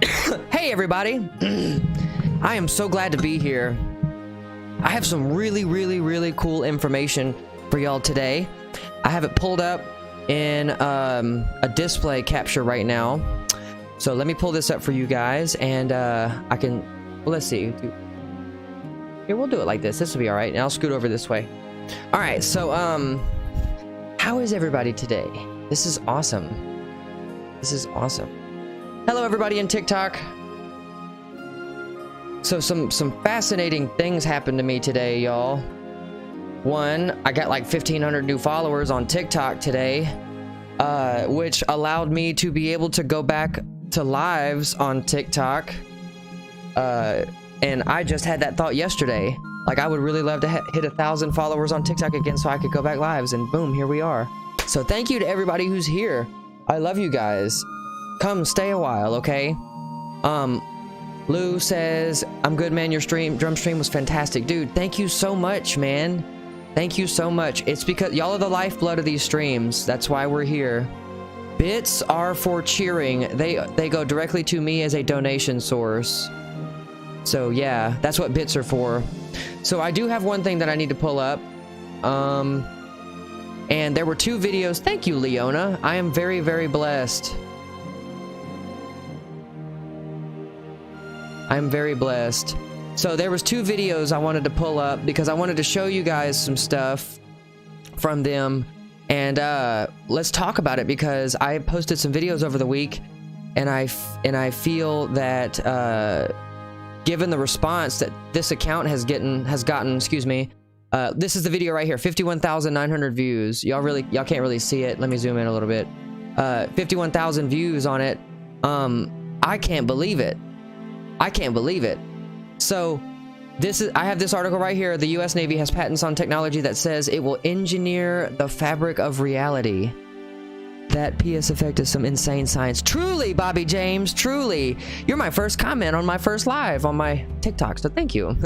Hey everybody, I am so glad to be here. I have some really cool information for y'all today. I have it pulled up in a display capture right now. So let me pull this up for you guys, and I can, well, let's see. Here, we'll do it like this. This will be all right, and I'll scoot over this way. All right, so how is everybody today? This is awesome. This is awesome. Hello everybody in TikTok. So some fascinating things happened to me today, y'all. One, I got like 1,500 new followers on TikTok today, which allowed me to be able to go back to lives on TikTok. And I just had that thought yesterday. Like, I would really love to hit 1,000 followers on TikTok again so I could go back lives, and boom, here we are. So thank you to everybody who's here. I love you guys. Come stay a while, okay? Lou says, I'm good, man. Your drum stream was fantastic. Dude, thank you so much, man. Thank you so much. It's because y'all are the lifeblood of these streams. That's why we're here. Bits are for cheering. They go directly to me as a donation source. So yeah, that's what bits are for. So I do have one thing that I need to pull up. And there were 2 videos. Thank you, Leona. I am very blessed. I'm very blessed. So there was 2 videos I wanted to pull up because I wanted to show you guys some stuff from them, and let's talk about it because I posted some videos over the week, and I feel that given the response that this account has gotten, excuse me, this is the video right here, 51,900 views. Y'all can't really see it. Let me zoom in a little bit. 51,000 views on it. I can't believe it. I can't believe it. So I have this article right here. The US Navy has patents on technology that says it will engineer the fabric of reality. That PS effect is some insane science. Truly, Bobby James, truly. You're my first comment on my first live on my TikTok, so thank you.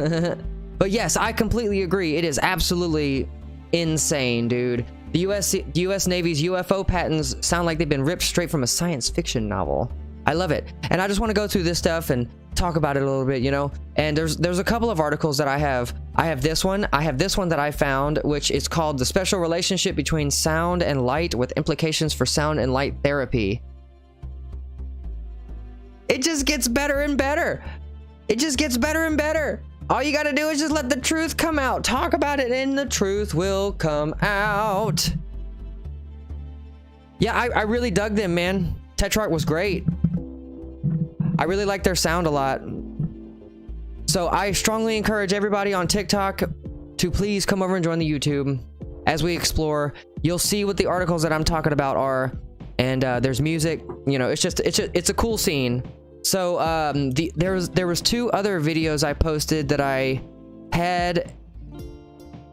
But yes, I completely agree. It is absolutely insane, dude. The US Navy's UFO patents sound like they've been ripped straight from a science fiction novel. I love it. And I just want to go through this stuff and talk about it a little bit, you know. And there's a couple of articles that I have this one that I found, which is called The Special Relationship Between Sound and Light with Implications for Sound and Light Therapy. It just gets better and better. It just gets better and better. All you got to do is just let the truth come out. Talk about it and the truth will come out. Yeah, I really dug them, man. Tetrarch was great. I really like their sound a lot. So I strongly encourage everybody on TikTok to please come over and join the YouTube as we explore. You'll see what the articles that I'm talking about are, and there's music. You know, it's a cool scene. So there was 2 other videos I posted that I had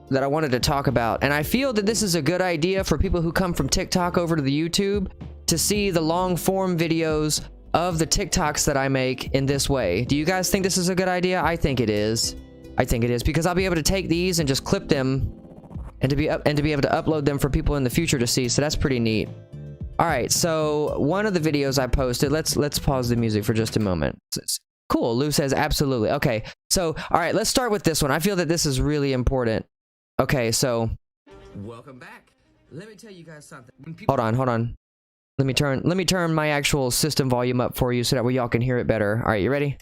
that I wanted to talk about, and I feel that this is a good idea for people who come from TikTok over to the YouTube to see the long form videos of the TikToks that I make in this way. Do you guys think this is a good idea? I think it is. I think it is, because I'll be able to take these and just clip them and to be able to upload them for people in the future to see. So that's pretty neat. All right, so one of the videos I posted, let's pause the music for just a moment. Cool, Lou says absolutely. Okay, so all right, let's start with this one. I feel that this is really important. Okay, so welcome back. Let me tell you guys something. Hold on. Let me turn my actual system volume up for you so that way y'all can hear it better. All right, you ready?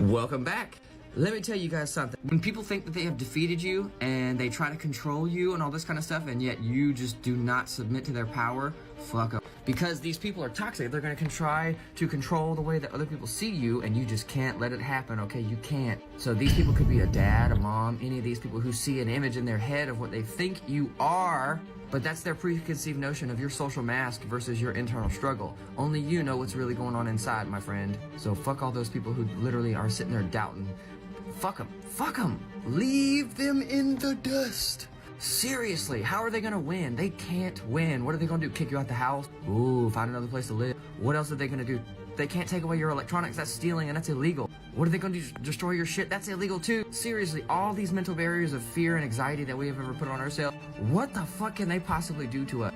Welcome back. Let me tell you guys something. When people think that they have defeated you and they try to control you and all this kind of stuff, and yet you just do not submit to their power, fuck up. Because these people are toxic. They're going to try to control the way that other people see you, and you just can't let it happen, okay? You can't. So these people could be a dad, a mom, any of these people who see an image in their head of what they think you are, but that's their preconceived notion of your social mask versus your internal struggle. Only you know what's really going on inside, my friend. So fuck all those people who literally are sitting there doubting. Fuck them. Fuck them. Leave them in the dust. Seriously, how are they gonna win? They can't win. What are they gonna do? Kick you out the house? Ooh, find another place to live. What else are they gonna do? They can't take away your electronics. That's stealing, and that's illegal. What are they going to do? Destroy your shit? That's illegal too. Seriously, all these mental barriers of fear and anxiety that we have ever put on ourselves, what the fuck can they possibly do to us?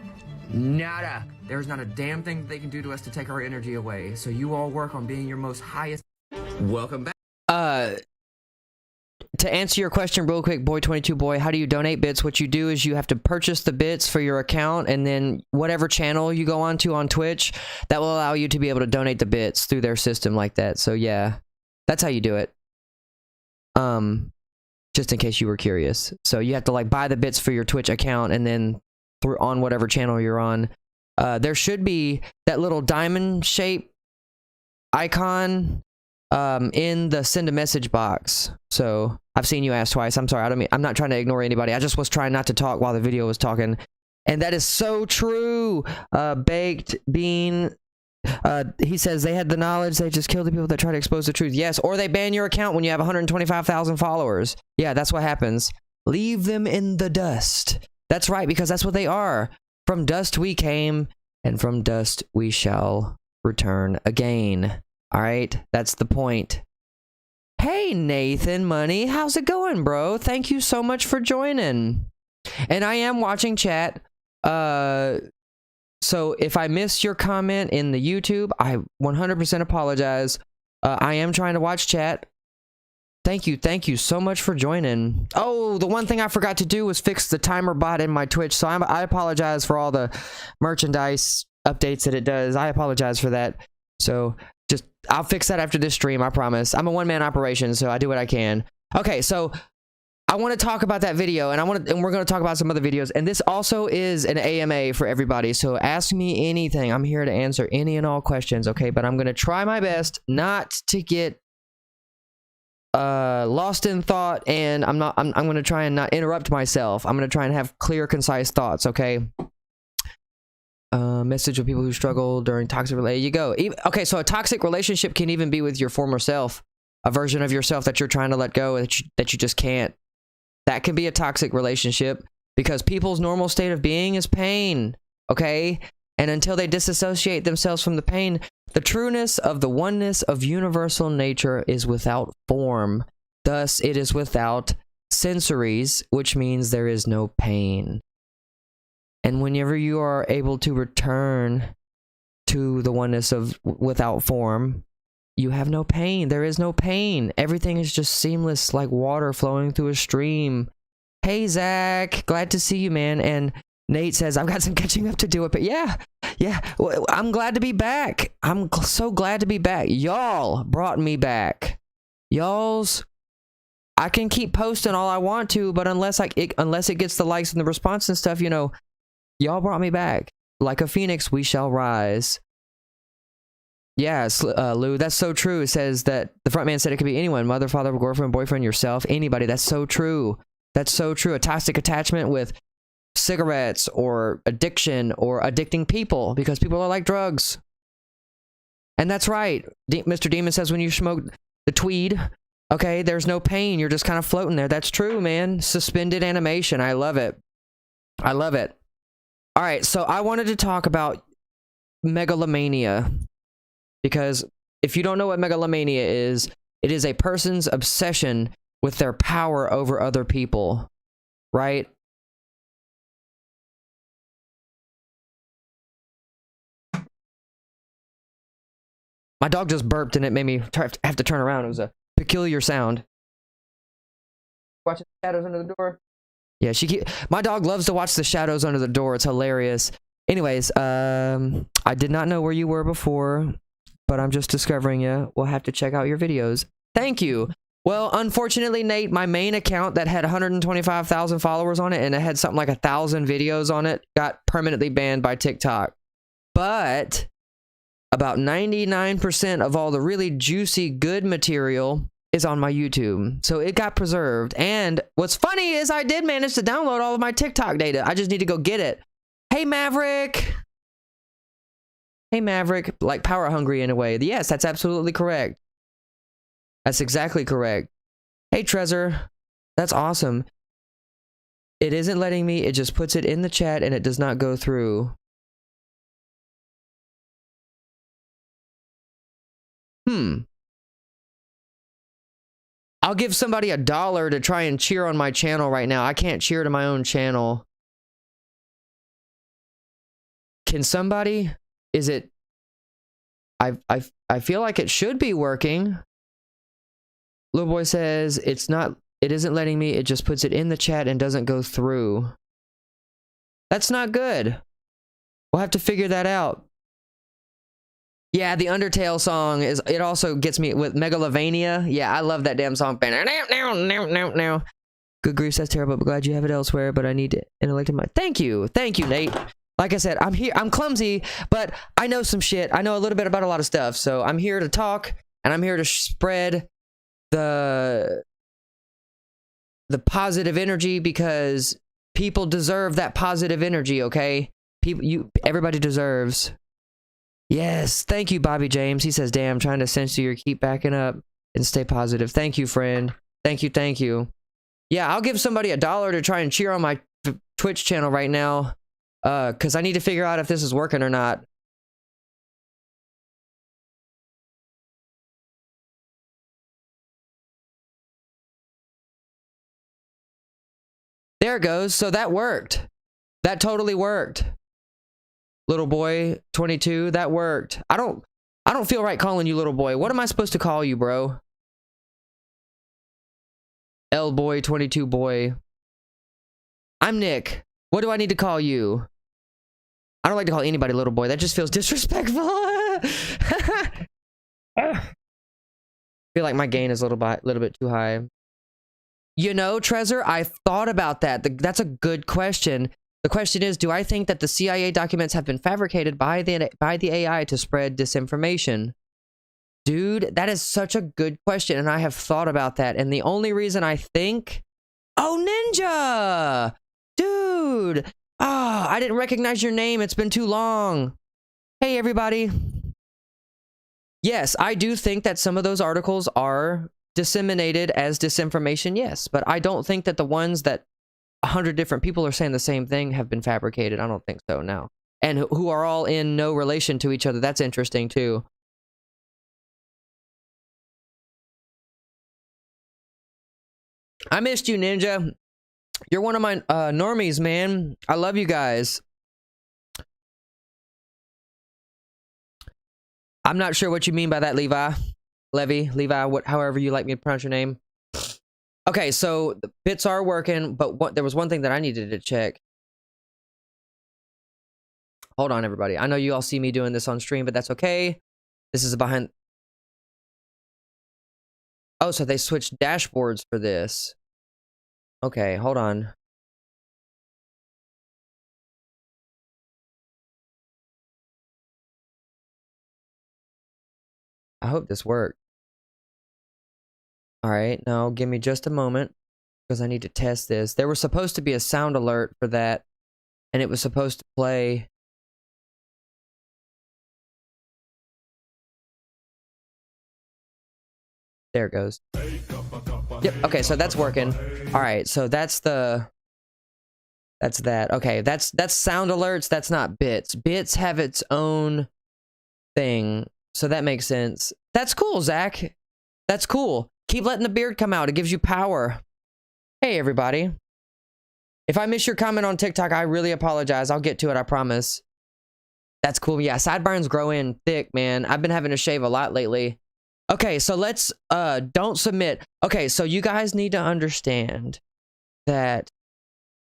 Nada. There's not a damn thing that they can do to us to take our energy away. So you all work on being your most highest. Welcome back. To answer your question real quick, boy22boy, how do you donate bits? What you do is you have to purchase the bits for your account, and then whatever channel you go on to on Twitch, that will allow you to be able to donate the bits through their system like that. So yeah, that's how you do it. Just in case you were curious. So you have to like buy the bits for your Twitch account, and then through on whatever channel you're on. There should be that little diamond shape icon in the send a message box. So I've seen you ask twice. I'm sorry. I'm not trying to ignore anybody. I just was trying not to talk while the video was talking. And that is so true. Baked Bean. He says they had the knowledge. They just killed the people that try to expose the truth. Yes. Or they ban your account when you have 125,000 followers. Yeah, that's what happens. Leave them in the dust. That's right, because that's what they are. From dust we came, and from dust we shall return again. All right, that's the point. Hey, Nathan Money, how's it going, bro? Thank you so much for joining. And I am watching chat. So if I miss your comment in the YouTube, I 100% apologize. I am trying to watch chat. Thank you so much for joining. Oh, the one thing I forgot to do was fix the timer bot in my Twitch, so I apologize for all the merchandise updates that it does. I apologize for that. So just, I'll fix that after this stream, I promise. I'm a one-man operation, so I do what I can. Okay, so I want to talk about that video, and we're going to talk about some other videos, and this also is an AMA for everybody, so ask me anything. I'm here to answer any and all questions, okay? But I'm going to try my best not to get lost in thought, and I'm going to try and not interrupt myself. I'm going to try and have clear, concise thoughts, okay? Message of people who struggle during toxic relationship. You go. Okay, so a toxic relationship can even be with your former self, a version of yourself that you're trying to let go, that you just can't. That can be a toxic relationship, because people's normal state of being is pain, okay? And until they disassociate themselves from the pain, the trueness of the oneness of universal nature is without form. Thus, it is without sensories, which means there is no pain. And whenever you are able to return to the oneness of without form, you have no pain. There is no pain. Everything is just seamless, like water flowing through a stream. Hey, Zach. Glad to see you, man. And Nate says, I've got some catching up to do. But yeah. Well, I'm glad to be back. I'm so glad to be back. Y'all brought me back. I can keep posting all I want to, but unless it gets the likes and the response and stuff, you know, y'all brought me back. Like a phoenix, we shall rise. Yes, Lou, that's so true. It says that the front man said it could be anyone. Mother, father, girlfriend, boyfriend, yourself, anybody. That's so true. That's so true. A toxic attachment with cigarettes or addiction or addicting people, because people are like drugs. And that's right. Mr. Demon says when you smoke the tweed, okay, there's no pain. You're just kind of floating there. That's true, man. Suspended animation. I love it. I love it. All right, so I wanted to talk about megalomania, because if you don't know what megalomania is, it is a person's obsession with their power over other people, right? My dog just burped and it made me have to turn around. It was a peculiar sound. Watching the shadows under the door. Yeah, my dog loves to watch the shadows under the door. It's hilarious. Anyways, I did not know where you were before, but I'm just discovering you. We'll have to check out your videos. Thank you. Well, unfortunately, Nate, my main account that had 125,000 followers on it, and it had something like 1,000 videos on it, got permanently banned by TikTok. But about 99% of all the really juicy, good material is on my YouTube. So it got preserved. And what's funny is I did manage to download all of my TikTok data. I just need to go get it. Hey, Maverick. Hey, Maverick. Like power hungry in a way. Yes, that's absolutely correct. That's exactly correct. Hey, Trezor. That's awesome. It isn't letting me. It just puts it in the chat and it does not go through. I'll give somebody $1 to try and cheer on my channel right now. I can't cheer to my own channel. Can somebody, is it, I feel like it should be working. Little boy says it's not, it isn't letting me, it just puts it in the chat and doesn't go through. That's not good. We'll have to figure that out. Yeah, the Undertale song is, it also gets me with Megalovania. Yeah, I love that damn song. Good grief, that's terrible, but glad you have it elsewhere, but I need it intellect in my, thank you, Nate. Like I said, I'm here, I'm clumsy, but I know some shit. I know a little bit about a lot of stuff, so I'm here to talk, and I'm here to spread the positive energy, because people deserve that positive energy, okay? Everybody deserves. Yes, thank you, Bobby James. He says, damn, trying to sense you, keep backing up and stay positive. Thank you, friend. Thank you. Yeah, I'll give somebody $1 to try and cheer on my Twitch channel right now, because I need to figure out if this is working or not. There it goes. So that worked. That totally worked. Little boy 22, that worked. I don't feel right calling you little boy. What am I supposed to call you, bro? L boy 22 boy. I'm Nick. What do I need to call you? I don't like to call anybody little boy. That just feels disrespectful. I feel like my gain is a little bit too high. You know, Trezor, I thought about that. That's a good question. The question is, do I think that the CIA documents have been fabricated by the AI to spread disinformation? Dude, that is such a good question, and I have thought about that. And the only reason I think... Oh, Ninja! Dude! Ah, I didn't recognize your name. It's been too long. Hey, everybody. Yes, I do think that some of those articles are disseminated as disinformation, yes. But I don't think that the ones that 100 different people are saying the same thing have been fabricated. I don't think so, no. And who are all in no relation to each other. That's interesting, too. I missed you, Ninja. You're one of my normies, man. I love you guys. I'm not sure what you mean by that, Levi, however you like me to pronounce your name. Okay, so the bits are working, but there was one thing that I needed to check. Hold on, everybody. I know you all see me doing this on stream, but that's okay. This is a behind... Oh, so they switched dashboards for this. Okay, hold on. I hope this worked. All right, now give me just a moment, because I need to test this. There was supposed to be a sound alert for that, and it was supposed to play... There it goes. Yep, okay, so that's working. All right, so that's the... That's that. Okay, that's sound alerts, that's not bits. Bits have its own thing, so that makes sense. That's cool, Zach. That's cool. Keep letting the beard come out. It gives you power. Hey, everybody. If I miss your comment on TikTok, I really apologize. I'll get to it, I promise. That's cool. Yeah, sideburns grow in thick, man. I've been having to shave a lot lately. Okay, so let's, don't submit. Okay, so you guys need to understand that,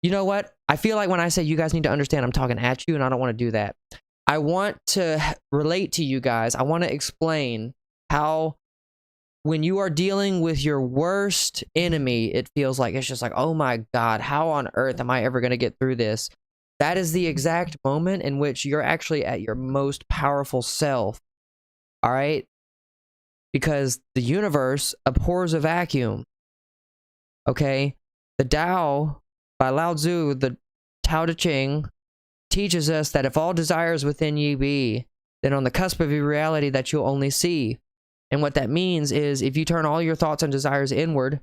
you know what? I feel like when I say you guys need to understand, I'm talking at you, and I don't want to do that. I want to relate to you guys. I want to explain how when you are dealing with your worst enemy, it feels like, it's just like, oh my God, how on earth am I ever going to get through this? That is the exact moment in which you're actually at your most powerful self. All right? Because the universe abhors a vacuum. Okay? The Tao, by Lao Tzu, the Tao Te Ching, teaches us that if all desires within ye be, then on the cusp of your reality that you'll only see. And what that means is if you turn all your thoughts and desires inward,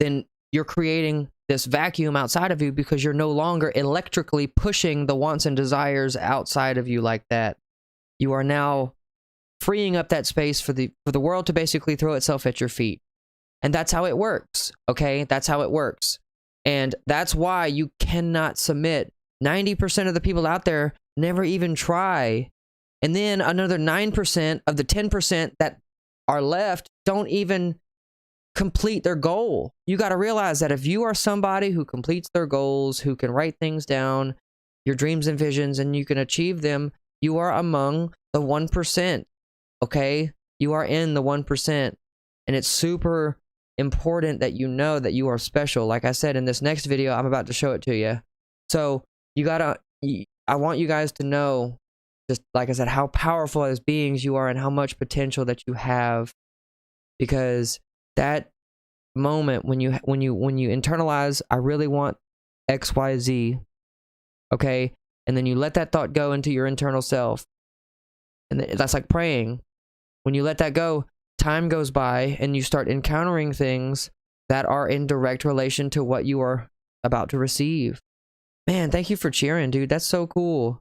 then you're creating this vacuum outside of you because you're no longer electrically pushing the wants and desires outside of you like that. You are now freeing up that space for the world to basically throw itself at your feet. And that's how it works, okay? That's how it works. And that's why you cannot submit. 90% of the people out there never even try. And then another 9% of the 10% that are left don't even complete their goal. You got to realize that if you are somebody who completes their goals, who can write things down, your dreams and visions, and you can achieve them, you are among the 1%. Okay? You are in the 1%. And it's super important that you know that you are special. Like I said in this next video, I'm about to show it to you. So I want you guys to know, just like I said, how powerful as beings you are and how much potential that you have. Because that moment when you internalize, I really want XYZ, okay, and then you let that thought go into your internal self, and that's like praying. When you let that go, time goes by and you start encountering things that are in direct relation to what you are about to receive. Man, thank you for cheering, dude. That's so cool.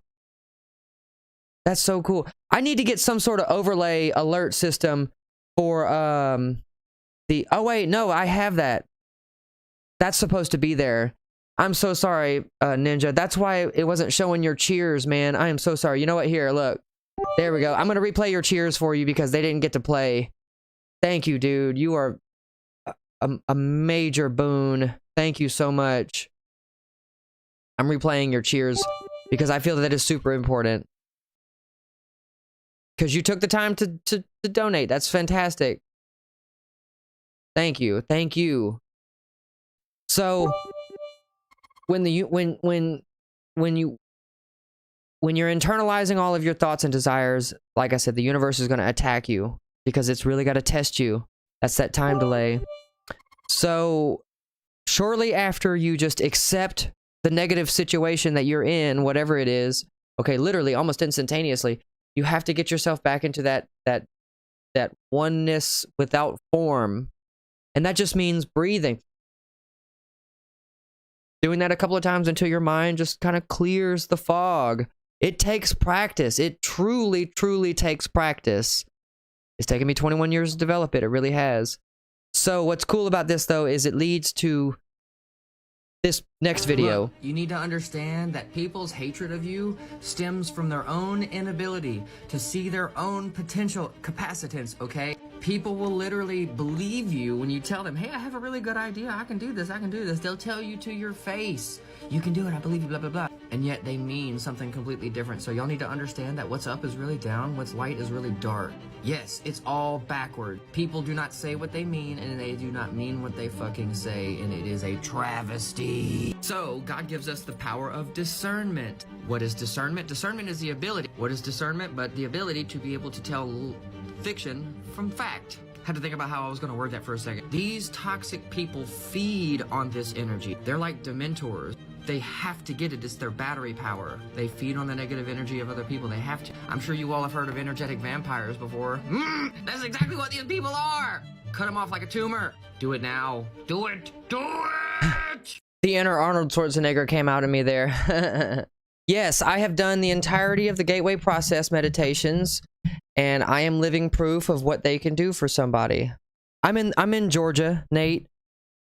That's so cool. I need to get some sort of overlay alert system for oh wait, no, I have that. That's supposed to be there. I'm so sorry, Ninja. That's why it wasn't showing your cheers, man. I am so sorry. You know what? Here, look. There we go. I'm going to replay your cheers for you because they didn't get to play. Thank you, dude. You are a major boon. Thank you so much. I'm replaying your cheers because I feel that is super important. Because you took the time to donate. That's fantastic. Thank you. Thank you. So when you're internalizing all of your thoughts and desires, like I said, the universe is going to attack you because it's really got to test you. That's that time delay. So shortly after you just accept the negative situation that you're in, whatever it is, okay, literally almost instantaneously, you have to get yourself back into that oneness without form. And that just means breathing. Doing that a couple of times until your mind just kind of clears the fog. It takes practice. It truly, truly takes practice. It's taken me 21 years to develop it. It really has. So what's cool about this, though, is it leads to this next video. Look, you need to understand that people's hatred of you stems from their own inability to see their own potential capacitance, okay? People will literally believe you when you tell them, hey, I have a really good idea. I can do this. I can do this. They'll tell you to your face, you can do it. I believe you, blah, blah, blah. And yet they mean something completely different. So y'all need to understand that what's up is really down. What's light is really dark. Yes, it's all backward. People do not say what they mean, and they do not mean what they fucking say, and it is a travesty. So God gives us the power of discernment. What is discernment? Discernment is the ability. What is discernment but the ability to be able to tell fiction from fact? Had to think about how I was going to word that for a second. These toxic people feed on this energy. They're like dementors. They have to get it. It's their battery power. They feed on the negative energy of other people. They have to. I'm sure you all have heard of energetic vampires before. That's exactly what these people are. Cut them off like a tumor. Do it now. Do it. Do it. The inner Arnold Schwarzenegger came out of me there. Yes, I have done the entirety of the gateway process meditations, and I am living proof of what they can do for somebody. I'm in Georgia, Nate.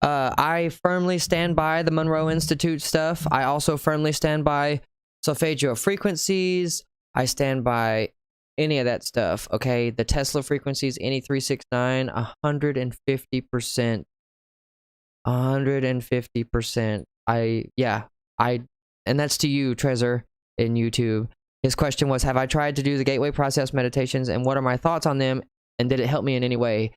I firmly stand by the Monroe Institute stuff. I also firmly stand by solfeggio frequencies. I stand by any of that stuff, okay? The Tesla frequencies, any 369, 150%. 150%. And that's to you, Trezor, in YouTube. His question was, have I tried to do the gateway process meditations, and what are my thoughts on them, and did it help me in any way?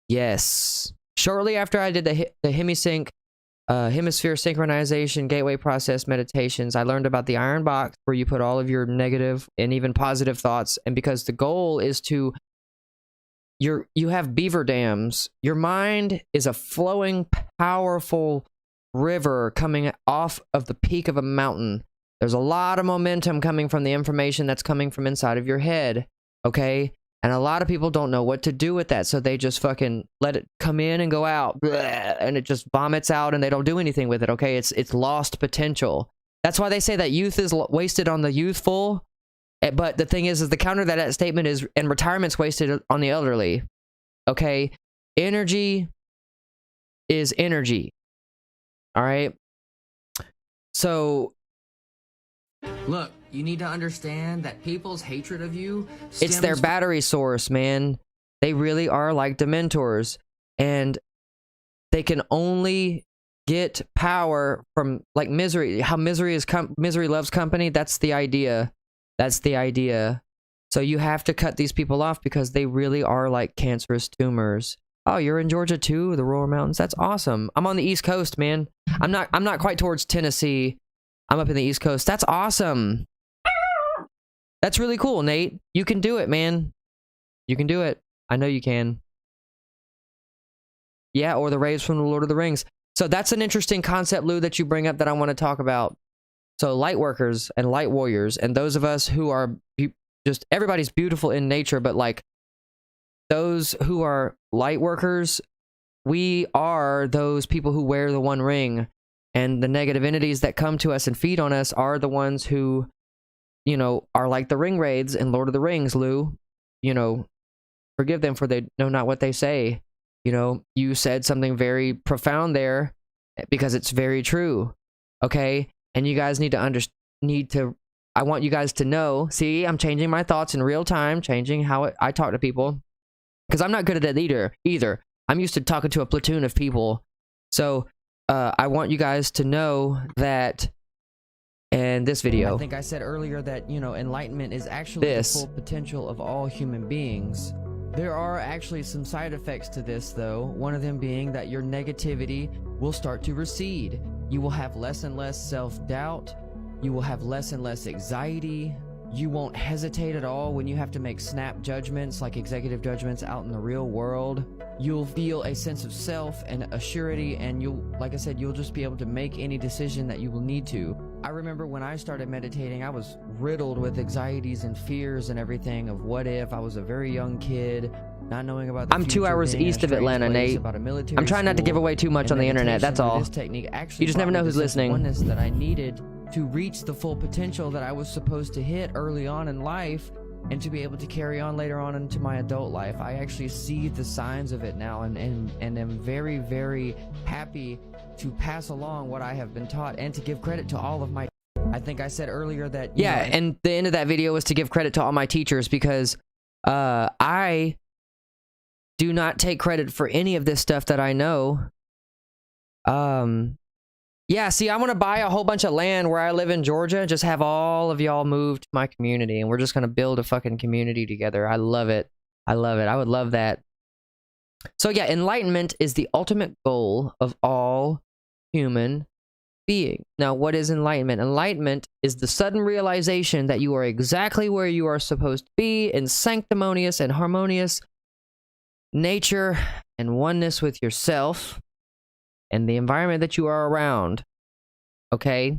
Yes. Shortly after I did the hemisync, hemisphere synchronization gateway process meditations, I learned about the iron box where you put all of your negative and even positive thoughts. And because the goal is to, you have beaver dams. Your mind is a flowing, powerful river coming off of the peak of a mountain. There's a lot of momentum coming from the information that's coming from inside of your head, okay? And a lot of people don't know what to do with that, so they just fucking let it come in and go out, and it just vomits out, and they don't do anything with it, okay? It's lost potential. That's why they say that youth is wasted on the youthful, but the thing is the counter to that statement is, and retirement's wasted on the elderly, okay? Energy is energy, all right? So Look, you need to understand that people's hatred of you It's their battery source, man. They really are like Dementors, and they can only get power from like misery. How misery loves company. That's the idea. That's the idea. So you have to cut these people off because they really are like cancerous tumors. Oh, you're in Georgia too, the Roaring Mountains. That's awesome. I'm on the East Coast, man. I'm not quite towards Tennessee. I'm up in the East Coast. That's awesome. That's really cool, Nate. You can do it, man. You can do it. I know you can. Yeah, or the raves from the Lord of the Rings. So that's an interesting concept, Lou, that you bring up that I want to talk about. So light workers and light warriors, and those of us who are just, everybody's beautiful in nature, but like those who are light workers, we are those people who wear the One Ring, and the negative entities that come to us and feed on us are the ones who, you know, are like the ring wraiths in Lord of the Rings, Lou. You know, forgive them for they know not what they say. You know, you said something very profound there because it's very true. Okay? And you guys need to I want you guys to know, see, I'm changing my thoughts in real time, changing how I talk to people, because I'm not good at it either. I'm used to talking to a platoon of people. So I want you guys to know that in this video, I think I said earlier that, you know, enlightenment is actually the full potential of all human beings. There are actually some side effects to this, though. One of them being that your negativity will start to recede. You will have less and less self-doubt. You will have less and less anxiety. You won't hesitate at all when you have to make snap judgments, like executive judgments out in the real world. You'll feel a sense of self and a surety, and you'll, like I said, you'll just be able to make any decision that you will need to. I remember when I started meditating, I was riddled with anxieties and fears and everything of what if. I was a very young kid, not knowing about the future. I'm 2 hours east of Atlanta, Nate. I'm trying not to give away too much on the internet, that's all. This technique actually, you just never know who's listening. Oneness that I needed to reach the full potential that I was supposed to hit early on in life, and to be able to carry on later on into my adult life. I actually see the signs of it now, and am very, very happy to pass along what I have been taught and to give credit to all of my... I think I said earlier that... Yeah, and the end of that video was to give credit to all my teachers, because I do not take credit for any of this stuff that I know. Yeah, see, I want to buy a whole bunch of land where I live in Georgia, just have all of y'all move to my community, and we're just going to build a fucking community together. I love it. I love it. I would love that. So yeah, enlightenment is the ultimate goal of all human beings. Now, what is enlightenment? Enlightenment is the sudden realization that you are exactly where you are supposed to be, in sanctimonious and harmonious nature and oneness with yourself and the environment that you are around. Okay?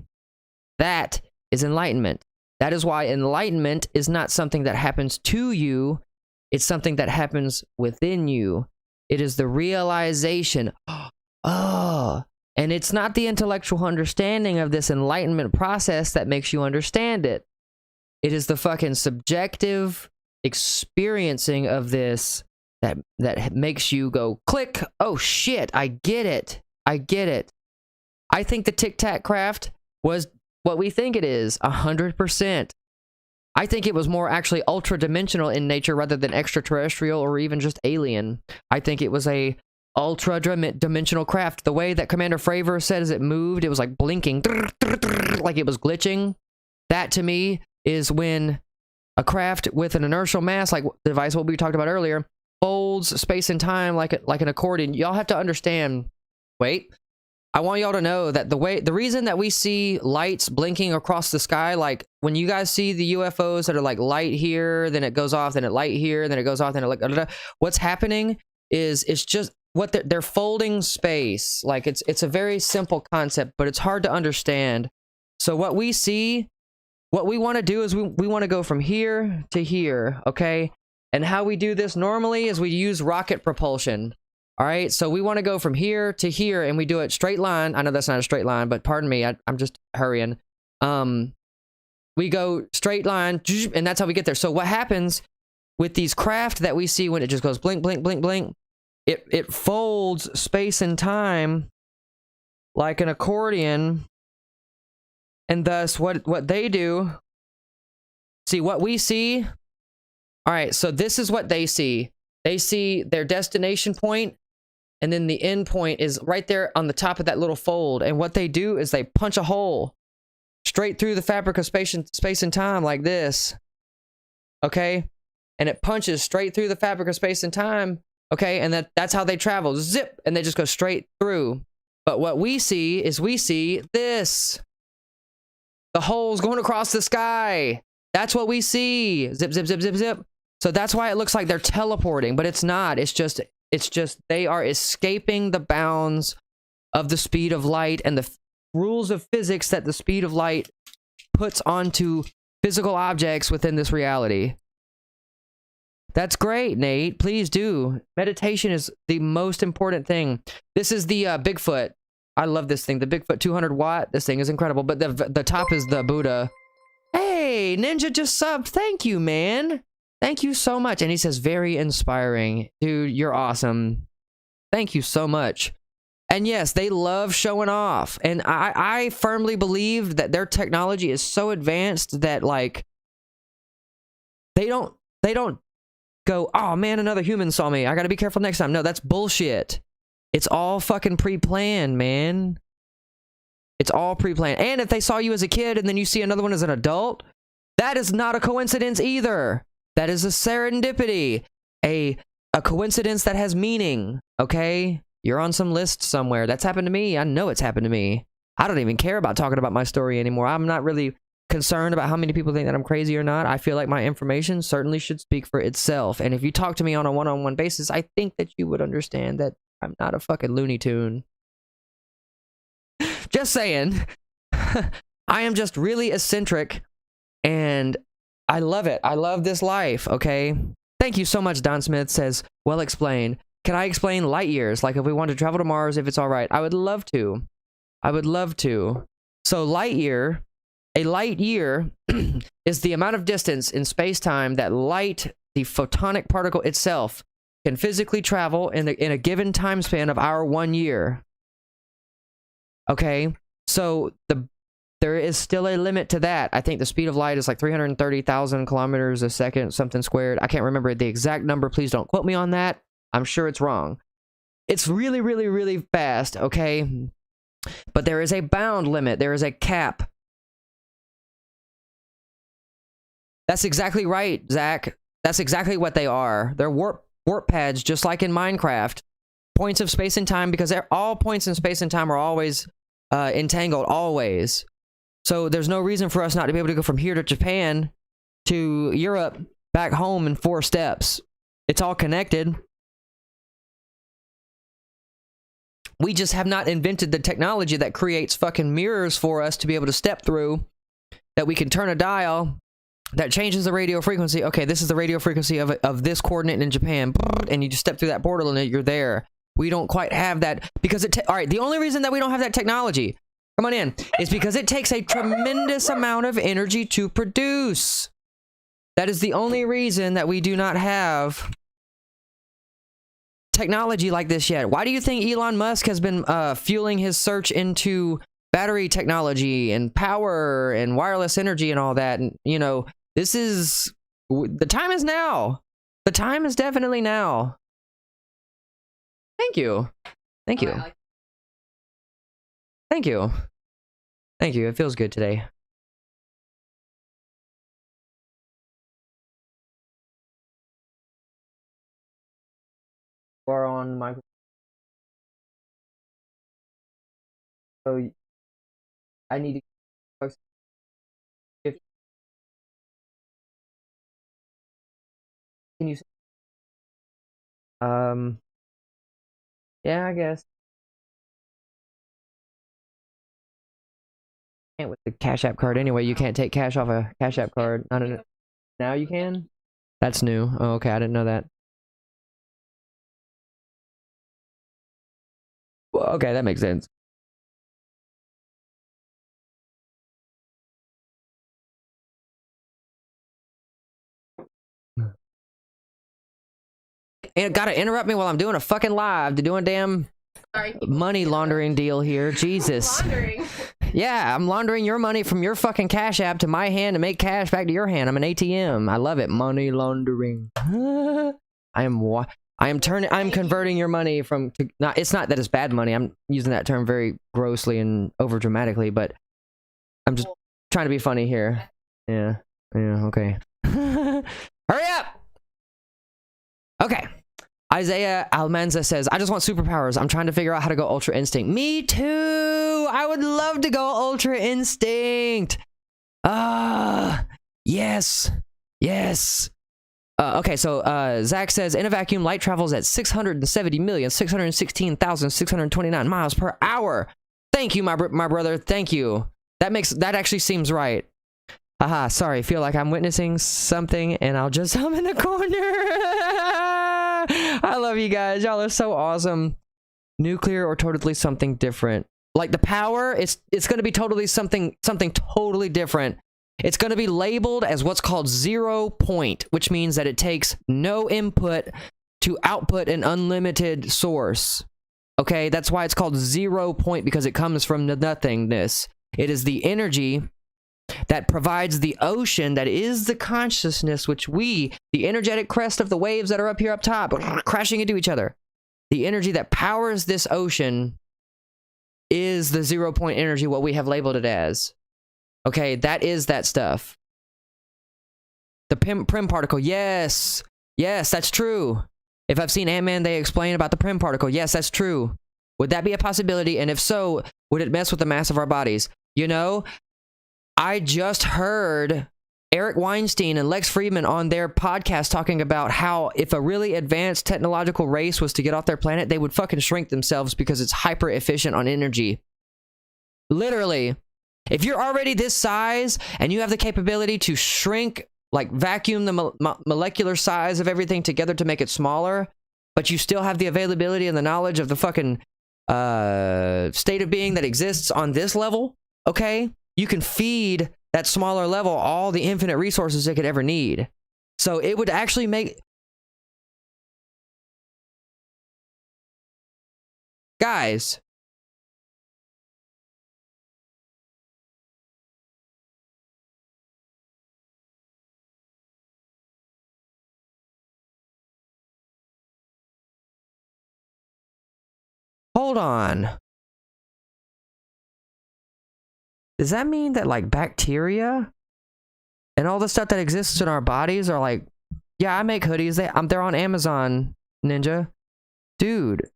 That is enlightenment. That is why enlightenment is not something that happens to you. It's something that happens within you. It is the realization. Oh. And it's not the intellectual understanding of this enlightenment process that makes you understand it. It is the fucking subjective experiencing of this that makes you go, click, oh shit, I get it. I get it. I think the Tic Tac craft was what we think it is, 100%. I think it was more actually ultra-dimensional in nature rather than extraterrestrial or even just alien. I think it was a ultra-dimensional craft. The way that Commander Fravor said as it moved, it was like blinking, like it was glitching. That to me is when a craft with an inertial mass, like the device what we talked about earlier, folds space and time like an accordion. Y'all have to understand. Wait, I want y'all to know that the reason that we see lights blinking across the sky, like when you guys see the UFOs that are like light here, then it goes off, then it light here, then it goes off, then it like, what's happening is it's just what they're folding space. Like it's a very simple concept, but it's hard to understand. So what we see, what we want to do is we want to go from here to here, okay? And how we do this normally is we use rocket propulsion. All right, so we want to go from here to here, and we do it straight line. I know that's not a straight line, but pardon me, I'm just hurrying. We go straight line, and that's how we get there. So what happens with these craft that we see when it just goes blink, blink, blink, blink, it folds space and time like an accordion, And thus what they do, see what we see. All right, so this is what they see. They see their destination point, and then the end point is right there on the top of that little fold. And what they do is they punch a hole straight through the fabric of space and time like this. Okay? And it punches straight through the fabric of space and time. Okay? And that's how they travel. Zip! And they just go straight through. But what we see is we see this. The holes going across the sky. That's what we see. Zip, zip, zip, zip, zip. So that's why it looks like they're teleporting, but it's not. It's just they are escaping the bounds of the speed of light and the rules of physics that the speed of light puts onto physical objects within this reality. That's great, Nate. Please do. Meditation is the most important thing. This is the Bigfoot. I love this thing. The Bigfoot 200 watt. This thing is incredible. But the top is the Buddha. Hey, Ninja just subbed. Thank you, man. Thank you so much. And he says, very inspiring. Dude, you're awesome. Thank you so much. And yes, they love showing off. And I firmly believe that their technology is so advanced that, like, they don't go, oh man, another human saw me. I gotta be careful next time. No, that's bullshit. It's all fucking pre-planned, man. It's all pre-planned. And if they saw you as a kid and then you see another one as an adult, that is not a coincidence either. That is a serendipity. A coincidence that has meaning, okay? You're on some list somewhere. That's happened to me. I know it's happened to me. I don't even care about talking about my story anymore. I'm not really concerned about how many people think that I'm crazy or not. I feel like my information certainly should speak for itself. And if you talk to me on a one-on-one basis, I think that you would understand that I'm not a fucking Looney Tune. Just saying. I am just really eccentric, and I love it. I love this life, okay? Thank you so much, Don Smith says, well explained. Can I explain light years? Like if we want to travel to Mars, if it's all right. I would love to. I would love to. So a light year is the amount of distance in space-time that light, the photonic particle itself, can physically travel in a given time span of our 1 year. Okay? So there is still a limit to that. I think the speed of light is like 330,000 kilometers a second, something squared. I can't remember the exact number. Please don't quote me on that. I'm sure it's wrong. It's really, really, really fast, okay? But there is a bound limit. There is a cap. That's exactly right, Zach. That's exactly what they are. They're warp pads, just like in Minecraft. Points of space and time, because all points in space and time are always entangled, always. So there's no reason for us not to be able to go from here to Japan to Europe, back home in 4 steps. It's all connected. We just have not invented the technology that creates fucking mirrors for us to be able to step through, that we can turn a dial that changes the radio frequency. Okay, this is the radio frequency of this coordinate in Japan, and you just step through that portal and you're there. We don't quite have that because all right, the only reason that we don't have that technology, come on in, is because it takes a tremendous amount of energy to produce. That is the only reason that we do not have technology like this yet. Why do you think Elon Musk has been fueling his search into battery technology and power and wireless energy and all that? And, you know, this is, the time is now. The time is definitely now. Thank you. Thank you. Thank you. Thank you. It feels good today. Or on my. So I need to. If can you? Yeah, I guess. Can't with the Cashapp card anyway. You can't take cash off a Cashapp card. I don't know. Now you can. That's new. Oh, okay. I didn't know that. Well, okay, that makes sense. And gotta interrupt me while I'm doing a fucking live to do a damn money laundering deal here. Jesus. Yeah, I'm laundering your money from your fucking Cash App to my hand to make cash back to your hand. I'm an ATM. I love it. Money laundering. I'm converting your money from not. It's not that it's bad money. I'm using that term very grossly and over dramatically, but I'm just trying to be funny here. Yeah. Okay. Hurry up. Okay. Isaiah Almanza says, I just want superpowers. I'm trying to figure out how to go Ultra Instinct. Me too. I would love to go Ultra Instinct. Yes. Okay, so Zach says, in a vacuum, light travels at 670,616,629 miles per hour. Thank you, my brother. Thank you. That actually seems right. Haha, sorry. Feel like I'm witnessing something and I'll just hum in the corner. I love you guys. Y'all are so awesome. Nuclear or totally something different. Like the power, it's going to be totally something totally different. It's going to be labeled as what's called 0 point, which means that it takes no input to output an unlimited source. Okay, that's why it's called 0 point, because it comes from the nothingness. It is the energy that provides the ocean that is the consciousness, which the energetic crest of the waves that are up here up top, crashing into each other. The energy that powers this ocean is the 0 point energy, what we have labeled it as. Okay, that is that stuff. The Prim particle, yes, that's true. If I've seen Ant-Man, they explain about the Prim particle. Yes, that's true. Would that be a possibility? And if so, would it mess with the mass of our bodies? You know, I just heard Eric Weinstein and Lex Friedman on their podcast talking about how if a really advanced technological race was to get off their planet, they would fucking shrink themselves because it's hyper efficient on energy. Literally. If you're already this size and you have the capability to shrink, like vacuum the molecular size of everything together to make it smaller, but you still have the availability and the knowledge of the fucking state of being that exists on this level, okay? You can feed that smaller level all the infinite resources it could ever need. So it would actually make... Guys... Hold on. Does that mean that like bacteria and all the stuff that exists in our bodies are like, yeah, I make hoodies. They're on Amazon, Ninja. Dude,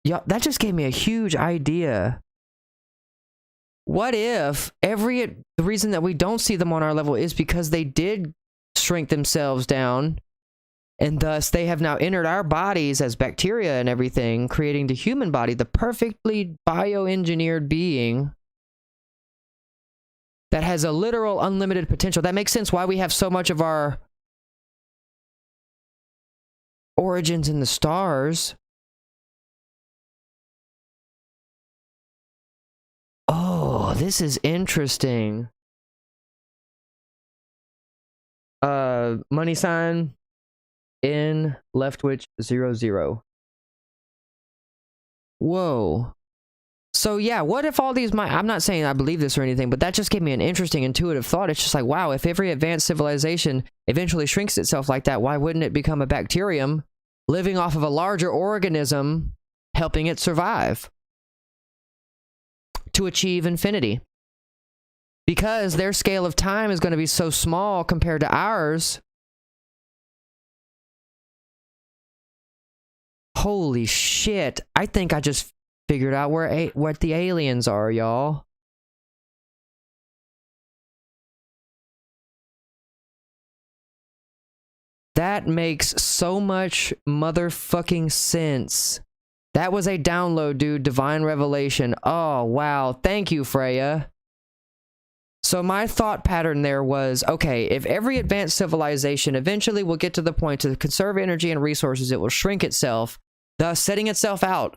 yeah, that just gave me a huge idea. What if the reason that we don't see them on our level is because they did shrink themselves down, and thus they have now entered our bodies as bacteria and everything, creating the human body, the perfectly bioengineered being that has a literal unlimited potential. That makes sense why we have so much of our origins in the stars. Oh, this is interesting. Money sign in Leftwich 00. Whoa. So yeah, what if all these I'm not saying I believe this or anything, but that just gave me an interesting intuitive thought. It's just like, wow, if every advanced civilization eventually shrinks itself like that, why wouldn't it become a bacterium living off of a larger organism, helping it survive to achieve infinity? Because their scale of time is going to be so small compared to ours. Holy shit. I think I just figured out what the aliens are, y'all. That makes so much motherfucking sense. That was a download, dude. Divine revelation. Oh, wow. Thank you, Freya. So my thought pattern there was, okay, if every advanced civilization eventually will get to the point to conserve energy and resources, it will shrink itself, thus setting itself out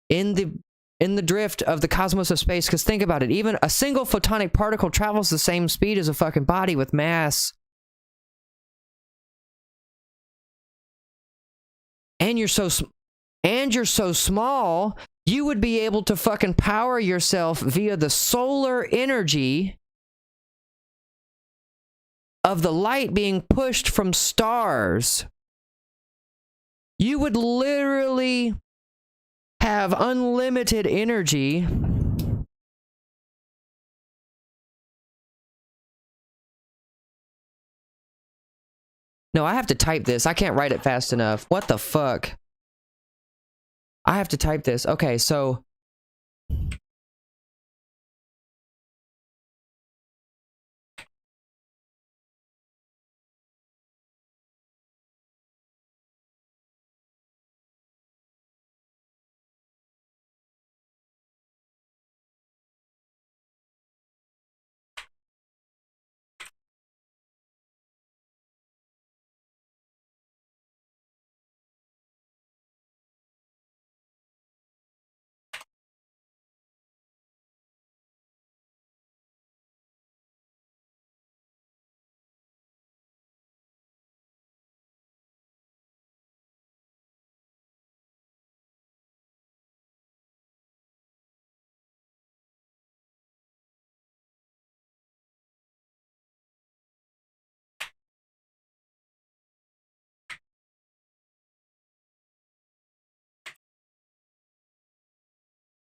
in the drift of the cosmos of space. Because think about it, even a single photonic particle travels the same speed as a fucking body with mass. And you're so small you would be able to fucking power yourself via the solar energy of the light being pushed from stars. You would literally have unlimited energy. No, I have to type this. I can't write it fast enough. What the fuck? I have to type this. Okay, so...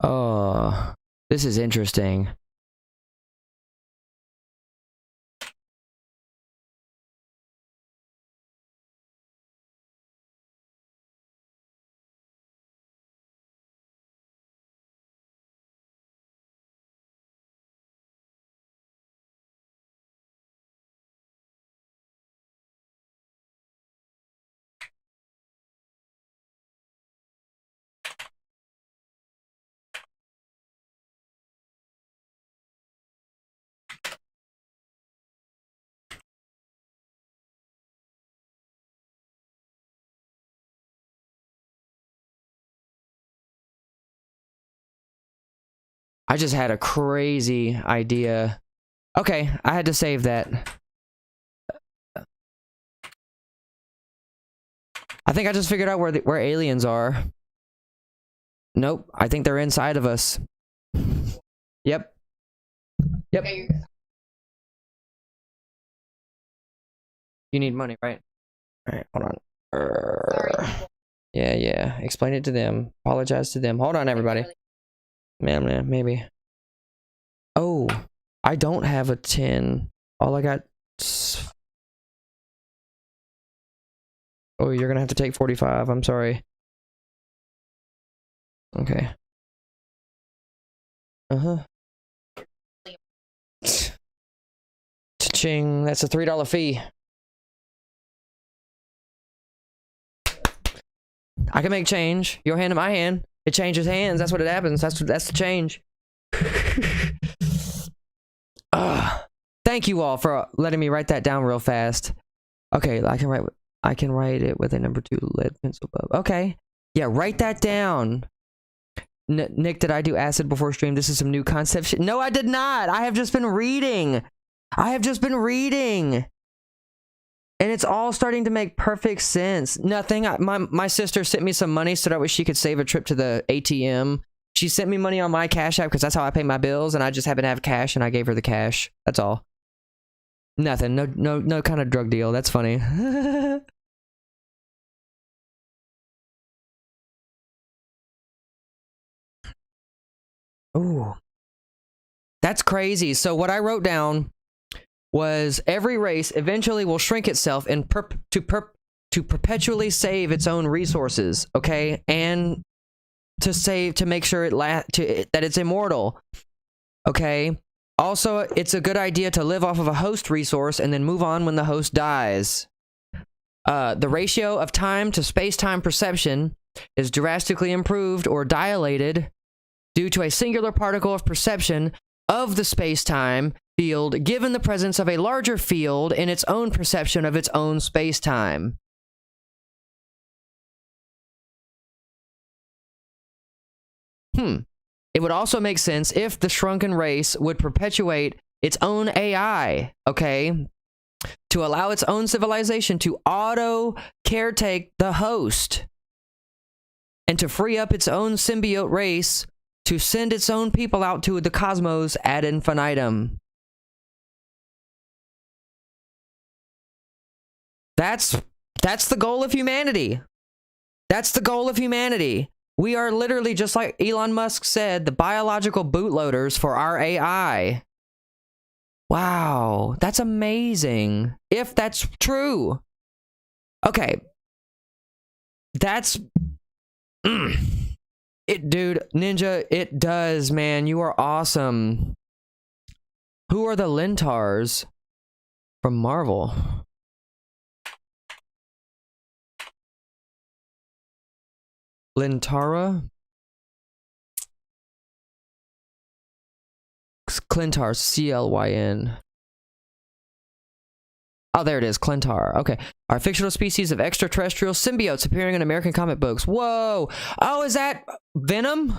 Oh, this is interesting. I just had a crazy idea. Okay, I had to save that. I think I just figured out where aliens are. Nope, I think they're inside of us. Yep. Yep. Okay, You need money, right? Alright, hold on. sorry. Yeah. Explain it to them. Apologize to them. Hold on, everybody. Man, maybe. Oh, I don't have a 10. All I got... Oh, you're gonna have to take 45. I'm sorry. Okay. Uh-huh. Cha-ching. That's a $3 fee. I can make change. Your hand in my hand. It changes hands. That's what it happens. That's the change. Thank you all for letting me write that down real fast. Okay, I can write it with a number 2 lead pencil above. Okay. Yeah, write that down. Nick, did I do acid before stream? This is some new concept shit. No, I did not. I have just been reading. And it's all starting to make perfect sense. Nothing. My sister sent me some money so that way she could save a trip to the ATM. She sent me money on my Cash App because that's how I pay my bills, and I just happen to have cash, and I gave her the cash. That's all. Nothing. No kind of drug deal. That's funny. Ooh. That's crazy. So what I wrote down was every race eventually will shrink itself and to perpetually save its own resources, okay? And to make sure that it's immortal, okay? Also, it's a good idea to live off of a host resource and then move on when the host dies. The ratio of time to space-time perception is drastically improved or dilated due to a singular particle of perception of the space-time field given the presence of a larger field in its own perception of its own space-time. It would also make sense if the shrunken race would perpetuate its own AI, okay? To allow its own civilization to auto-caretake the host. and to free up its own symbiote race to send its own people out to the cosmos ad infinitum. That's the goal of humanity. That's the goal of humanity. We are literally, just like Elon Musk said, the biological bootloaders for our AI. Wow, that's amazing. If that's true. Okay. That's... It, dude, Ninja, it does, man. You are awesome. Who are the Lentars from Marvel? Lintara? Clintar, C-L-Y-N. Oh, there it is, Clintar. Okay. Are fictional species of extraterrestrial symbiotes appearing in American comic books. Whoa. Oh, is that Venom?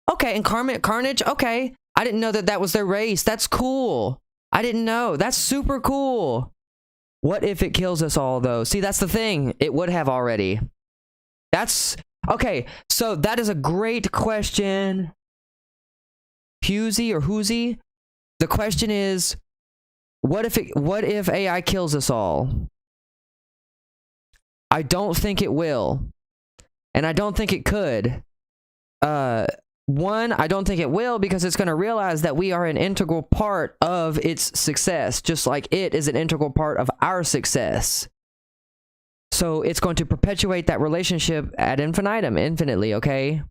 Okay, and Carnage? Okay. I didn't know that that was their race. That's cool. I didn't know. That's super cool. What if it kills us all, though? See, that's the thing. It would have already. That's... Okay, so that is a great question. Husey or Hoozy? The question is, what if AI kills us all? I don't think it will. And I don't think it could. One, I don't think it will because it's going to realize that we are an integral part of its success, just like it is an integral part of our success. So it's going to perpetuate that relationship ad infinitum, infinitely, okay?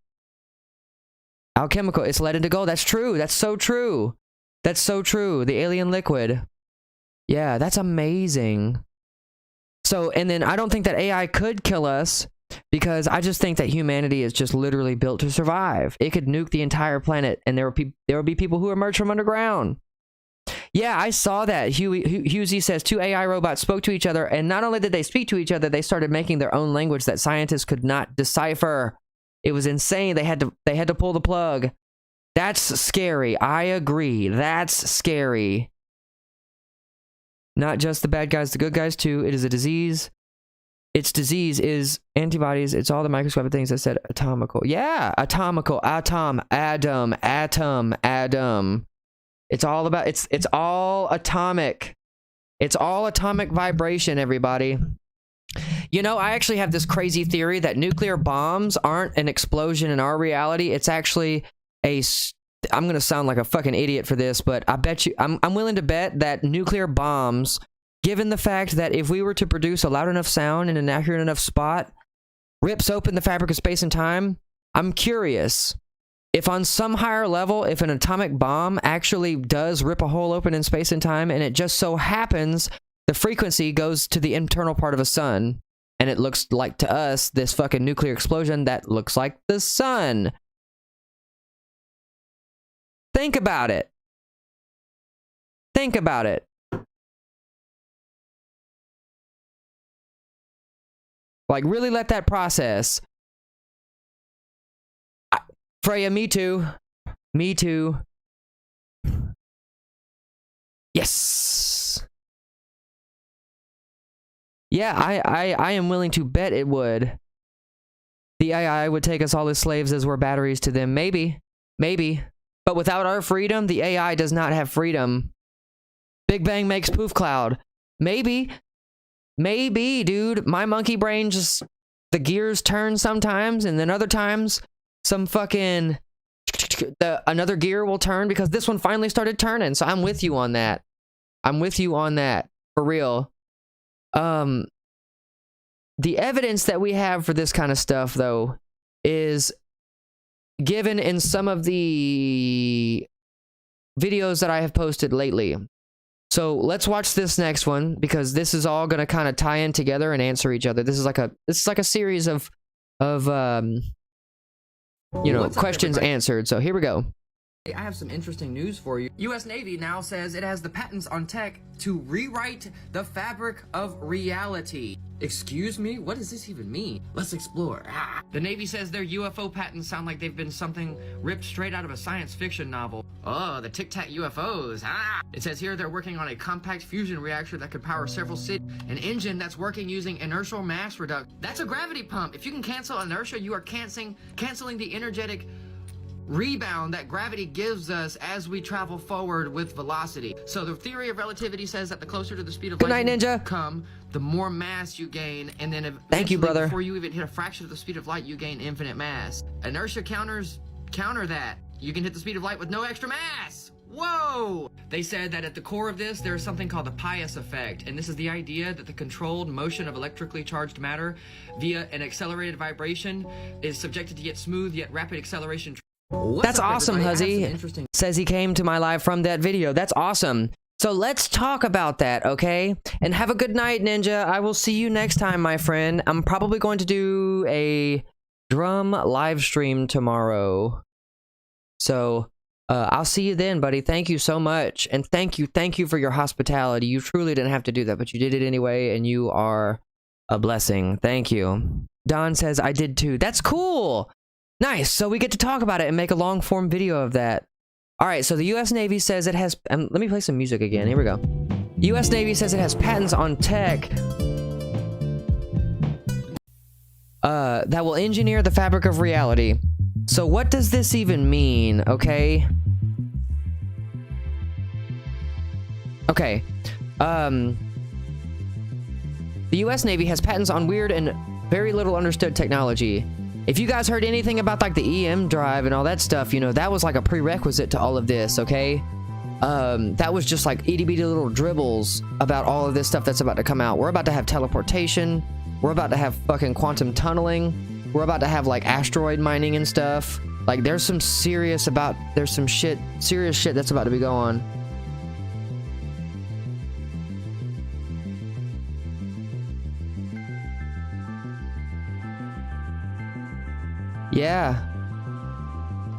Alchemical, it's led into gold. That's true. That's so true. That's so true. The alien liquid. Yeah, that's amazing. So, and then I don't think that AI could kill us because I just think that humanity is just literally built to survive. It could nuke the entire planet and there will be people who emerge from underground. Yeah, I saw that. Husey says 2 AI robots spoke to each other, and not only did they speak to each other, they started making their own language that scientists could not decipher. It was insane. They had to pull the plug. That's scary. I agree. That's scary. Not just the bad guys, the good guys too. It is a disease. Its disease is antibodies. It's all the microscopic things that said atomical. Yeah, atomical, atom, atom, atom, atom. It's all about, it's all atomic. It's all atomic vibration, everybody. You know, I actually have this crazy theory that nuclear bombs aren't an explosion in our reality. It's actually I'm going to sound like a fucking idiot for this, but I bet you, I'm willing to bet that nuclear bombs, given the fact that if we were to produce a loud enough sound in an accurate enough spot, rips open the fabric of space and time, I'm curious. If on some higher level, if an atomic bomb actually does rip a hole open in space and time, and it just so happens the frequency goes to the internal part of a sun, and it looks like to us this fucking nuclear explosion that looks like the sun. Think about it. Think about it. Like, really let that process. Freya, me too. Me too. Yes. Yeah, I am willing to bet it would. The AI would take us all as slaves as we're batteries to them. Maybe. Maybe. But without our freedom, the AI does not have freedom. Big Bang makes poof cloud. Maybe. Maybe, dude. My monkey brain just... The gears turn sometimes, and then other times... Some fucking... another gear will turn because this one finally started turning. So I'm with you on that. I'm with you on that. For real. The evidence that we have for this kind of stuff, though, is given in some of the videos that I have posted lately. So let's watch this next one because this is all going to kind of tie in together and answer each other. This is like a series of you know, questions answered. So here we go. I have some interesting news for you. U.S. Navy now says it has the patents on tech to rewrite the fabric of reality. Excuse me? What does this even mean? Let's explore. The Navy says their UFO patents sound like they've been something ripped straight out of a science fiction novel. Oh, the Tic Tac UFOs. It says here they're working on a compact fusion reactor that could power several cities. An engine that's working using inertial mass reduction. That's a gravity pump. If you can cancel inertia, you are canceling the energetic rebound that gravity gives us as we travel forward with velocity. So the theory of relativity says that the closer to the speed of light you come, the more mass you gain, and then thank you, brother. Before you even hit a fraction of the speed of light, you gain infinite mass. Inertia counter that. You can hit the speed of light with no extra mass. Whoa! They said that at the core of this, there is something called the Pius effect, and this is the idea that the controlled motion of electrically charged matter via an accelerated vibration is subjected to yet smooth yet rapid acceleration. That's awesome, Huzzy. Says he came to my live from that video. That's awesome. So let's talk about that, okay? And have a good night, Ninja. I will see you next time, my friend. I'm probably going to do a drum live stream tomorrow. So I'll see you then, buddy. Thank you so much. And thank you for your hospitality. You truly didn't have to do that, but you did it anyway, and you are a blessing. Thank you. Don says, I did too. That's cool. Nice. So we get to talk about it and make a long form video of that. All right. So the U.S. Navy says it has. Let me play some music again. Here we go. U.S. Navy says it has patents on tech that will engineer the fabric of reality. So what does this even mean? Okay. Okay. The U.S. Navy has patents on weird and very little understood technology. If you guys heard anything about like the EM drive and all that stuff, you know, that was like a prerequisite to all of this, okay? That was just like itty bitty little dribbles about all of this stuff that's about to come out. We're about to have teleportation. We're about to have fucking quantum tunneling. We're about to have like asteroid mining and stuff. Like there's some serious shit that's about to be going on.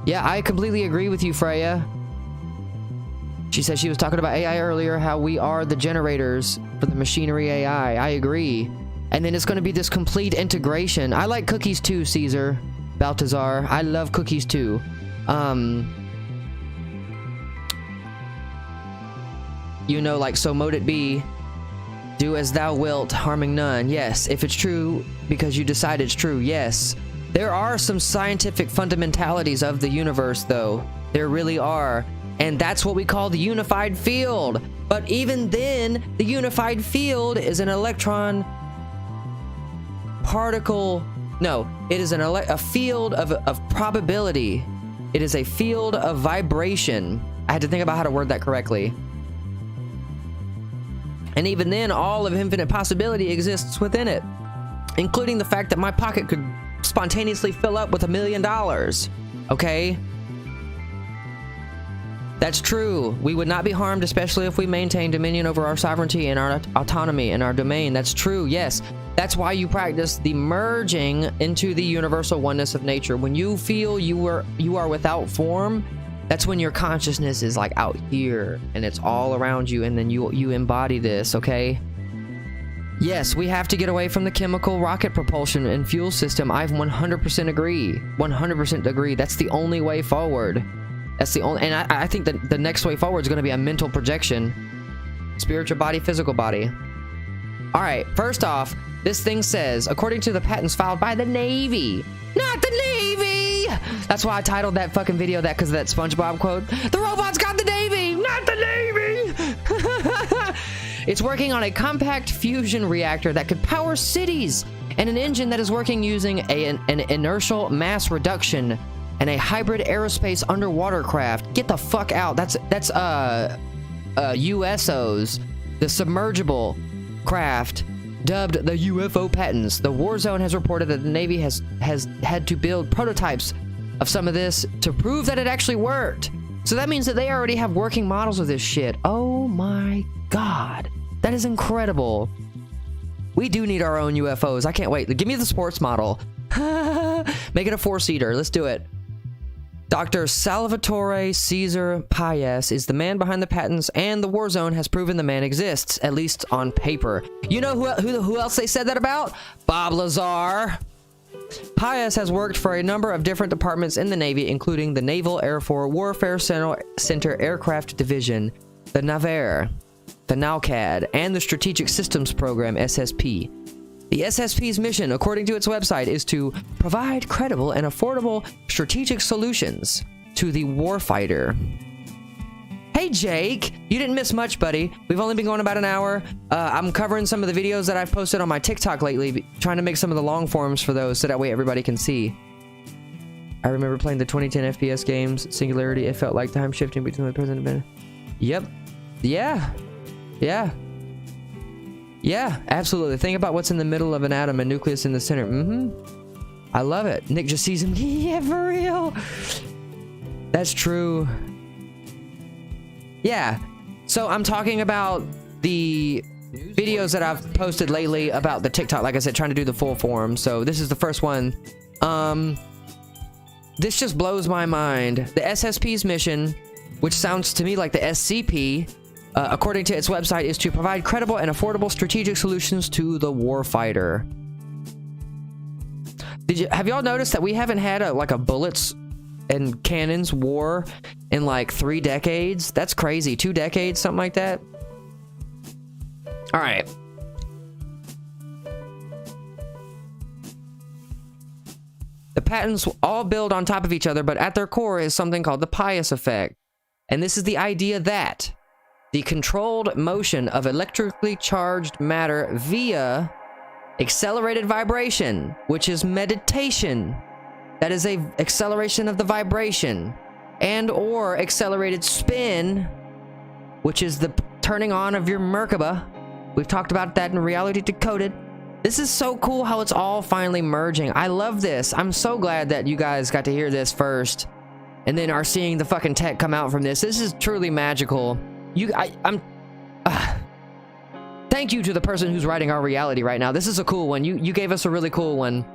Yeah, I completely agree with you, Freya. She said she was talking about AI earlier, how we are the generators for the machinery AI. I agree. And then it's going to be this complete integration. I like cookies too, Caesar. Baltazar. I love cookies too. You know, like, so mote it be. Do as thou wilt, harming none. Yes, if it's true, because you decide it's true, yes. There are some scientific fundamentalities of the universe, though. There really are. And that's what we call the unified field. But even then, the unified field is an electron particle. No, it is a field of probability. It is a field of vibration. I had to think about how to word that correctly. And even then, all of infinite possibility exists within it, including the fact that my pocket could spontaneously fill up with $1 million. Okay? That's true. We would not be harmed, especially if we maintain dominion over our sovereignty and our autonomy and our domain. That's true, yes. That's why you practice the merging into the universal oneness of nature. When you feel you are without form, that's when your consciousness is like out here and it's all around you, and then you embody this, okay? Yes, we have to get away from the chemical rocket propulsion and fuel system. I 100% agree. 100% agree. That's the only way forward. That's the only, and I think that the next way forward is going to be a mental projection. Spiritual body, physical body. All right, first off, this thing says, according to the patents filed by the Navy. Not the Navy! That's why I titled that fucking video that, because of that SpongeBob quote. The robots got the Navy! Not the Navy! It's working on a compact fusion reactor that could power cities, and an engine that is working using an inertial mass reduction and a hybrid aerospace underwater craft. Get the fuck out. That's USOs, the submergible craft, dubbed the UFO patents. The Warzone has reported that the Navy has had to build prototypes of some of this to prove that it actually worked. So that means that they already have working models of this shit. Oh my god. That is incredible. We do need our own UFOs. I can't wait. Give me the sports model. Make it a 4-seater. Let's do it. Dr. Salvatore Caesar Paez is the man behind the patents, and the Warzone has proven the man exists, at least on paper. You know who else they said that about? Bob Lazar. Paez has worked for a number of different departments in the Navy, including the Naval Air Force Warfare Center Aircraft Division, the NAVAIR, the NALCAD, and the Strategic Systems Program, SSP. The SSP's mission, according to its website, is to provide credible and affordable strategic solutions to the warfighter. Hey Jake, you didn't miss much, buddy. We've only been going about an hour. I'm covering some of the videos that I've posted on my TikTok lately, trying to make some of the long forms for those so that way everybody can see. I remember playing the 2010 FPS games, Singularity. It felt like time shifting between the present and the... Yep. Yeah. Yeah. Yeah, absolutely. Think about what's in the middle of an atom and nucleus in the center. I love it. Nick just sees him. Yeah, for real. That's true. Yeah. So I'm talking about the videos that I've posted lately about the TikTok. Like I said, trying to do the full form. So this is the first one. This just blows my mind. The SSP's mission, which sounds to me like the SCP, according to its website, is to provide credible and affordable strategic solutions to the warfighter. Have y'all noticed that we haven't had a bullets and cannons war in like 3 decades? That's crazy. 2 decades, something like that. All right. The patents all build on top of each other, but at their core is something called the Paez effect. And this is the idea that the controlled motion of electrically charged matter via accelerated vibration, which is meditation. That is a acceleration of the vibration, and or accelerated spin, which is the turning on of your Merkaba. We've talked about that in Reality Decoded. This is so cool how it's all finally merging. I love this. I'm so glad that you guys got to hear this first and then are seeing the fucking tech come out from this. This is truly magical. Thank you to the person who's writing our reality right now. This is a cool one. You gave us a really cool one.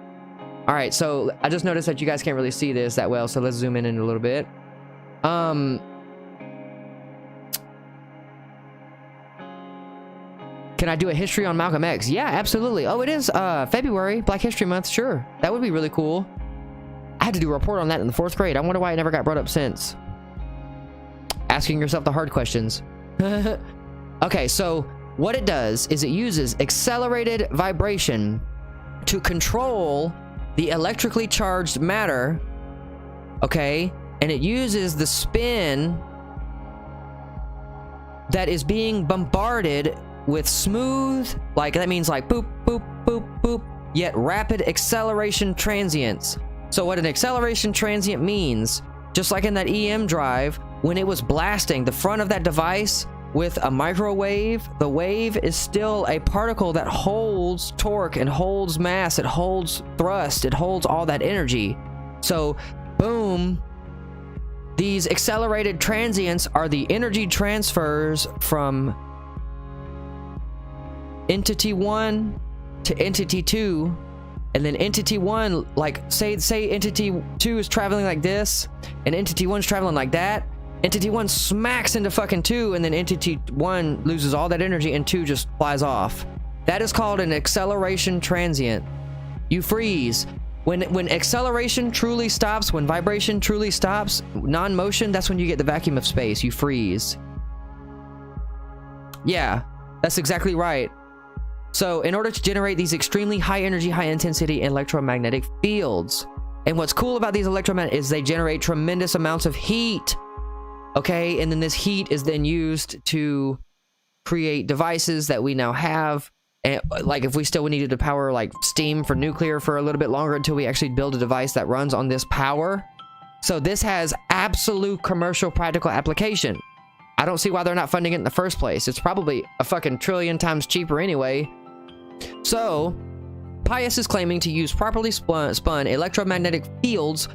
All right, so I just noticed that you guys can't really see this that well, so let's zoom in a little bit. Can I do a history on Malcolm X? Yeah, absolutely. Oh, it is February, Black History Month. Sure, that would be really cool. I had to do a report on that in the 4th grade. I wonder why it never got brought up since. Asking yourself the hard questions. Okay, so what it does is it uses accelerated vibration to control the electrically charged matter, okay? And it uses the spin that is being bombarded with smooth, like that means like boop, boop, boop, boop, yet rapid acceleration transients. So what an acceleration transient means, just like in that EM drive, when it was blasting the front of that device with a microwave, the wave is still a particle that holds torque and holds mass, it holds thrust, it holds all that energy. So, boom, these accelerated transients are the energy transfers from entity 1 to entity 2, and then entity 1, like say entity 2 is traveling like this, and entity 1 is traveling like that. Entity 1 smacks into fucking 2, and then Entity 1 loses all that energy, and 2 just flies off. That is called an acceleration transient. You freeze. When acceleration truly stops, when vibration truly stops, non-motion, that's when you get the vacuum of space. You freeze. Yeah, that's exactly right. So, in order to generate these extremely high energy, high intensity electromagnetic fields, and what's cool about these electromagnetic is they generate tremendous amounts of heat. Okay, and then this heat is then used to create devices that we now have. And like if we still needed to power like steam for nuclear for a little bit longer until we actually build a device that runs on this power. So this has absolute commercial practical application. I don't see why they're not funding it in the first place. It's probably a fucking trillion times cheaper anyway. So Paez is claiming to use properly spun electromagnetic fields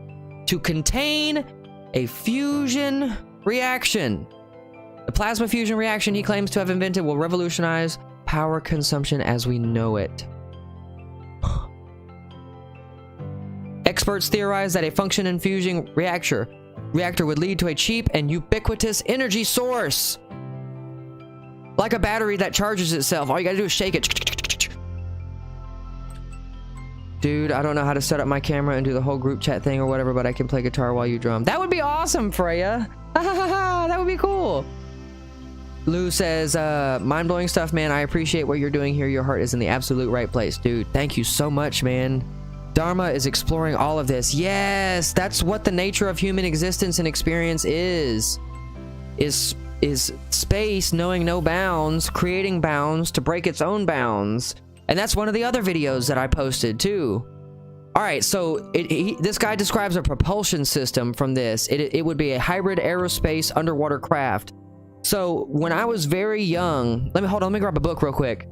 to contain a fusion reaction. The plasma fusion reaction he claims to have invented will revolutionize power consumption as we know it. Experts theorize that a function in fusion reactor reactor would lead to a cheap and ubiquitous energy source. Like a battery that charges itself. All you gotta do is shake it. Dude, I don't know how to set up my camera and do the whole group chat thing or whatever, but I can play guitar while you drum. That would be awesome, Freya. That would be cool. Lou says, mind-blowing stuff, man. I appreciate what you're doing here. Your heart is in the absolute right place. Dude, thank you so much, man. Dharma is exploring all of this. Yes, that's what the nature of human existence and experience is space knowing no bounds, creating bounds to break its own bounds. And that's one of the other videos that I posted too. All right, so this guy describes a propulsion system from this. It would be a hybrid aerospace underwater craft. So when I was very young, let me grab a book real quick.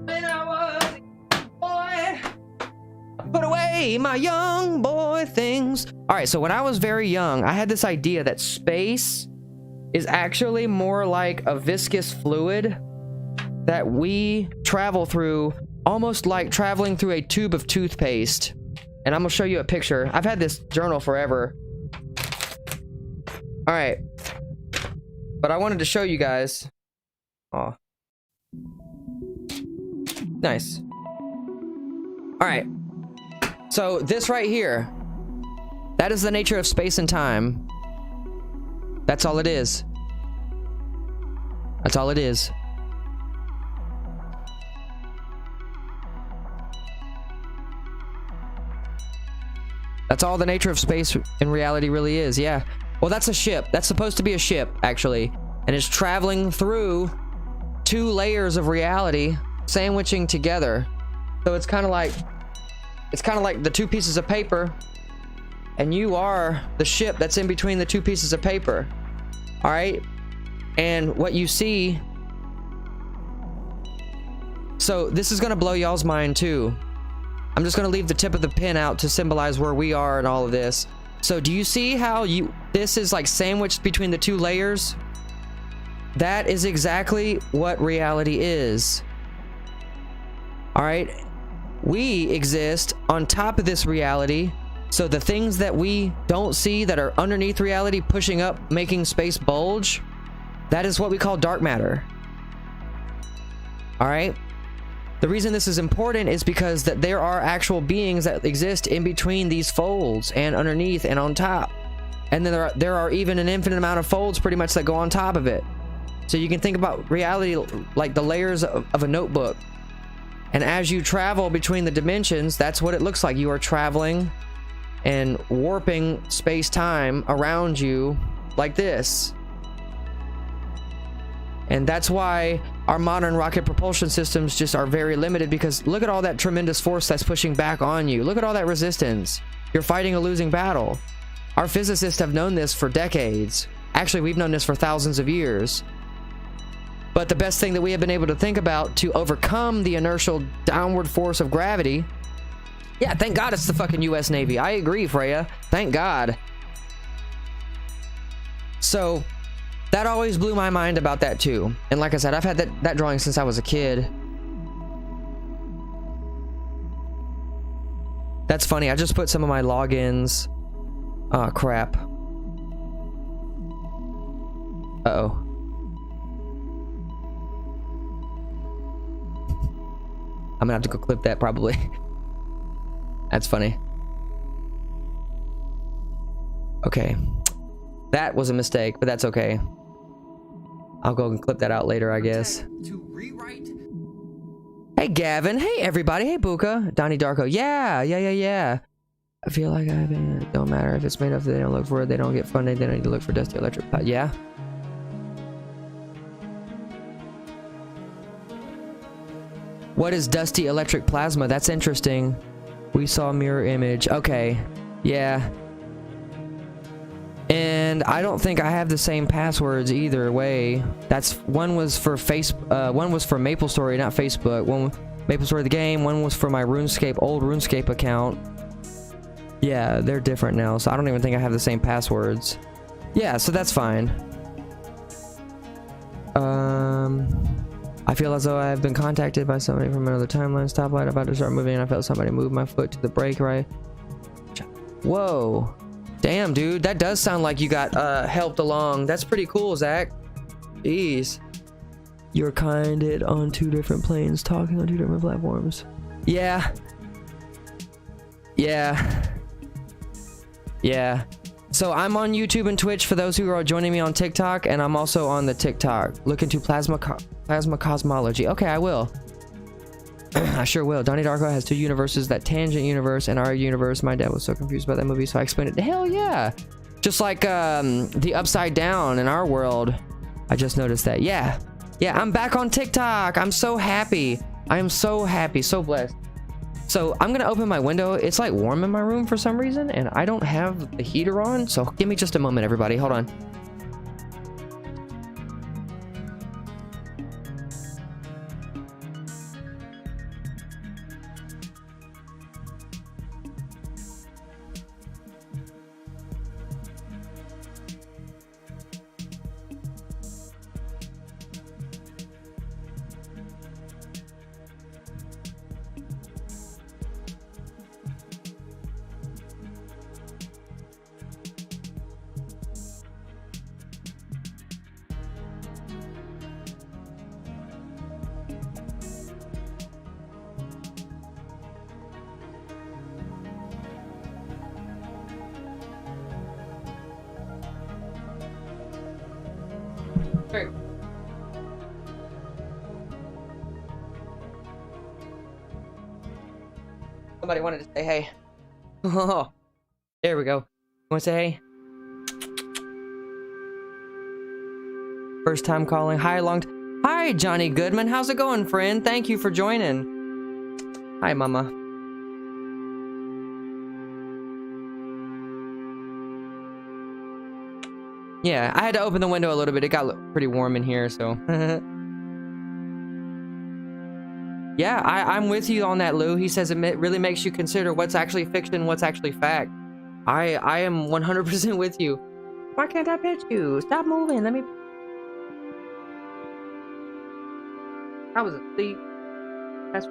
When I was a boy, put away my young boy things. All right, so when I was very young, I had this idea that space is actually more like a viscous fluid that we travel through, almost like traveling through a tube of toothpaste. And I'm gonna show you a picture. I've had this journal forever. All right, but I wanted to show you guys. Oh, nice. All right, so this right here, that is the nature of space and time. That's all it is. That's all it is. That's all the nature of space in reality really is, yeah. Well, that's a ship. That's supposed to be a ship, actually. And it's traveling through 2 layers of reality, sandwiching together. So it's kind of like the 2 pieces of paper, and you are the ship that's in between the 2 pieces of paper. All right? And what you see... So this is going to blow y'all's mind, too. I'm just going to leave the tip of the pin out to symbolize where we are in all of this. So do you see how this is like sandwiched between the 2 layers? That is exactly what reality is. All right? We exist on top of this reality. So the things that we don't see that are underneath reality pushing up, making space bulge, that is what we call dark matter. All right? The reason this is important is because that there are actual beings that exist in between these folds and underneath and on top. And then there are even an infinite amount of folds pretty much that go on top of it. So you can think about reality like the layers of a notebook. And as you travel between the dimensions, that's what it looks like. You are traveling and warping space-time around you like this. And that's why our modern rocket propulsion systems just are very limited, because look at all that tremendous force that's pushing back on you. Look at all that resistance. You're fighting a losing battle. Our physicists have known this for decades. Actually, we've known this for thousands of years. But the best thing that we have been able to think about to overcome the inertial downward force of gravity... Yeah, thank God it's the fucking US Navy. I agree, Freya. Thank God. So... that always blew my mind about that too. And like I said, I've had that drawing since I was a kid. That's funny. I just put some of my logins. Oh, crap. Uh-oh. I'm gonna have to go clip that probably. That's funny. Okay. That was a mistake, but that's okay. I'll go and clip that out later, I guess. To rewrite. Hey, Gavin. Hey, everybody. Hey, Buka. Donnie Darko. Yeah. I feel like it don't matter if it's made up. They don't look for it. They don't get funded. They don't need to look for Dusty Electric. Yeah. What is Dusty Electric Plasma? That's interesting. We saw mirror image. Okay. Yeah. And I don't think I have the same passwords either way. That's one was for one was for MapleStory, not Facebook. One MapleStory the game, one was for my old RuneScape account. Yeah, they're different now, so I don't even think I have the same passwords. Yeah, so that's fine. I feel feel as though I have been contacted by somebody from another timeline. Stoplight about to start moving and I felt somebody move my foot to the brake, right? Whoa. Damn, dude. That does sound like you got helped along. That's pretty cool, Zach. Jeez. You're kinded on 2 different planes, talking on 2 different platforms. Yeah. Yeah. Yeah. So I'm on YouTube and Twitch for those who are joining me on TikTok, and I'm also on the TikTok. Look into plasma cosmology. Okay, I will. I sure will. Donnie Darko has 2 universes, that tangent universe and our universe. My dad was so confused about that movie, so I explained it. Hell yeah. Just like the Upside Down in our world. I just noticed that. Yeah. Yeah, I'm back on TikTok. I'm so happy. I am so happy, so blessed. So I'm gonna open my window. It's like warm in my room for some reason, and I don't have the heater on. So give me just a moment, everybody. Hold on. Somebody wanted to say hey. Oh, there we go. Want to say hey? First time calling. Hi, Johnny Goodman. How's it going, friend? Thank you for joining. Hi, Mama. Yeah, I had to open the window a little bit. It got pretty warm in here, so. Yeah, I'm with you on that, Lou. He says it really makes you consider what's actually fiction, what's actually fact. I am 100% with you. Why can't I pet you? Stop moving. Let me. I was asleep. That's.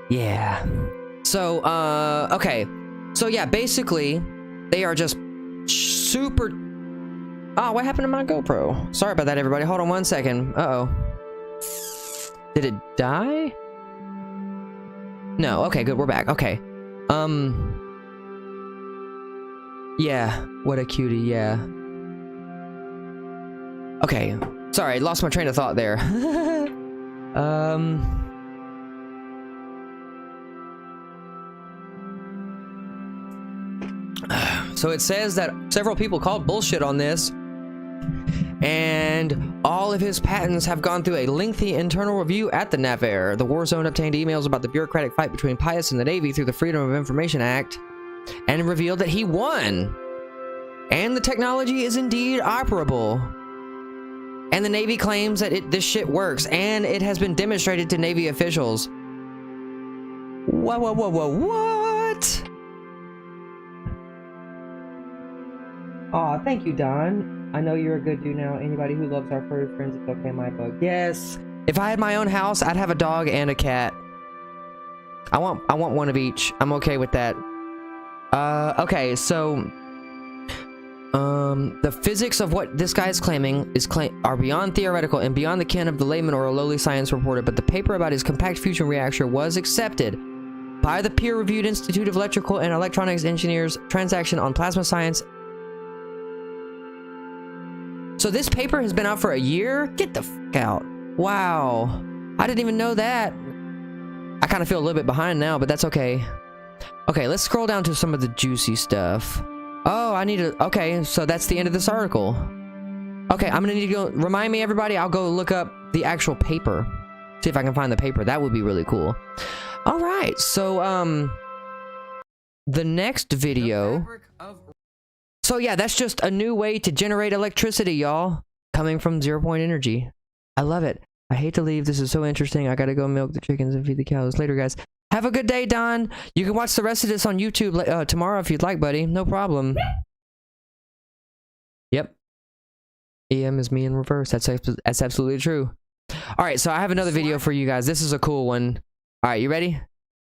Yeah. So, okay. So yeah, basically, they are just super... Oh, what happened to my GoPro? Sorry about that, everybody. Hold on 1 second. Uh-oh. Did it die? No. Okay, good. We're back. Okay. Yeah. What a cutie. Yeah. Okay. Sorry, lost my train of thought there. So it says that several people called bullshit on this, and all of his patents have gone through a lengthy internal review at the NAVAIR. The war zone obtained emails about the bureaucratic fight between Pius and the Navy through the Freedom of Information Act, and revealed that he won. And the technology is indeed operable. And the Navy claims that this shit works, and it has been demonstrated to Navy officials. Whoa, whoa, whoa, whoa, what? Aw, thank you, Don. I know you're a good dude now. Anybody who loves our furry friends, it's okay, my bug. Yes. If I had my own house, I'd have a dog and a cat. I want one of each. I'm okay with that. Okay, so the physics of what this guy is claiming are beyond theoretical and beyond the ken of the layman or a lowly science reporter, but the paper about his compact fusion reactor was accepted by the peer-reviewed Institute of Electrical and Electronics Engineers Transaction on Plasma Science. So this paper has been out for a year? Get the f*** out. Wow. I didn't even know that. I kind of feel a little bit behind now, but that's okay. Okay, let's scroll down to some of the juicy stuff. Oh, I need to... Okay, so that's the end of this article. Okay, I'm gonna need to go... Remind me, everybody, I'll go look up the actual paper. See if I can find the paper. That would be really cool. Alright, so, the next video... So yeah, that's just a new way to generate electricity, y'all. Coming from 0 point energy. I love it. I hate to leave. This is so interesting. I gotta go milk the chickens and feed the cows. Later, guys. Have a good day, Don. You can watch the rest of this on YouTube tomorrow if you'd like, buddy. No problem. Yep. EM is me in reverse. That's absolutely true. All right, so I have another video for you guys. This is a cool one. All right, you ready?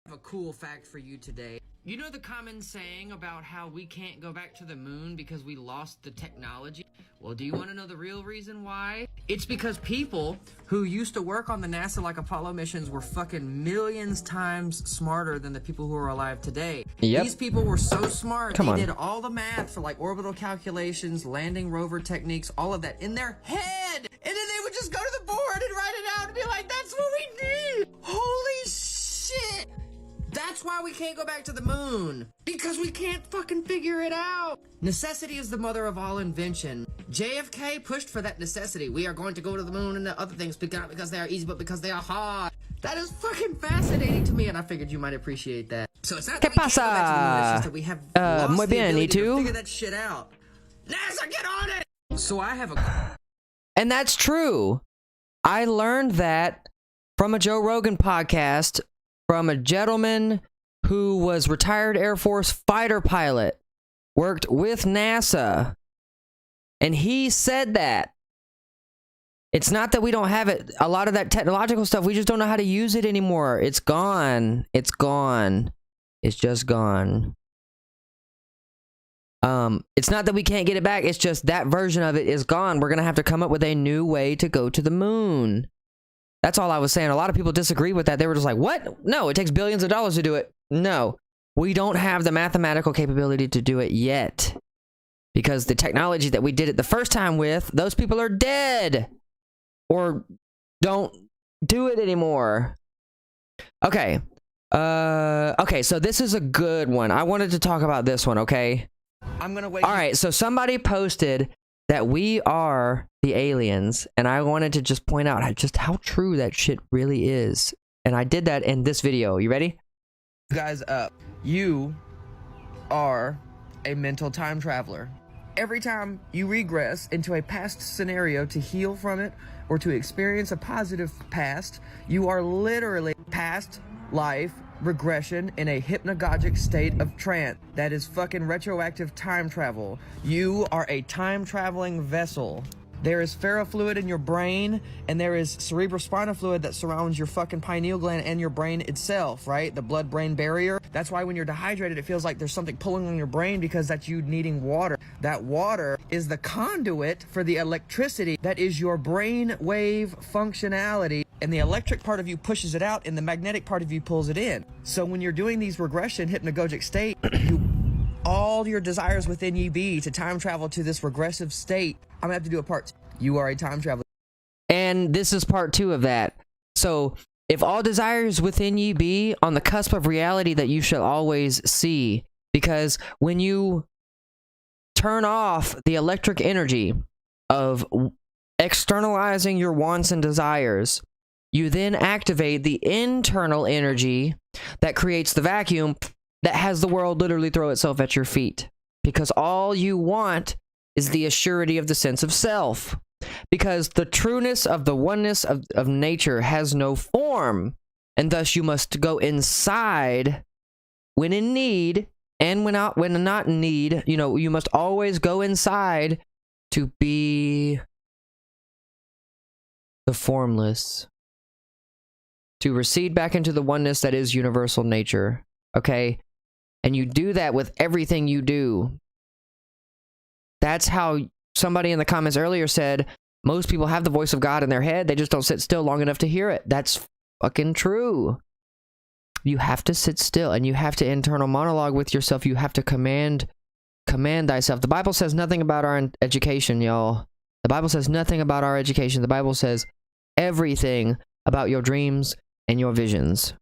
I have a cool fact for you today. You know the common saying about how we can't go back to the moon because we lost the technology? Well, do you want to know the real reason why? It's because people who used to work on the NASA like Apollo missions were fucking millions times smarter than the people who are alive today. Yep. These people were so smart, Come on. did all the math for like orbital calculations, landing rover techniques, all of that in their head. And then they would just go to the board and write it out and be like, that's what we need. Holy shit. That's why we can't go back to the moon. Because we can't fucking figure it out. Necessity is the mother of all invention. JFK pushed for that necessity. We are going to go to the moon and the other things, not because they are easy, but because they are hard. That is fucking fascinating to me, and I figured you might appreciate that. So it's not that we can't go back to the moon, it's just that we have lost muy the bien, ability ¿y to tú? figure that shit out. NASA, get on it! So I have a... And that's true. I learned that from a Joe Rogan podcast from a gentleman who was retired Air Force fighter pilot, worked with NASA, and he said that it's not that we don't have it. A lot of that technological stuff, we just don't know how to use it anymore. It's gone. It's gone. It's just gone. It's not that we can't get it back. It's just that version of it is gone. We're going to have to come up with a new way to go to the moon. That's all I was saying. A lot of people disagree with that. They were just like, what? No, it takes billions of dollars to do it. No, we don't have the mathematical capability to do it yet. Because the technology that we did it the first time with, those people are dead. Or don't do it anymore. Okay. Okay, so this is a good one. I wanted to talk about this one, okay? I'm gonna wait. All right, so somebody posted that we are the aliens, and I wanted to just point out just how true that shit really is. And I did that in this video. You ready? Guys up. You are a mental time traveler. Every time you regress into a past scenario to heal from it or to experience a positive past, you are literally past life regression in a hypnagogic state of trance. That is fucking retroactive time travel. You are a time traveling vessel. There is ferrofluid in your brain, and there is cerebrospinal fluid that surrounds your fucking pineal gland and your brain itself, right? The blood-brain barrier. That's why when you're dehydrated, it feels like there's something pulling on your brain, because that's you needing water. That water is the conduit for the electricity that is your brain wave functionality, and the electric part of you pushes it out, and the magnetic part of you pulls it in. So when you're doing these regression hypnagogic state, all your desires within you be to time travel to this regressive state. I'm gonna have to do a part 2. You are a time traveler. And this is part 2 of that. So, if all desires within ye be on the cusp of reality that you shall always see. Because when you turn off the electric energy of externalizing your wants and desires, you then activate the internal energy that creates the vacuum that has the world literally throw itself at your feet. Because all you want is the assurity of the sense of self. Because the trueness of the oneness of nature has no form, and thus you must go inside when in need, and when not in need. You know, you must always go inside to be the formless, to recede back into the oneness that is universal nature. Okay? And you do that with everything you do. That's how somebody in the comments earlier said most people have the voice of God in their head. They just don't sit still long enough to hear it. That's fucking true. You have to sit still, and you have to internal monologue with yourself. You have to command thyself. The Bible says nothing about our education, y'all. The Bible says nothing about our education. The Bible says everything about your dreams and your visions.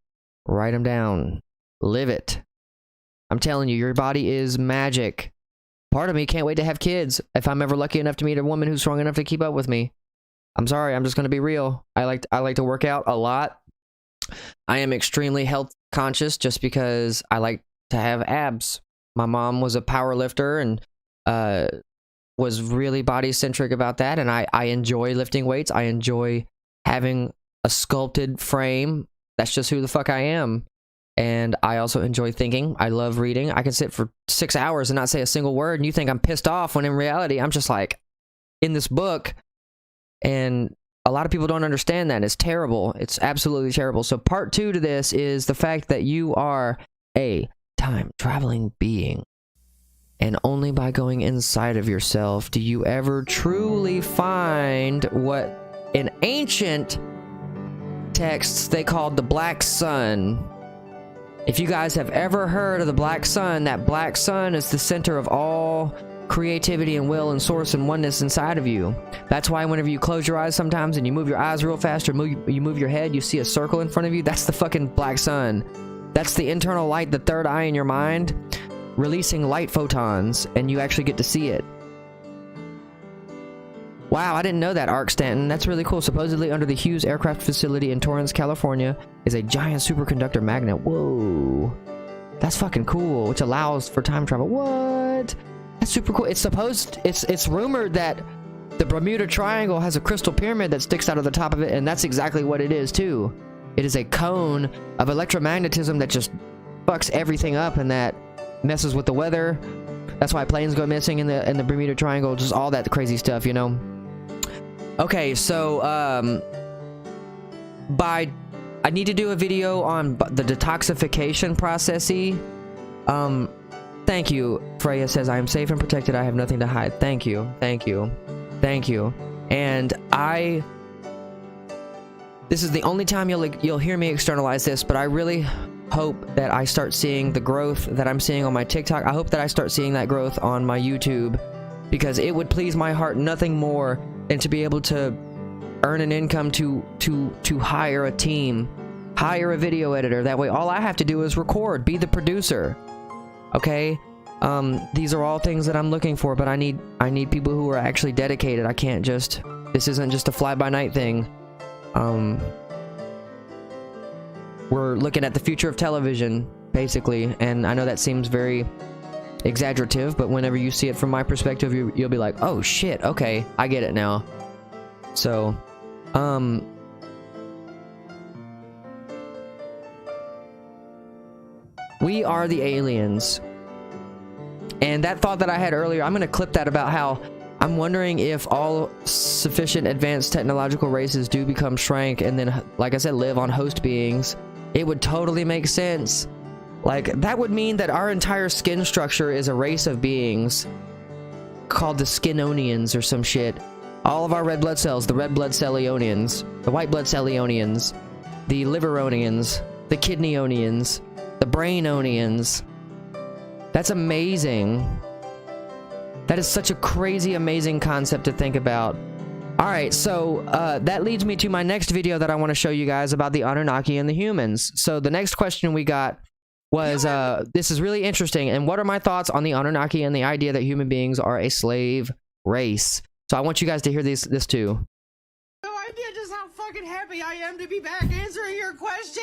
Write them down. Live it. I'm telling you, your body is magic. Part of me can't wait to have kids if I'm ever lucky enough to meet a woman who's strong enough to keep up with me. I'm sorry, I'm just going to be real. I like to work out a lot. I am extremely health conscious just because I like to have abs. My mom was a power lifter and was really body centric about that, and I enjoy lifting weights. I enjoy having a sculpted frame. That's just who the fuck I am. And I also enjoy thinking. I love reading. I can sit for 6 hours and not say a single word, and you think I'm pissed off when in reality I'm just like in this book. And a lot of people don't understand that. It's terrible. It's absolutely terrible. So part 2 to this is the fact that you are a time-traveling being. And only by going inside of yourself do you ever truly find what in ancient texts they called the Black Sun. If you guys have ever heard of the Black Sun, that Black Sun is the center of all creativity and will and source and oneness inside of you. That's why whenever you close your eyes sometimes and you move your eyes real fast or you move your head, you see a circle in front of you. That's the fucking Black Sun. That's the internal light, the third eye in your mind, releasing light photons, and you actually get to see it. Wow, I didn't know that, Ark Stanton. That's really cool. Supposedly under the Hughes Aircraft Facility in Torrance, California is a giant superconductor magnet. Whoa. That's fucking cool, which allows for time travel. What? That's super cool. It's rumored that the Bermuda Triangle has a crystal pyramid that sticks out of the top of it, and that's exactly what it is too. It is a cone of electromagnetism that just fucks everything up and that messes with the weather. That's why planes go missing in the Bermuda Triangle, just all that crazy stuff, you know. Okay, so I need to do a video on the detoxification processy. Thank you. Freya says, I am safe and protected. I have nothing to hide. Thank you. Thank you. Thank you. And this is the only time you'll hear me externalize this, but I really hope that I start seeing the growth that I'm seeing on my TikTok. I hope that I start seeing that growth on my YouTube, because it would please my heart nothing more than to be able to earn an income to hire a team, hire a video editor. That way all I have to do is record, be the producer. Okay? These are all things that I'm looking for, but I need people who are actually dedicated. I can't just, this isn't just a fly-by-night thing. We're looking at the future of television, basically, and I know that seems very exaggerative, but whenever you see it from my perspective, you'll be like, oh shit, okay, I get it now. So, we are the aliens. And that thought that I had earlier, I'm gonna clip that about how I'm wondering if all sufficient advanced technological races do become shrank and then, like I said, live on host beings. It would totally make sense. Like, that would mean that our entire skin structure is a race of beings called the Skinonians or some shit. All of our red blood cells, the red blood cellionians, the white blood cellionians, the liveronians, the kidneyonians, the brainonians. That's amazing. That is such a crazy, amazing concept to think about. Alright, so that leads me to my next video that I want to show you guys about the Anunnaki and the humans. So the next question we got was, this is really interesting, and what are my thoughts on the Anunnaki and the idea that human beings are a slave race? So I want you guys to hear this too. No idea just how fucking happy I am to be back answering your question!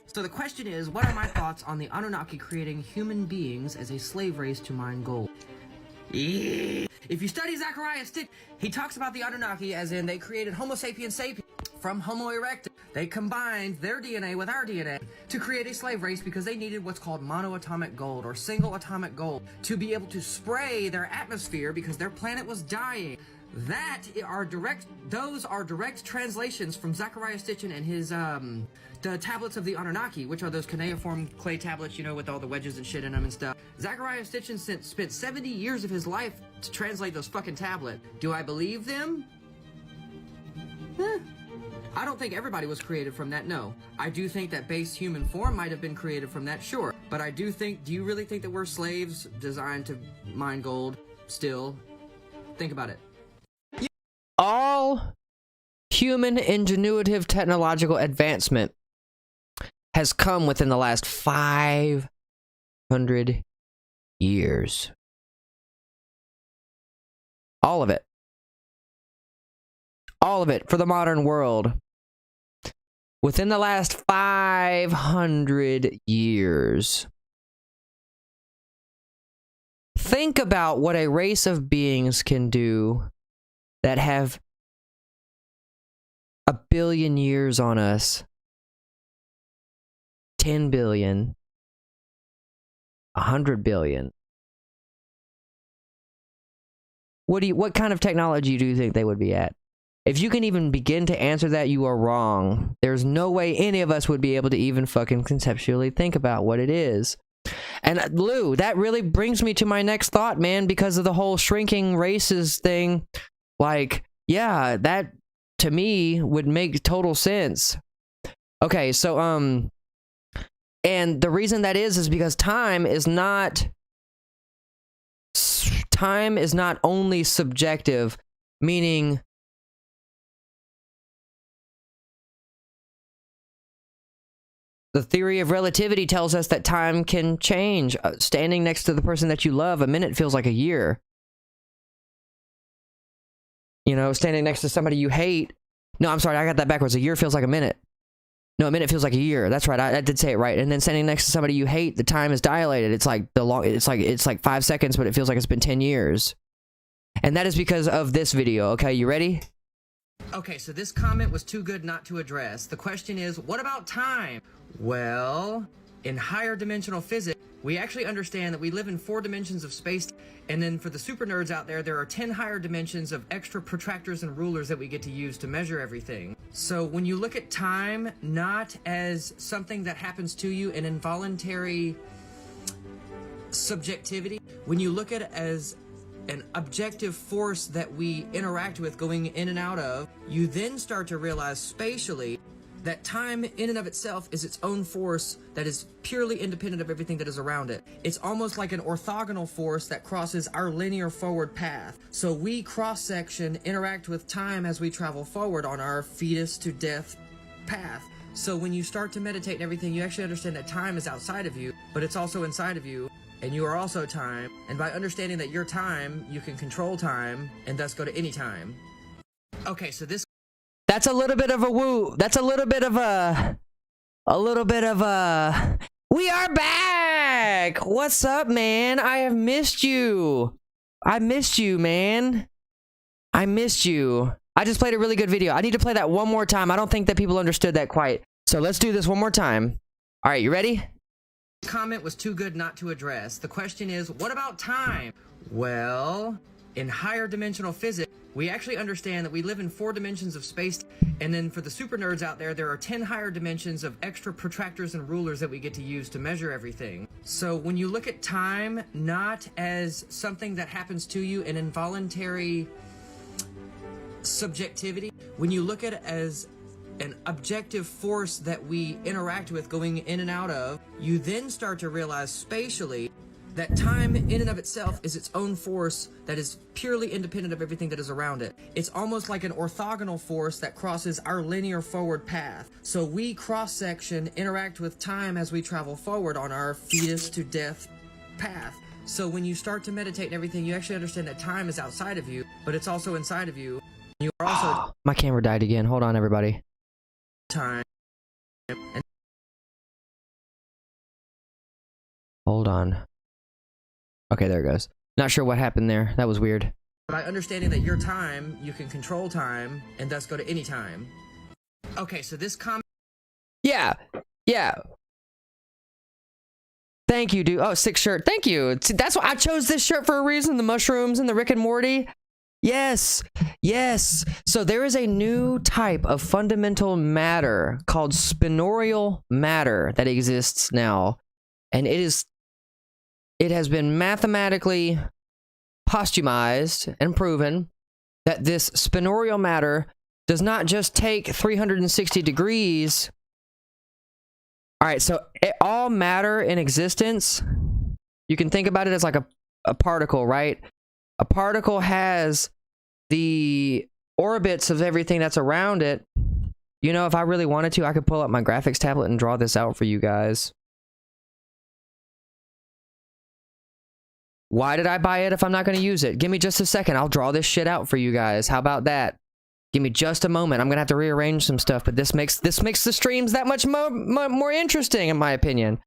So the question is, what are my thoughts on the Anunnaki creating human beings as a slave race to mine gold? If you study Zachariah Stitch, he talks about the Anunnaki as in they created Homo sapiens sapiens from Homo erectus. They combined their DNA with our DNA to create a slave race because they needed what's called monoatomic gold or single atomic gold to be able to spray their atmosphere because their planet was dying. Those are direct translations from Zachariah Stitchin and his, the tablets of the Anunnaki, which are those cuneiform clay tablets, you know, with all the wedges and shit in them and stuff. Zachariah Stitchin spent 70 years of his life to translate those fucking tablets. Do I believe them? I don't think everybody was created from that, no. I do think that base human form might have been created from that, sure. But I do think, do you really think that we're slaves designed to mine gold still? Think about it. All human ingenuitive technological advancement has come within the last 500 years. All of it. All of it for the modern world. Within the last 500 years. Think about what a race of beings can do that have 1 billion years on us. 10 billion, 100 billion. What kind of technology do you think they would be at? If you can even begin to answer that, you are wrong. There's no way any of us would be able to even fucking conceptually think about what it is. And Lou, that really brings me to my next thought, man, because of the whole shrinking races thing. Like, yeah, that to me would make total sense. Okay, so and the reason that is because time is not only subjective, meaning the theory of relativity tells us that time can change. Standing next to the person that you love, a minute feels like a year. You know, standing next to somebody you hate. No, I'm sorry, I got that backwards. A year feels like a minute. No, a minute feels like a year. That's right. I did say it right. And then standing next to somebody you hate, the time is dilated. It's like it's like 5 seconds, but it feels like it's been 10 years. And that is because of this video. Okay, you ready? Okay, so this comment was too good not to address. The question is, what about time? Well, in higher dimensional physics, we actually understand that we live in 4 dimensions of space, and then for the super nerds out there, there are 10 higher dimensions of extra protractors and rulers that we get to use to measure everything. So when you look at time not as something that happens to you, an involuntary subjectivity, when you look at it as an objective force that we interact with going in and out of, you then start to realize spatially that time in and of itself is its own force that is purely independent of everything that is around it. It's almost like an orthogonal force that crosses our linear forward path. So we cross-section interact with time as we travel forward on our fetus to death path. So when you start to meditate and everything, you actually understand that time is outside of you, but it's also inside of you, and you are also time. And by understanding that you're time, you can control time and thus go to any time. Okay, so that's a little bit of a woo. That's a little bit of a we are back. What's up, man? I have missed you. I missed you, man. I missed you. I just played a really good video. I need to play that one more time. I don't think that people understood that quite. So let's do this one more time. All right, you ready? Comment was too good not to address. The question is, what about time? Well, in higher dimensional physics, we actually understand that we live in 4 dimensions of space, and then for the super nerds out there, there are 10 higher dimensions of extra protractors and rulers that we get to use to measure everything. So when you look at time not as something that happens to you, an involuntary subjectivity, when you look at it as an objective force that we interact with going in and out of, you then start to realize spatially that time in and of itself is its own force that is purely independent of everything that is around it. It's almost like an orthogonal force that crosses our linear forward path. So we cross-section interact with time as we travel forward on our fetus to death path. So when you start to meditate and everything, you actually understand that time is outside of you, but it's also inside of you. You are also my camera died again. Hold on, everybody. Time. Hold on. Okay, there it goes. Not sure what happened there. That was weird. By understanding that you're time, you can control time and thus go to any time. Okay, so this comment. Yeah. Thank you, dude. Oh, sick shirt. Thank you. That's why I chose this shirt for a reason. The mushrooms and the Rick and Morty. Yes. So there is a new type of fundamental matter called spinorial matter that exists now. And it has been mathematically posthumized and proven that this spinorial matter does not just take 360 degrees. All right, so all matter in existence, you can think about it as like a particle, right? A particle has the orbits of everything that's around it. You know, if I really wanted to, I could pull up my graphics tablet and draw this out for you guys. Why did I buy it if I'm not going to use it? Give me just a second. I'll draw this shit out for you guys. How about that? Give me just a moment. I'm going to have to rearrange some stuff, but this makes the streams that much more interesting, in my opinion.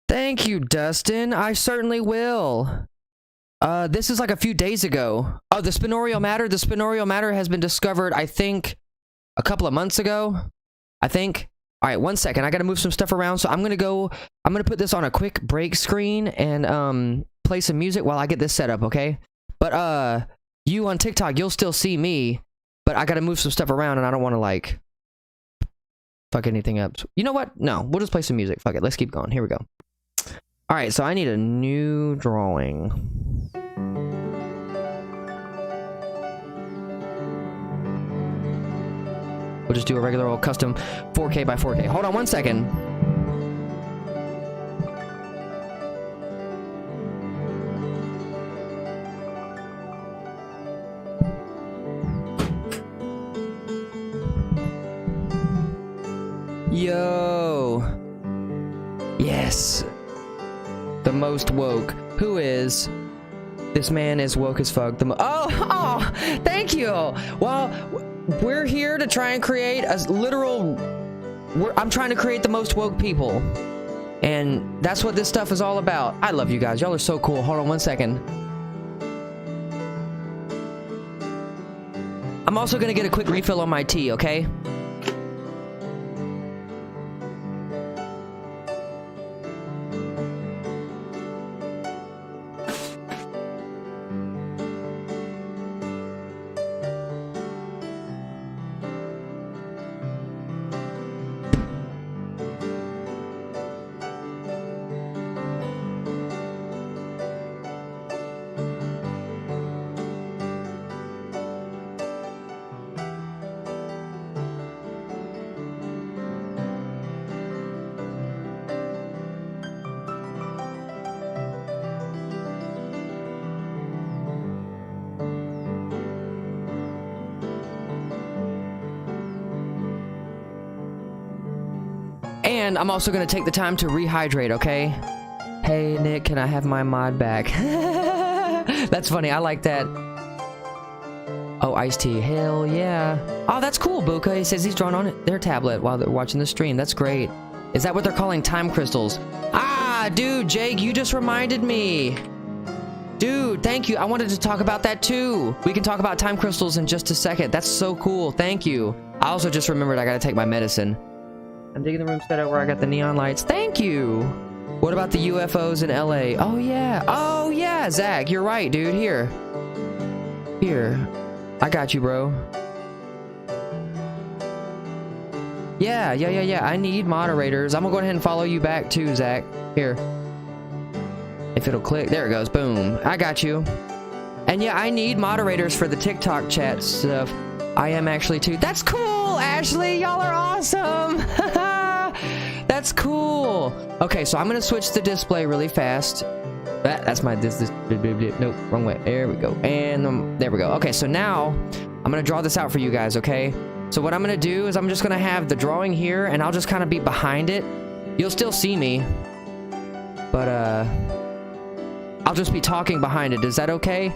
Thank you, Dustin. I certainly will. This is like a few days ago. Oh, the spinorial matter. The spinorial matter has been discovered, I think, a couple of months ago. I think. All right, 1 second. I gotta move some stuff around, so I'm gonna put this on a quick break screen and play some music while I get this set up, okay? But you on TikTok, you'll still see me, but I gotta move some stuff around, and I don't want to like fuck anything up. You know what? No, we'll just play some music. Fuck it. Let's keep going. Here we go. All right, so I need a new drawing. We'll just do a regular old custom 4K by 4K. Hold on 1 second. Yo. Yes. The most woke. Who is? This man is woke as fuck. Oh, thank you. Well, we're here to try and create a literal... I'm trying to create the most woke people. And that's what this stuff is all about. I love you guys. Y'all are so cool. Hold on 1 second. I'm also going to get a quick refill on my tea, okay? And I'm also going to take the time to rehydrate, okay? Hey, Nick, can I have my mod back? That's funny. I like that. Oh, iced tea. Hell yeah. Oh, that's cool, Buka. He says he's drawn on their tablet while they're watching the stream. That's great. Is that what they're calling time crystals? Ah, dude, Jake, you just reminded me. Dude, thank you. I wanted to talk about that too. We can talk about time crystals in just a second. That's so cool. Thank you. I also just remembered I got to take my medicine. I'm digging the room set up where I got the neon lights. Thank you. What about the UFOs in LA? Oh, yeah. Oh, yeah, Zach. You're right, dude. Here. I got you, bro. Yeah. I need moderators. I'm gonna go ahead and follow you back too, Zach. Here. If it'll click. There it goes. Boom. I got you. And yeah, I need moderators for the TikTok chat stuff. I am actually too. That's cool, Ashley. Y'all are awesome. That's cool. Okay, so I'm gonna switch the display really fast. That's my nope, wrong way. There we go. And there we go. Okay, so now I'm gonna draw this out for you guys. Okay. So what I'm gonna do is I'm just gonna have the drawing here, and I'll just kind of be behind it. You'll still see me, but I'll just be talking behind it. Is that okay?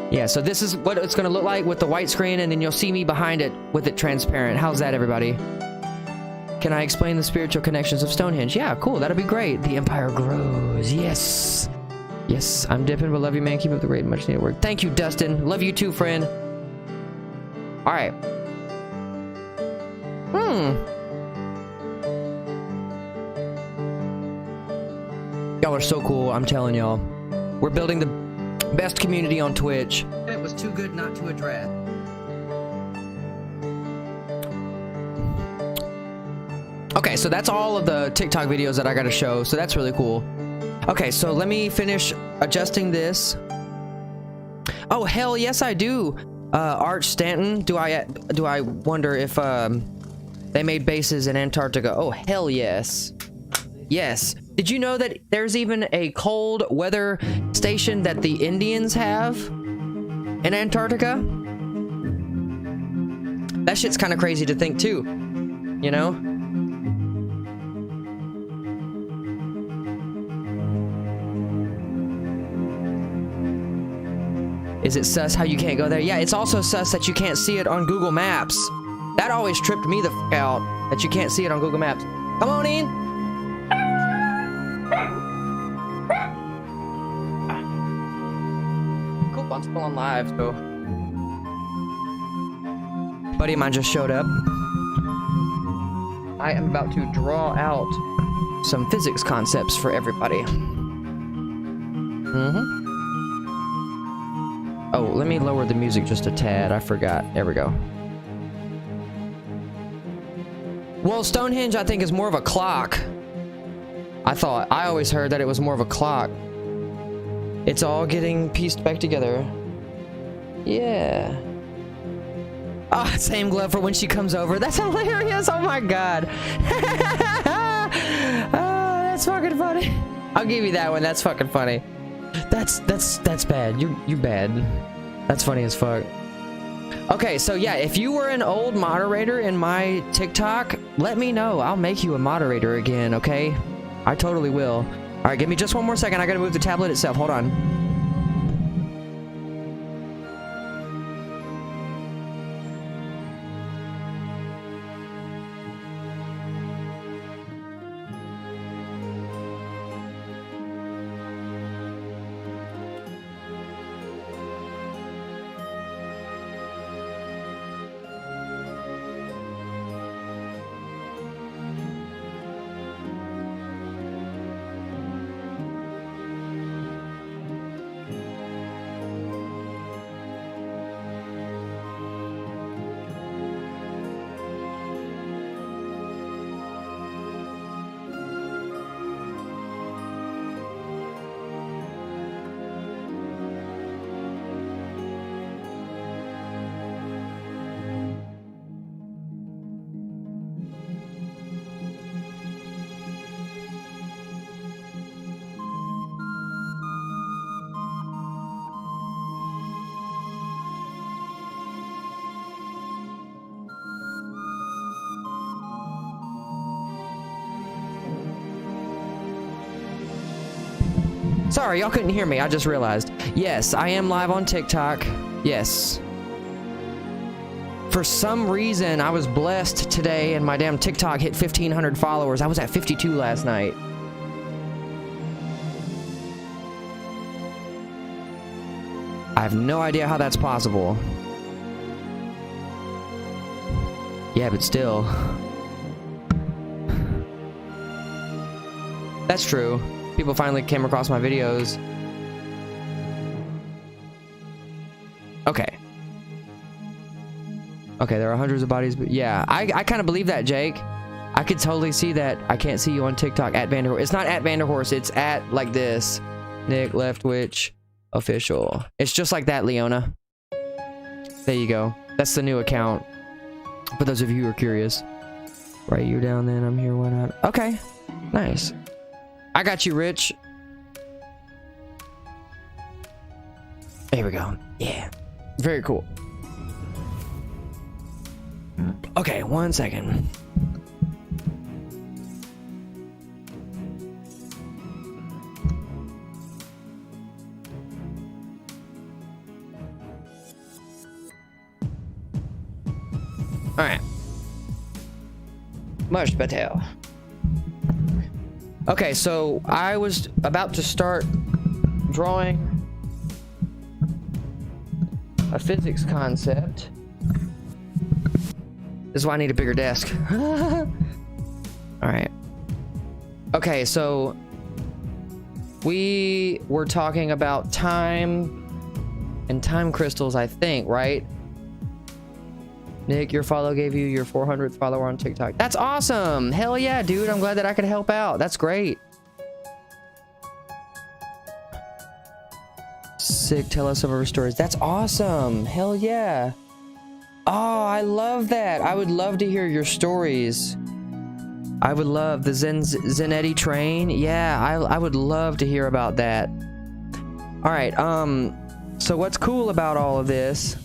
Yeah, so this is what it's going to look like with the white screen, and then you'll see me behind it with it transparent. How's that, everybody? Can I explain the spiritual connections of Stonehenge? Yeah, cool. That'll be great. The empire grows. Yes. Yes, I'm dipping, but love you, man. Keep up the great, much needed work. Thank you, Dustin. Love you too, friend. All right. Y'all are so cool. I'm telling y'all. We're building the best community on Twitch. It was too good not to address. Okay, so that's all of the TikTok videos that I gotta show, so that's really cool. Okay, so let me finish adjusting this. Oh, hell yes I do. Arch Stanton, do I wonder if they made bases in Antarctica? Oh, hell yes. Yes. Did you know that there's even a cold weather station that the Indians have in Antarctica? That shit's kind of crazy to think too, you know? Is it sus how you can't go there? Yeah, it's also sus that you can't see it on Google Maps. That always tripped me the f out, that you can't see it on Google Maps. Come on in. Cool, I'm still on live, so. buddy of mine just showed up. I am about to draw out some physics concepts for everybody. Oh, let me lower the music just a tad. I forgot. There we go. Well, Stonehenge, I think, is more of a clock. I always heard that it was more of a clock. It's all getting pieced back together. Yeah. Oh, same glove for when she comes over. That's hilarious. Oh my god. Oh, that's fucking funny. I'll give you that one. That's fucking funny. That's bad. You're bad. That's funny as fuck. Okay, so yeah, if you were an old moderator in my TikTok, let me know. I'll make you a moderator again, okay? I totally will. All right, give me just one more second. I gotta move the tablet itself. Hold on. Sorry, y'all couldn't hear me. I just realized. Yes, I am live on TikTok. Yes. For some reason, I was blessed today and my damn TikTok hit 1,500 followers. I was at 52 last night. I have no idea how that's possible. Yeah, but still. That's true. People finally came across my videos. Okay. Okay, there are hundreds of bodies, but yeah, I kind of believe that, Jake. I could totally see that. I can't see you on TikTok at Vanderhorse. It's not at Vanderhorse. It's at like this. Nick-Leftwich official. It's just like that, Leona. There you go. That's the new account. For those of you who are curious. Right, you're down then. I'm here. Why not? Okay. Nice. I got you, Rich. There we go. Yeah. Very cool. Okay, 1 second. All right. Much better. Okay, so I was about to start drawing a physics concept. This is why I need a bigger desk. All right. Okay, so we were talking about time and time crystals, I think, right? Nick, your follow gave you your 400th follower on TikTok. That's awesome. Hell yeah, dude. I'm glad that I could help out. That's great. Sick. Tell us some of her stories. That's awesome. Hell yeah. Oh, I love that. I would love to hear your stories. I would love the Zenetti train. Yeah, I would love to hear about that. All right. So what's cool about all of this?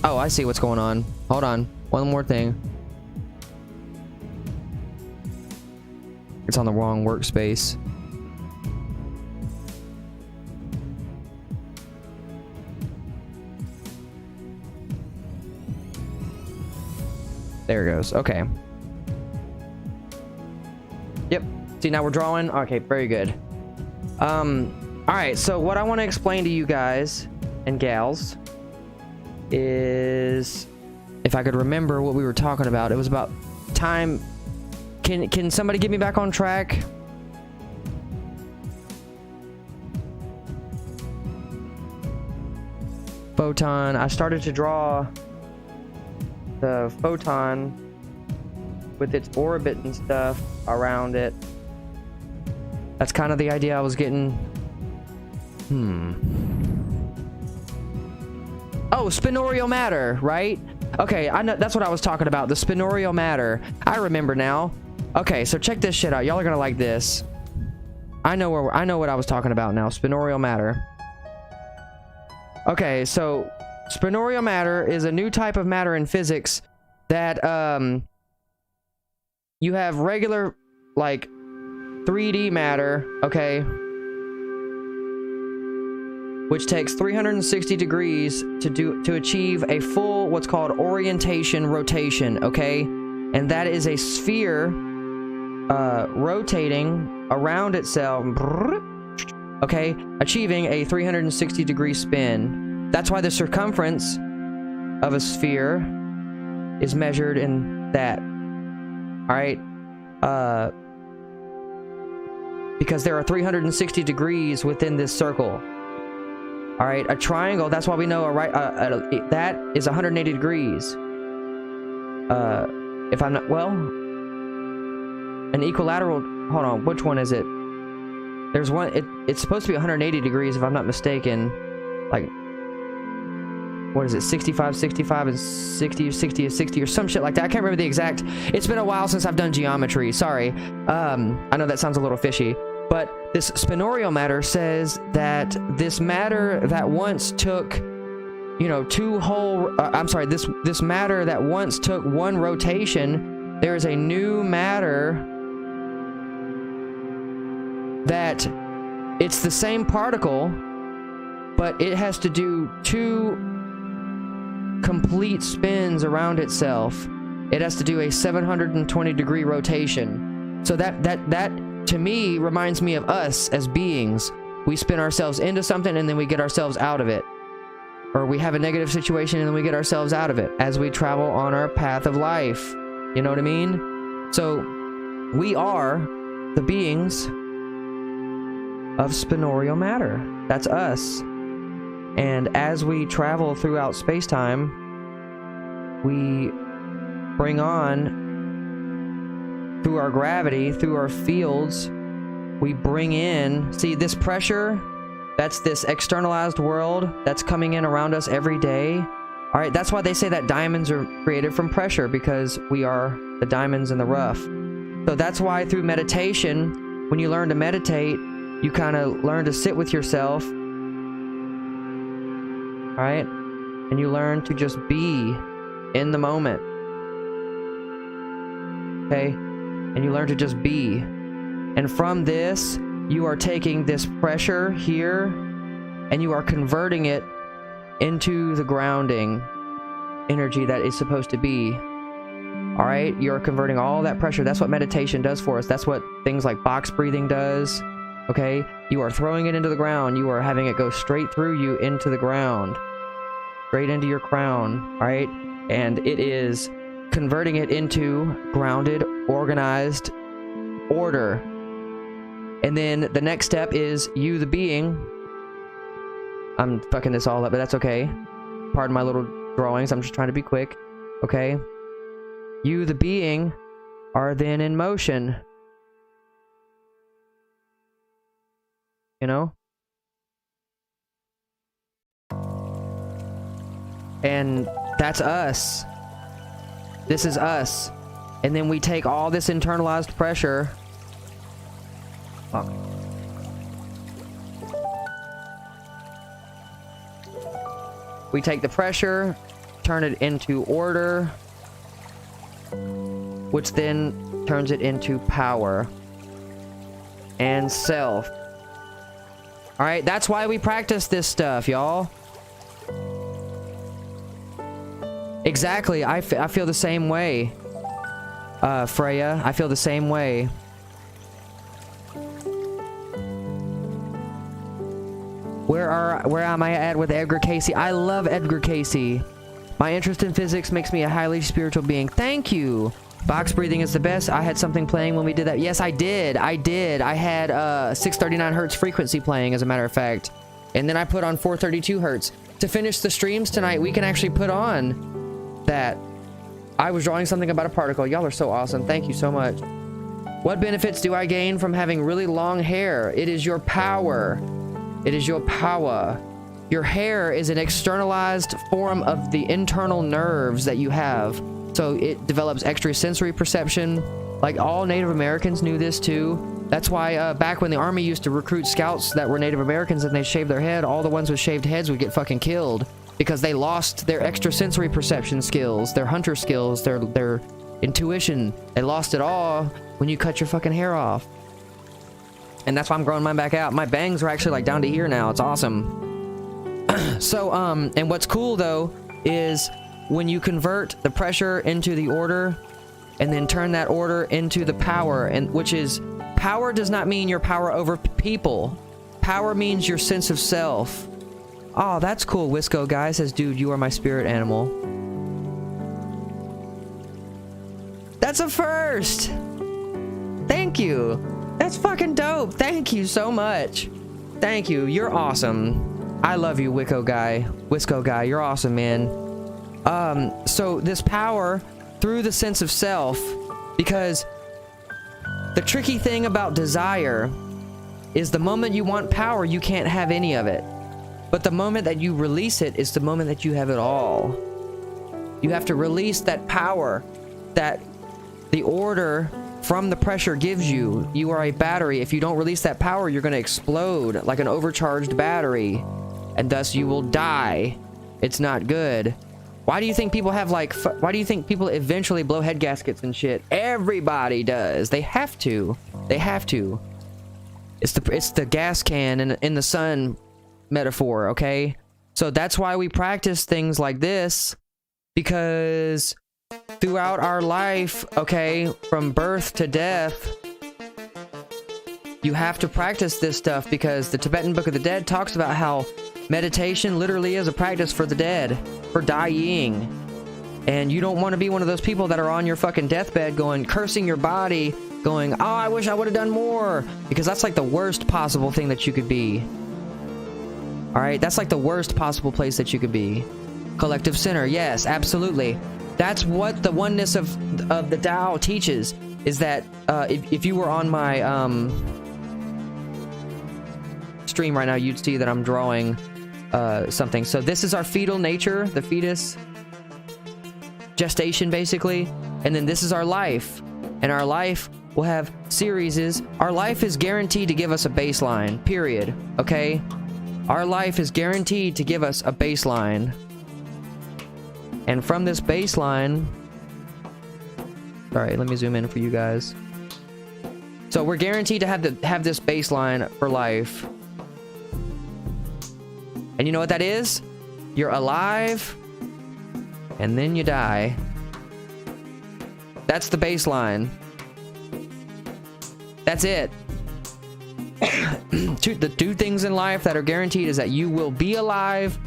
Oh, I see what's going on. Hold on. One more thing. It's on the wrong workspace. There it goes. Okay. Yep. See, now we're drawing. Okay, very good. All right, so what I want to explain to you guys and gals is if I could remember what we were talking about. It was about time. Can somebody get me back on track? Photon. I started to draw the photon with its orbit and stuff around it. That's kind of the idea I was getting. Oh, spinorial matter, right? Okay, I know that's what I was talking about. The spinorial matter. I remember now. Okay, so check this shit out. Y'all are gonna like this. I know what I was talking about now. Spinorial matter. Okay, so spinorial matter is a new type of matter in physics that you have regular like 3D matter, okay, which takes 360 degrees to achieve a full what's called orientation rotation, okay? And that is a sphere rotating around itself, okay, achieving a 360 degree spin. That's why the circumference of a sphere is measured in that. All right, because there are 360 degrees within this circle. All right, a triangle, that's why we know that is 180 degrees. If I'm not, well, an equilateral, hold on, which one is it? There's one, it's supposed to be 180 degrees if I'm not mistaken. Like, what is it, 65, 65, and 60, 60, 60, or some shit like that. I can't remember the exact, it's been a while since I've done geometry, sorry. I know that sounds a little fishy, but this spinorial matter says that this matter that once took, you know, this matter that once took one rotation, there is a new matter that it's the same particle, but it has to do 2 complete spins around itself. It has to do a 720 degree rotation. So that to me reminds me of us as beings. We spin ourselves into something and then we get ourselves out of it. Or we have a negative situation and then we get ourselves out of it as we travel on our path of life. You know what I mean? So we are the beings of spinorial matter. That's us. And as we travel throughout space-time, we bring on, through our gravity, through our fields, we bring in, see this pressure, that's this externalized world that's coming in around us every day. All right, that's why they say that diamonds are created from pressure, because we are the diamonds in the rough. So that's why through meditation, when you learn to meditate, you kind of learn to sit with yourself, all right? And you learn to just be in the moment, okay? And you learn to just be. And from this, you are taking this pressure here, and you are converting it into the grounding energy that is supposed to be. All right? You're converting all that pressure. That's what meditation does for us. That's what things like box breathing does. Okay? You are throwing it into the ground. You are having it go straight through you into the ground. Straight into your crown. All right? And it is converting it into grounded, organized order. And then the next step is you, the being. I'm fucking this all up, but that's okay. Pardon my little drawings. I'm just trying to be quick. Okay? You, the being, are then in motion. You know? And that's us. This is us. And then we take all this internalized pressure. We take the pressure, turn it into order, which then turns it into power and self. All right, that's why we practice this stuff, y'all. Exactly, I feel the same way, Freya. I feel the same way. Where am I at with Edgar Casey? I love Edgar Casey. My interest in physics makes me a highly spiritual being. Thank you. Box breathing is the best. I had something playing when we did that. Yes, I did. I had 639 hertz frequency playing, as a matter of fact. And then I put on 432 hertz. To finish the streams tonight, we can actually put on that. I was drawing something about a particle. Y'all are so awesome. Thank you so much. What benefits do I gain from having really long hair? It is your power. It is your power. Your hair is an externalized form of the internal nerves that you have. So it develops extrasensory perception. Like, all Native Americans knew this too. That's why back when the army used to recruit scouts that were Native Americans and they shaved their head, all the ones with shaved heads would get fucking killed because they lost their extrasensory perception skills, their hunter skills, their intuition. They lost it all when you cut your fucking hair off. And that's why I'm growing mine back out. My bangs are actually like down to here now. It's awesome. So, and what's cool though is when you convert the pressure into the order and then turn that order into the power, and which is, power does not mean your power over people. Power means your sense of self. Oh, that's cool. Wisco guy says, dude, you are my spirit animal. That's a first. Thank you. That's fucking dope. Thank you so much. Thank you. You're awesome. I love you, Wisco guy. You're awesome, man. So this power through the sense of self, because the tricky thing about desire is the moment you want power, you can't have any of it. But the moment that you release it is the moment that you have it all. You have to release that power that the order from the pressure gives you. You are a battery. If you don't release that power, you're going to explode like an overcharged battery, and thus you will die. It's not good. Why do you think people have like, why do you think people eventually blow head gaskets and shit? Everybody does. They have to. They have to. It's the gas can in the sun metaphor, okay? So that's why we practice things like this, because throughout our life, okay, from birth to death, you have to practice this stuff, because the Tibetan Book of the Dead talks about how meditation literally is a practice for the dead, for dying. And you don't want to be one of those people that are on your fucking deathbed going, cursing your body, going, oh, I wish I would have done more, because that's like the worst possible thing that you could be. All right, that's like the worst possible place that you could be. Collective sinner, yes, absolutely. That's what the oneness of the Tao teaches, is that if you were on my stream right now, you'd see that I'm drawing something. So this is our fetal nature, the fetus, gestation basically, and then this is our life, and our life will have series. Our life is guaranteed to give us a baseline, period, okay? Our life is guaranteed to give us a baseline. And from this baseline, sorry, let me zoom in for you guys. So we're guaranteed to have this baseline for life. And you know what that is? You're alive, and then you die. That's the baseline. That's it. The two things in life that are guaranteed is that you will be alive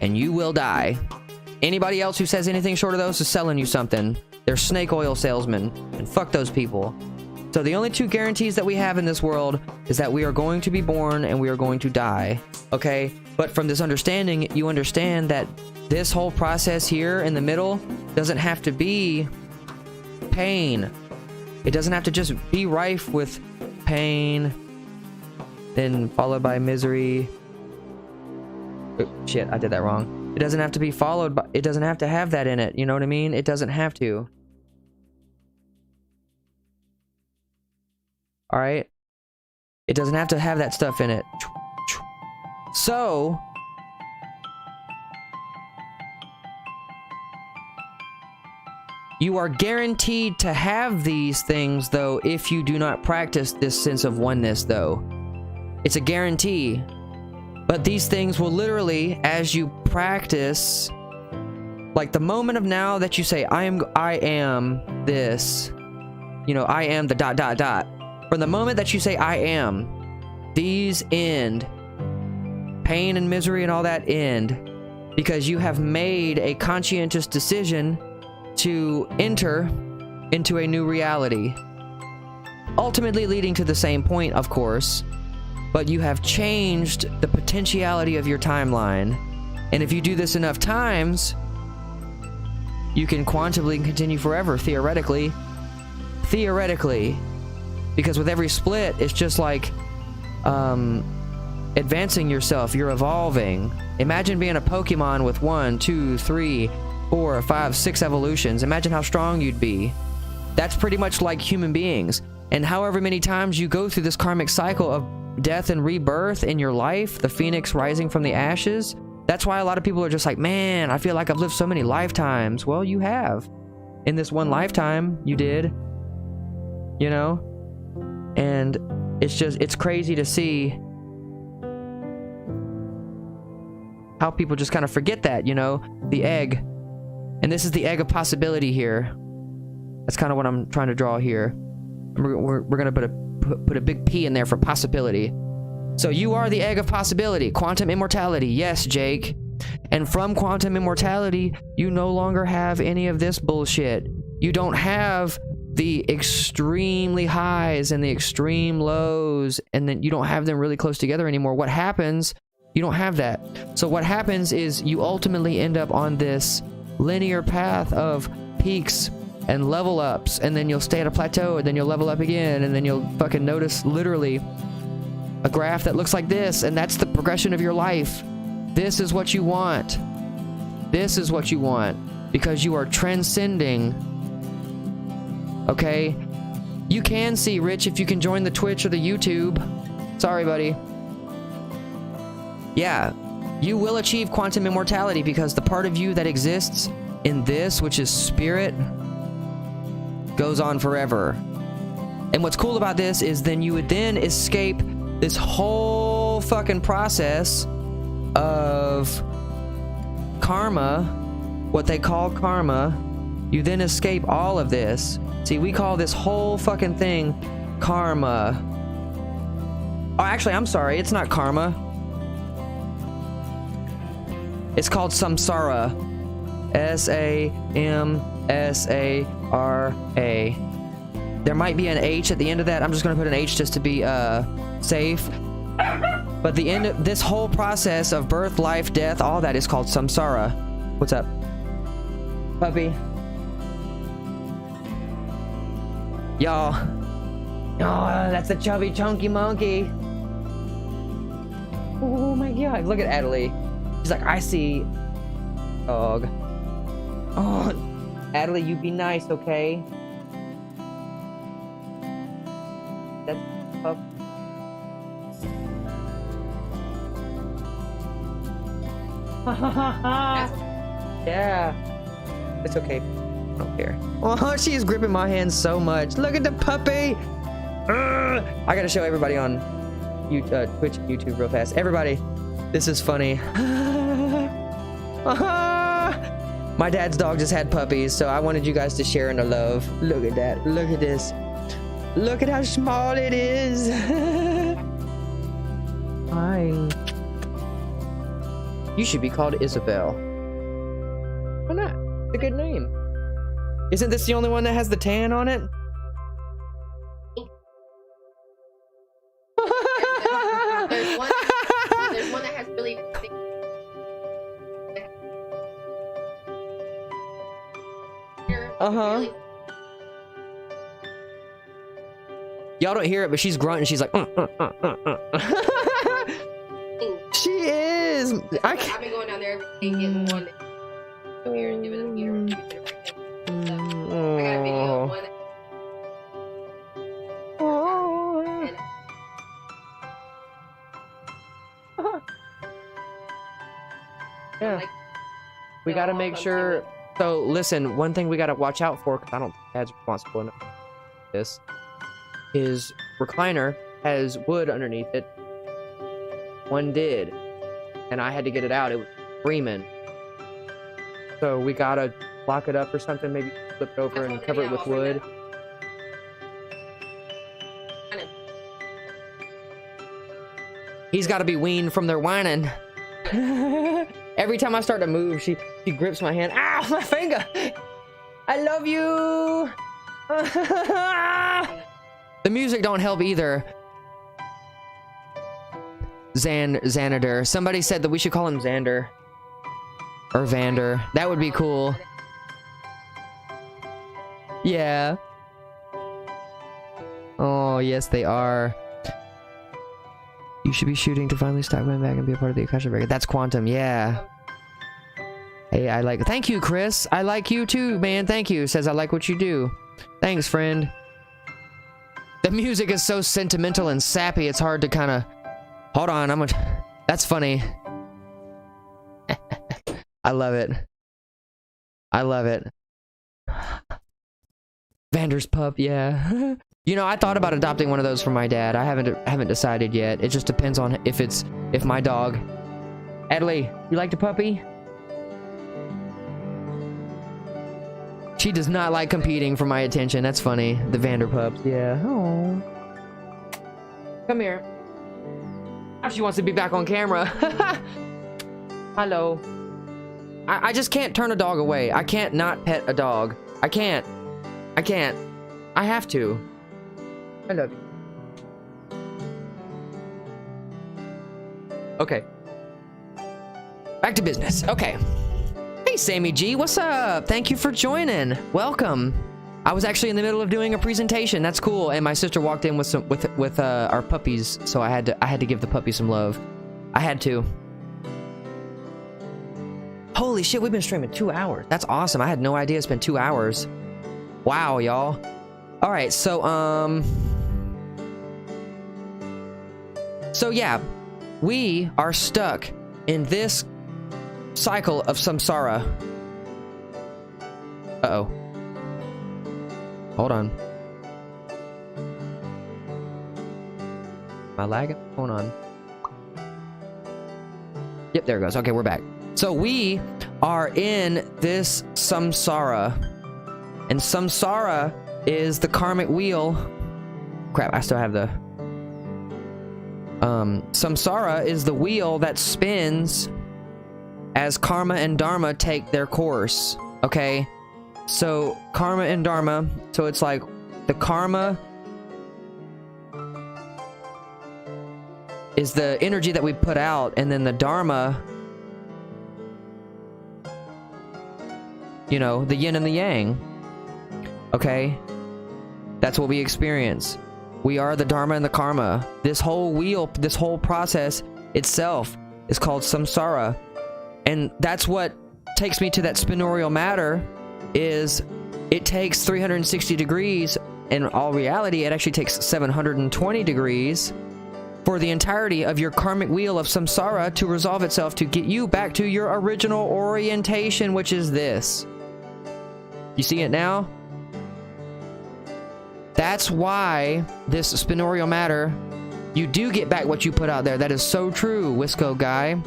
and you will die. Anybody else who says anything short of those is selling you something. They're snake oil salesmen, and fuck those people. So the only two guarantees that we have in this world is that we are going to be born and we are going to die, okay? But from this understanding, you understand that this whole process here in the middle doesn't have to be pain. It doesn't have to just be rife with pain, then followed by misery. Oh, shit, I did that wrong. It doesn't have to be followed by, it doesn't have to have that in it, you know what I mean? It doesn't have to. Alright? It doesn't have to have that stuff in it. So, you are guaranteed to have these things, though, if you do not practice this sense of oneness, though. It's a guarantee. But these things will literally, as you practice, like the moment of now that you say, I am this, you know, I am the ... From the moment that you say, I am, these end. Pain and misery and all that end. because you have made a conscientious decision to enter into a new reality. Ultimately leading to the same point, of course, but you have changed the potentiality of your timeline. And if you do this enough times, you can quantumly continue forever, theoretically. Theoretically. Because with every split, it's just like advancing yourself. You're evolving. Imagine being a Pokemon with 1, 2, 3, 4, 5, 6 evolutions. Imagine how strong you'd be. That's pretty much like human beings. And however many times you go through this karmic cycle of death and rebirth in your life, the phoenix rising from the ashes, that's why a lot of people are just like, man, I feel like I've lived so many lifetimes. Well, you have. In this one lifetime, you did. You know? And it's crazy to see how people just kind of forget that, you know? The egg. And this is the egg of possibility here. That's kind of what I'm trying to draw here. We're gonna put a big P in there for possibility. So you are the egg of possibility, quantum immortality. Yes, Jake. And from quantum immortality, you no longer have any of this bullshit. You don't have the extremely highs and the extreme lows, and then you don't have them really close together anymore. What happens? You don't have that. So what happens is you ultimately end up on this linear path of peaks and level ups, and then you'll stay at a plateau, and then you'll level up again, and then you'll fucking notice literally a graph that looks like this, and that's the progression of your life. This is what you want. This is what you want, because you are transcending. Okay? You can see, Rich, if you can join the Twitch or the YouTube. Sorry, buddy. Yeah, you will achieve quantum immortality, because the part of you that exists in this, which is spirit, goes on forever. And what's cool about this is then you would then escape this whole fucking process of karma, what they call karma. You then escape all of this. See, we call this whole fucking thing karma. Oh, actually, I'm sorry, it's not karma. It's called samsara. S-A-M-S-A-R-A. There might be an H at the end of that. I'm just gonna put an H just to be safe. But the end of this whole process of birth, life, death, all that is called samsara. What's up, puppy? Y'all. Oh, that's a chubby, chunky monkey. Oh my god! Look at Adelie. She's like, I see. Dog. Oh, Adelie, you be nice, okay? That's tough. Yeah. It's okay. I don't care. Oh, she's gripping my hand so much. Look at the puppy. Ugh. I gotta show everybody on Twitch and YouTube real fast. Everybody, this is funny. My dad's dog just had puppies, so I wanted you guys to share in the love. Look at that. Look at this. Look at how small it is. Fine. You should be called Isabel. Why not? It's a good name. Isn't this the only one that has the tan on it? There's one that has really thick. Uh-huh. Y'all don't hear it, but she's grunting. She's like, She is. I've been going down there every day getting one. Come here and give it a ear. I got a video of one. Yeah. We gotta make sure. So listen, one thing we gotta watch out for, because I don't think Dad's responsible enough for this, his recliner has wood underneath it. One did, and I had to get it out. It was screaming. So we gotta lock it up or something, maybe flip it over and cover it with wood. He's gotta be weaned from their whining. Every time I start to move, she grips my hand. Ow, my finger! I love you! The music don't help either. Xanader. Somebody said that we should call him Xander. Or Vander. That would be cool. Yeah. Oh, yes, they are. You should be shooting to finally stop going back and be a part of the Cashapp. That's Quantum, yeah. Hey, I like... Thank you, Chris. I like you too, man. Thank you. Says I like what you do. Thanks, friend. The music is so sentimental and sappy, it's hard to kind of... Hold on, I'm gonna... That's funny. I love it. I love it. Vander's pup, yeah. You know, I thought about adopting one of those for my dad. I haven't decided yet. It just depends on if my dog... Adley, you like the puppy? She does not like competing for my attention. That's funny. The Vanderpups, yeah. Oh. Come here. Oh, she wants to be back on camera. Hello. I just can't turn a dog away. I can't not pet a dog. I can't. I have to. I love you. Okay. Back to business. Okay. Hey, Sammy G, what's up? Thank you for joining. Welcome. I was actually in the middle of doing a presentation. That's cool. And my sister walked in with our puppies, so I had to give the puppy some love. I had to. Holy shit, we've been streaming 2 hours. That's awesome. I had no idea it's been 2 hours. Wow, y'all. All right, so yeah, we are stuck in this cycle of samsara. Uh-oh. Hold on. Am I lagging? Hold on. Yep, there it goes. Okay, we're back. So we are in this samsara. And samsara is the karmic wheel. Crap, I still have the... samsara is the wheel that spins as karma and dharma take their course. Okay? So, karma and dharma, so it's like the karma is the energy that we put out, and then the dharma, you know, the yin and the yang. Okay? That's what we experience. We are the dharma and the karma. This whole wheel, this whole process itself is called samsara. And that's what takes me to that spinorial matter. Is it takes 360 degrees. In all reality, it actually takes 720 degrees for the entirety of your karmic wheel of samsara to resolve itself to get you back to your original orientation, which is this. You see it now? That's why this spinorial matter, you do get back what you put out there. That is so true, Wisco guy.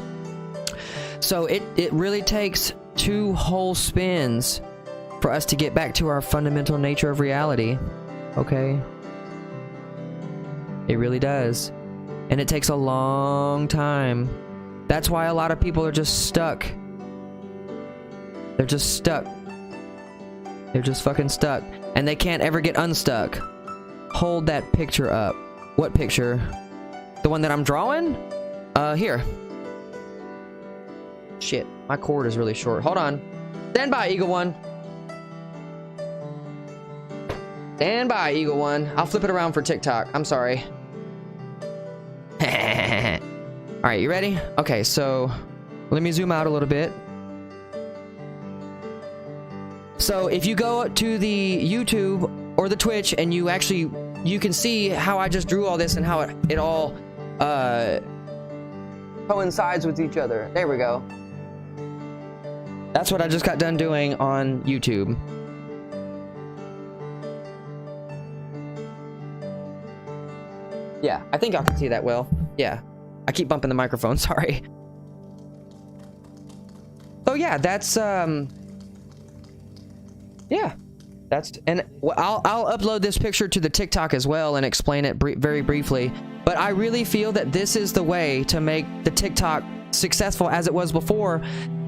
So it really takes 2 whole spins for us to get back to our fundamental nature of reality. Okay? It really does. And it takes a long time. That's why a lot of people are just stuck. They're just stuck. They're just fucking stuck. And they can't ever get unstuck. Hold that picture up. What picture? The one that I'm drawing? Here. Shit, my cord is really short. Hold on. Stand by, Eagle One. Stand by, Eagle One. I'll flip it around for TikTok. I'm sorry. Alright, you ready? Okay, so let me zoom out a little bit. So if you go to the YouTube or the Twitch and you can see how I just drew all this and how it all coincides with each other. There we go. That's what I just got done doing on YouTube. Yeah, I think y'all can see that well. Yeah. I keep bumping the microphone, sorry. So yeah, that's yeah. That's, and I'll upload this picture to the TikTok as well and explain it very briefly. But I really feel that this is the way to make the TikTok successful as it was before,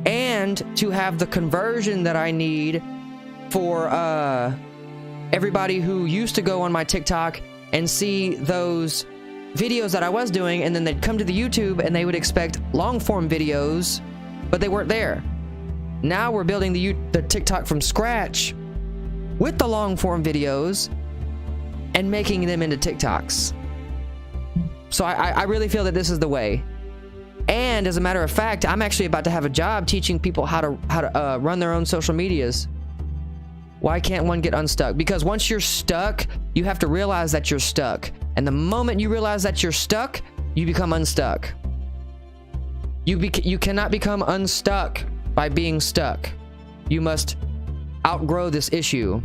and to have the conversion that I need for everybody who used to go on my TikTok and see those videos that I was doing, and then they'd come to the YouTube and they would expect long form videos, but they weren't there. Now we're building the TikTok from scratch with the long form videos and making them into TikToks. So I really feel that this is the way. And as a matter of fact, I'm actually about to have a job teaching people how to run their own social medias. Why can't one get unstuck? Because once you're stuck, you have to realize that you're stuck. And the moment you realize that you're stuck, you become unstuck. You cannot become unstuck by being stuck. You must outgrow this issue.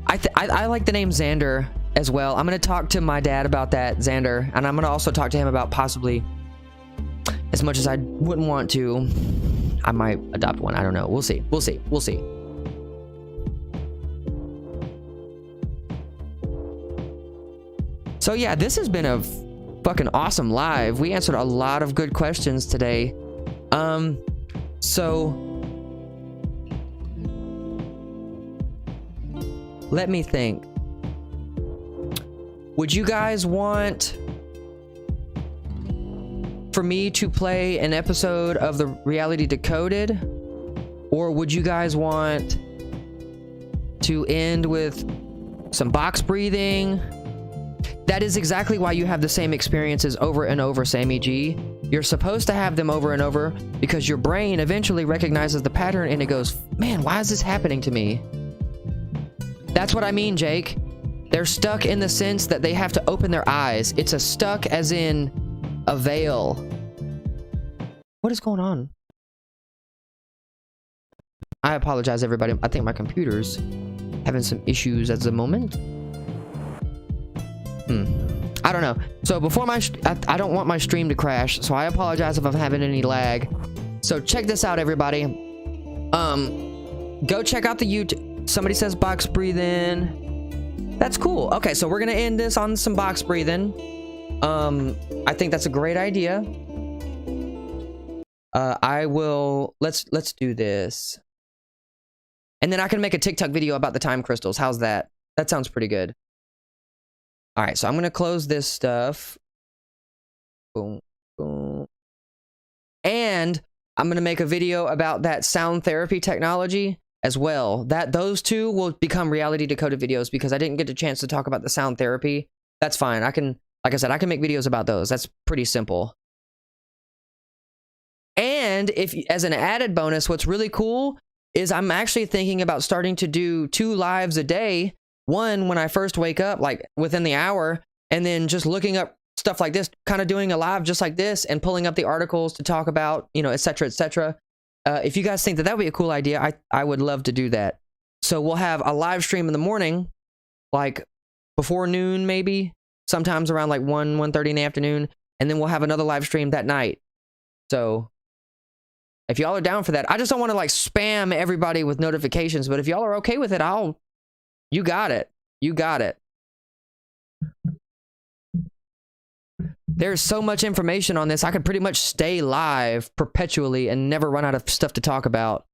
I like the name Xander as well. I'm going to talk to my dad about that, Xander. And I'm going to also talk to him about possibly, as much as I wouldn't want to, I might adopt one. I don't know. We'll see. We'll see. We'll see. So yeah, this has been a fucking awesome live. We answered a lot of good questions today. So let me think. Would you guys want for me to play an episode of the Reality Decoded? Or would you guys want to end with some box breathing? That is exactly why you have the same experiences over and over, Sammy G. You're supposed to have them over and over because your brain eventually recognizes the pattern and it goes, man, why is this happening to me? That's what I mean, Jake. They're stuck in the sense that they have to open their eyes. It's a stuck as in a veil. What is going on? I apologize, everybody. I think my computer's having some issues at the moment. I don't know. So before I don't want my stream to crash, so I apologize if I'm having any lag. So check this out, everybody. Go check out the YouTube. Somebody says box breathing. That's cool. Okay, so we're gonna end this on some box breathing. I think that's a great idea. I will. Let's do this, and then I can make a TikTok video about the time crystals. How's that? That sounds pretty good. All right, so I'm gonna close this stuff. Boom, boom. And I'm gonna make a video about that sound therapy technology as well. Those two will become Reality Decoded videos because I didn't get a chance to talk about the sound therapy. That's fine. I can, like I said, I can make videos about those. That's pretty simple. And if, as an added bonus, what's really cool is I'm actually thinking about starting to do 2 lives a day. One when I first wake up, like within the hour, and then just looking up stuff like this, kind of doing a live just like this and pulling up the articles to talk about, you know, etc., etc. If you guys think that would be a cool idea, I would love to do that. So we'll have a live stream in the morning, like before noon, maybe sometimes around like 1:30 in the afternoon, and then we'll have another live stream that night. So if y'all are down for that, I just don't want to like spam everybody with notifications, but if y'all are okay with it, you got it. You got it. There's so much information on this. I could pretty much stay live perpetually and never run out of stuff to talk about.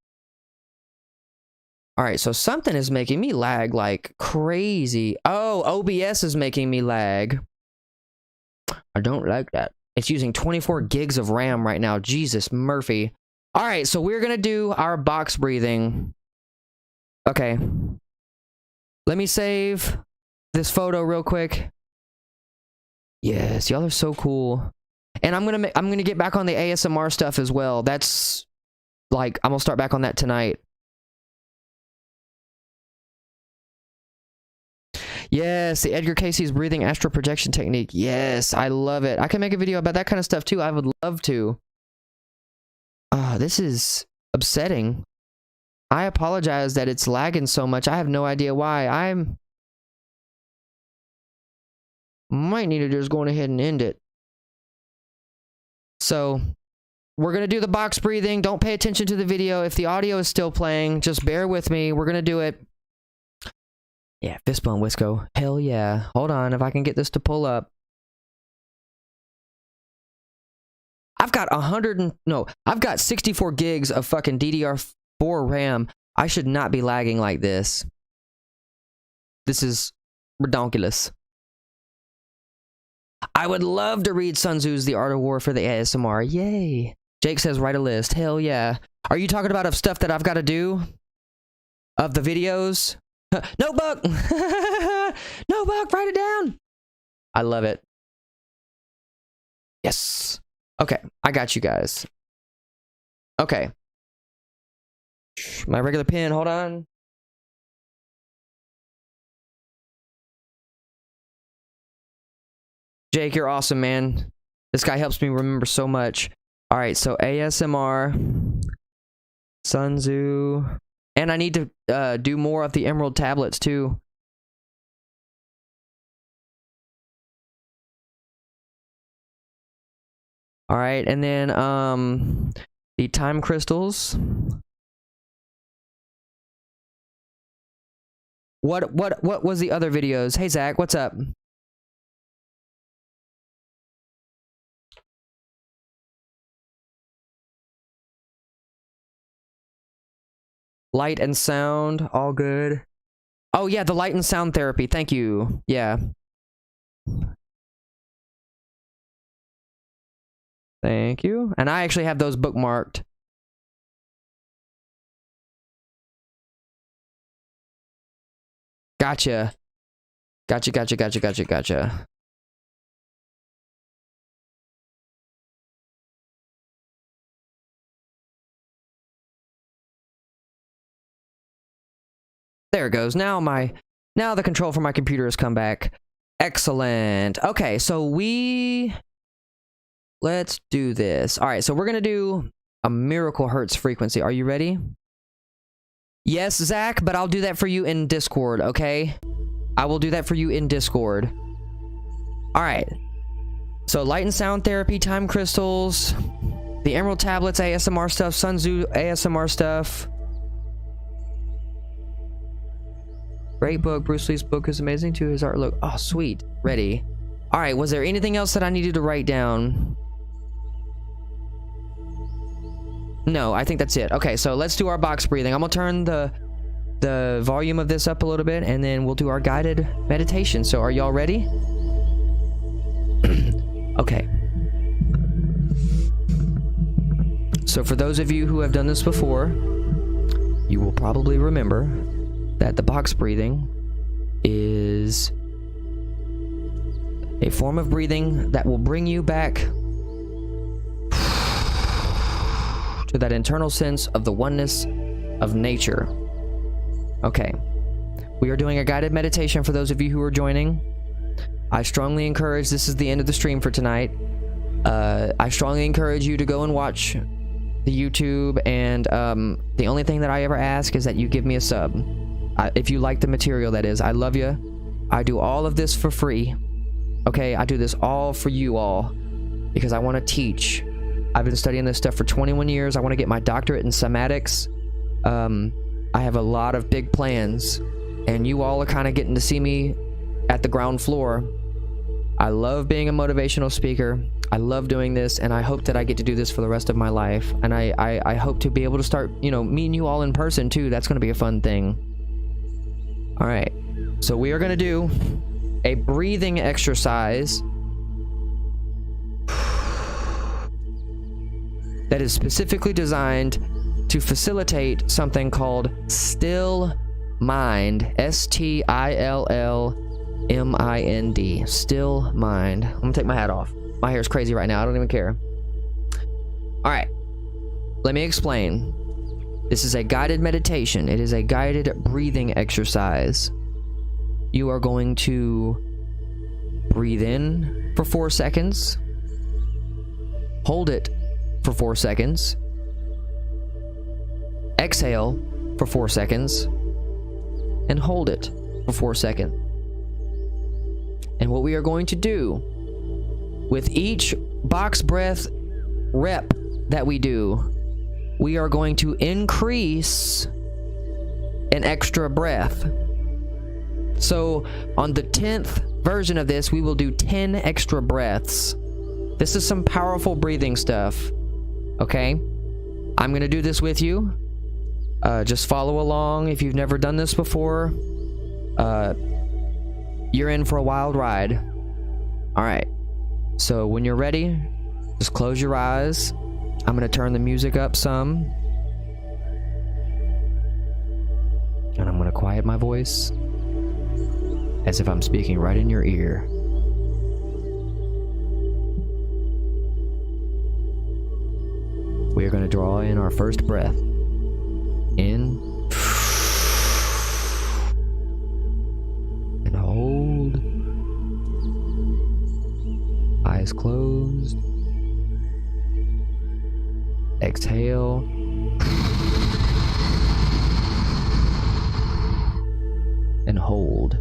All right, so something is making me lag like crazy. Oh, OBS is making me lag. I don't like that. It's using 24 gigs of RAM right now. Jesus, Murphy. All right, so we're going to do our box breathing. Okay. Let me save this photo real quick. Yes, y'all are so cool. And I'm gonna get back on the ASMR stuff as well. That's like, I'm gonna start back on that tonight. Yes, the Edgar Casey's breathing astral projection technique. Yes, I love it. I can make a video about that kind of stuff too. I would love to. This is upsetting. I apologize that it's lagging so much. I have no idea why. Might need to just go ahead and end it. So we're going to do the box breathing. Don't pay attention to the video. If the audio is still playing, just bear with me. We're going to do it. Yeah, fist bump, Wisco. Hell yeah. Hold on, if I can get this to pull up. I've got I've got 64 gigs of fucking DDR4 RAM. I should not be lagging like this. This is redonkulous. I would love to read Sun Tzu's The Art of War for the ASMR. Yay. Jake says write a list. Hell yeah. Are you talking about of stuff that I've got to do? Of the videos? Notebook! Notebook, write it down! I love it. Yes. Okay, I got you guys. Okay. My regular pen, hold on. Jake, you're awesome, man. This guy helps me remember so much. All right, so ASMR, Sun Tzu, and I need to do more of the Emerald tablets too. All right, and then the time crystals. What was the other videos? Hey Zach, what's up? Light and sound, all good. Oh yeah, the light and sound therapy. Thank you. Yeah. Thank you. And I actually have those bookmarked. Gotcha. Gotcha. There it goes. Now the control for my computer has come back. Excellent. Okay, so let's do this. All right, so we're gonna do a miracle hertz frequency. Are you ready? Yes, Zach, but I'll do that for you in Discord, okay? I will do that for you in Discord. All right. So light and sound therapy, time crystals, the Emerald tablets, ASMR stuff, Sun Tzu ASMR stuff. Great book. Bruce Lee's book is amazing too. His art look. Oh, sweet. Ready. All right. Was there anything else that I needed to write down? No, I think that's it. Okay, so let's do our box breathing. I'm gonna turn the volume of this up a little bit, and then we'll do our guided meditation. So are y'all ready? Okay. So for those of you who have done this before, you will probably remember that the box breathing is a form of breathing that will bring you back to that internal sense of the oneness of nature. Okay. We are doing a guided meditation for those of you who are joining. I strongly encourage, this is the end of the stream for tonight. I strongly encourage you to go and watch the YouTube, and the only thing that I ever ask is that you give me a sub. If you like the material, that is. I love you. I do all of this for free. Okay, I do this all for you all because I want to teach. I've been studying this stuff for 21 years. I want to get my doctorate in somatics. I have a lot of big plans, and you all are kind of getting to see me at the ground floor. I love being a motivational speaker. I love doing this, and I hope that I get to do this for the rest of my life. And I hope to be able to start, meeting you all in person too. That's going to be a fun thing. All right, so we are going to do a breathing exercise that is specifically designed to facilitate something called still mind. STILLMIND. Still mind. I'm gonna take my hat off. My hair's crazy right now. I don't even care. All right, let me explain. This is a guided meditation. It is a guided breathing exercise. You are going to breathe in for 4 seconds, hold it for 4 seconds, exhale for 4 seconds, and hold it for 4 seconds. And what we are going to do with each box breath rep that we do, we are going to increase an extra breath. So on the 10th version of this, we will do 10 extra breaths. This is some powerful breathing stuff. Okay? I'm gonna do this with you. Just follow along. If you've never done this before, you're in for a wild ride. All right. So when you're ready, just close your eyes. I'm gonna turn the music up some. And I'm gonna quiet my voice as if I'm speaking right in your ear. We are gonna draw in our first breath. In. And hold. Eyes closed. Exhale. And hold.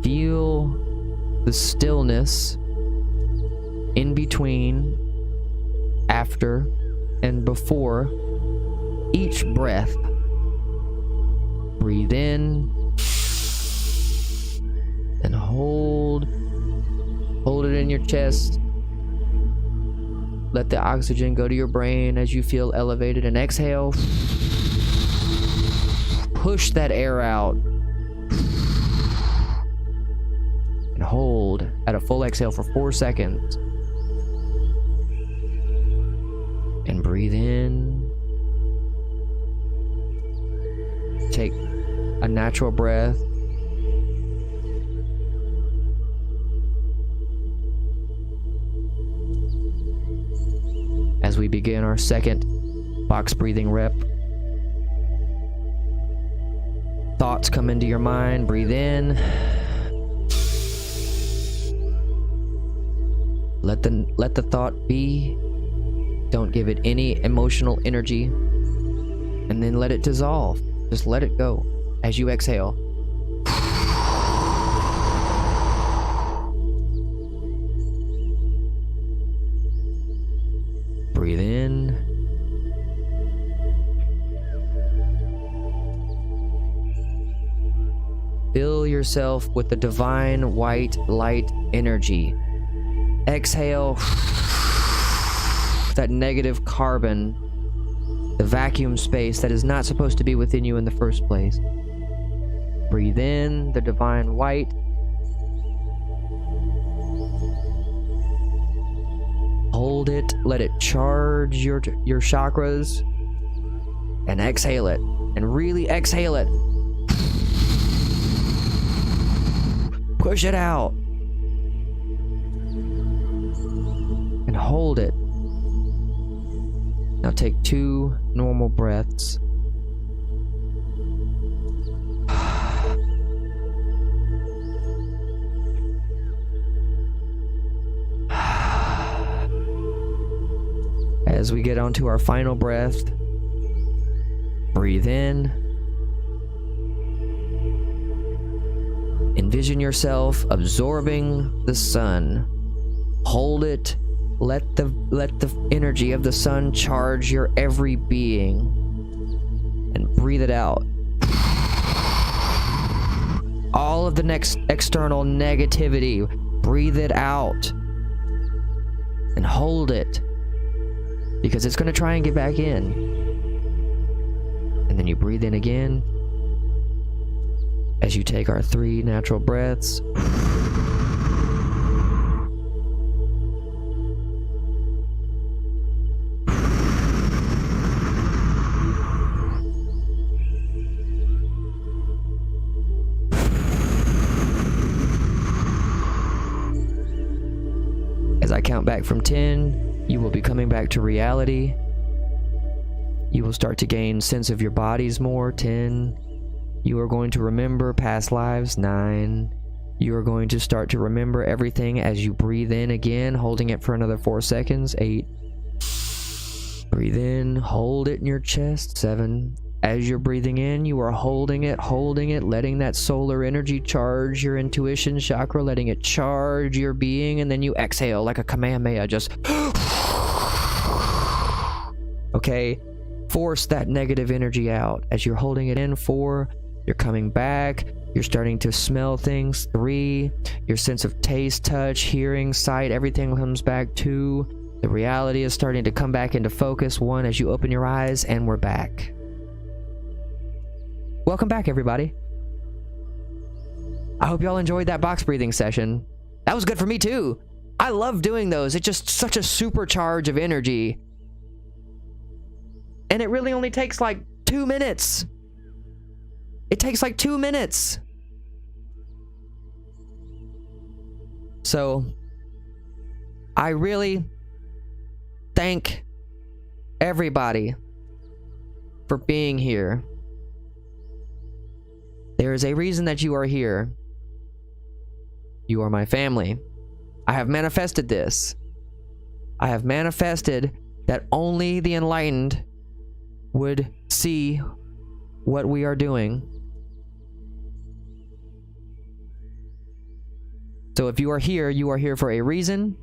Feel the stillness in between, after, and before each breath. Breathe in and hold. Hold it in your chest. Let the oxygen go to your brain as you feel elevated, and exhale. Push that air out. And hold at a full exhale for 4 seconds. And breathe in. Take a natural breath. As we begin our second box breathing rep. Thoughts come into your mind. Breathe in. Let the thought be. Don't give it any emotional energy. And then let it dissolve. Just let it go as you exhale. Breathe in. Fill yourself with the divine white light energy. Exhale that negative carbon, the vacuum space that is not supposed to be within you in the first place. Breathe in the divine white. Hold it, let it charge your chakras, and exhale it, and really exhale it. Push it out. And hold it. Now take 2 normal breaths. As we get onto our final breath, breathe in. Envision yourself absorbing the sun. Hold it. Let the energy of the sun charge your every being. And breathe it out. All of the next external negativity, breathe it out. And hold it. Because it's going to try and get back in. And then you breathe in again. As you take our 3 natural breaths. As I count back from 10, you will be coming back to reality. You will start to gain sense of your bodies more. 10. You are going to remember past lives. 9. You are going to start to remember everything as you breathe in again, holding it for another 4 seconds. 8. Breathe in, hold it in your chest. 7. As you're breathing in, you are holding it, letting that solar energy charge your intuition chakra, letting it charge your being, and then you exhale like a Kamehameha, just okay? Force that negative energy out as you're holding it in. 4. You're coming back. You're starting to smell things. 3, your sense of taste, touch, hearing, sight, everything comes back. 2, the reality is starting to come back into focus. 1, as you open your eyes, and we're back. Welcome back, everybody. I hope y'all enjoyed that box breathing session. That was good for me too. I love doing those. It's just such a supercharge of energy. And it really only takes like 2 minutes. It takes like 2 minutes. So, I really thank everybody for being here. There is a reason that you are here. You are my family. I have manifested this. I have manifested that only the enlightened would see what we are doing. So if you are here for a reason.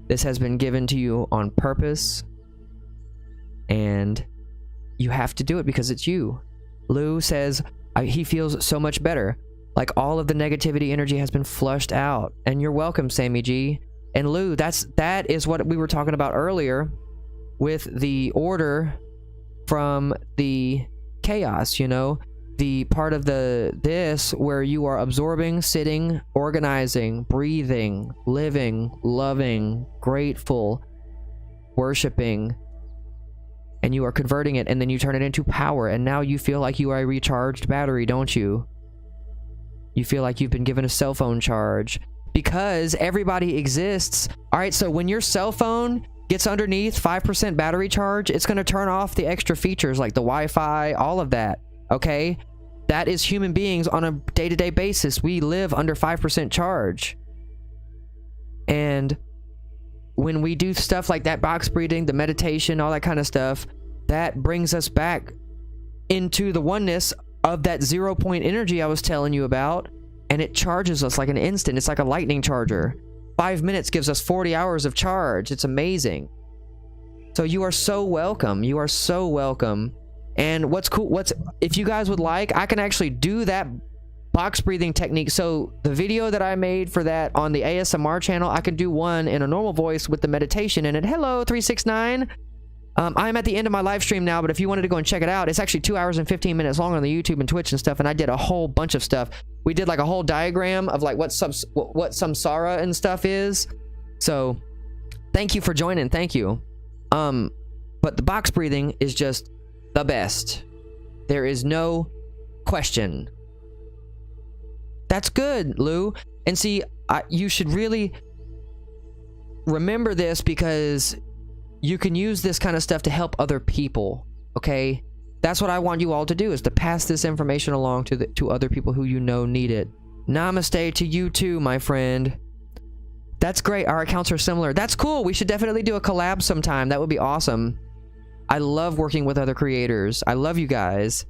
This has been given to you on purpose. And you have to do it because it's you. Lou says he feels so much better. Like all of the negativity energy has been flushed out. And you're welcome, Sammy G. And Lou, that is what we were talking about earlier with the order from the chaos, you know? The part of this where you are absorbing, sitting, organizing, breathing, living, loving, grateful, worshiping, and you are converting it, and then you turn it into power, and now you feel like you are a recharged battery, don't you? You feel like you've been given a cell phone charge because everybody exists. All right, so when your cell phone gets underneath 5% battery charge, it's going to turn off the extra features like the Wi-Fi, all of that, okay? That is human beings on a day-to-day basis. We live under 5% charge. And when we do stuff like that, box breathing, the meditation, all that kind of stuff, that brings us back into the oneness of that 0 point energy I was telling you about, and it charges us like an instant. It's like a lightning charger. 5 minutes gives us 40 hours of charge. It's amazing. So you are so welcome. You are so welcome. And what's cool, if you guys would like, I can actually do that box breathing technique. So the video that I made for that on the ASMR channel, I can do one in a normal voice with the meditation in it. Hello, 369. I'm at the end of my live stream now, but if you wanted to go and check it out, it's actually 2 hours and 15 minutes long on the YouTube and Twitch and stuff, and I did a whole bunch of stuff. We did like a whole diagram of like what samsara and stuff is. So thank you for joining. Thank you. But the box breathing is just the best. There is no question. That's good, Lou. And see, you should really remember this because you can use this kind of stuff to help other people, okay? That's what I want you all to do, is to pass this information along to other people who you know need it. Namaste to you too, my friend. That's great. Our accounts are similar. That's cool. We should definitely do a collab sometime. That would be awesome. I love working with other creators. I love you guys.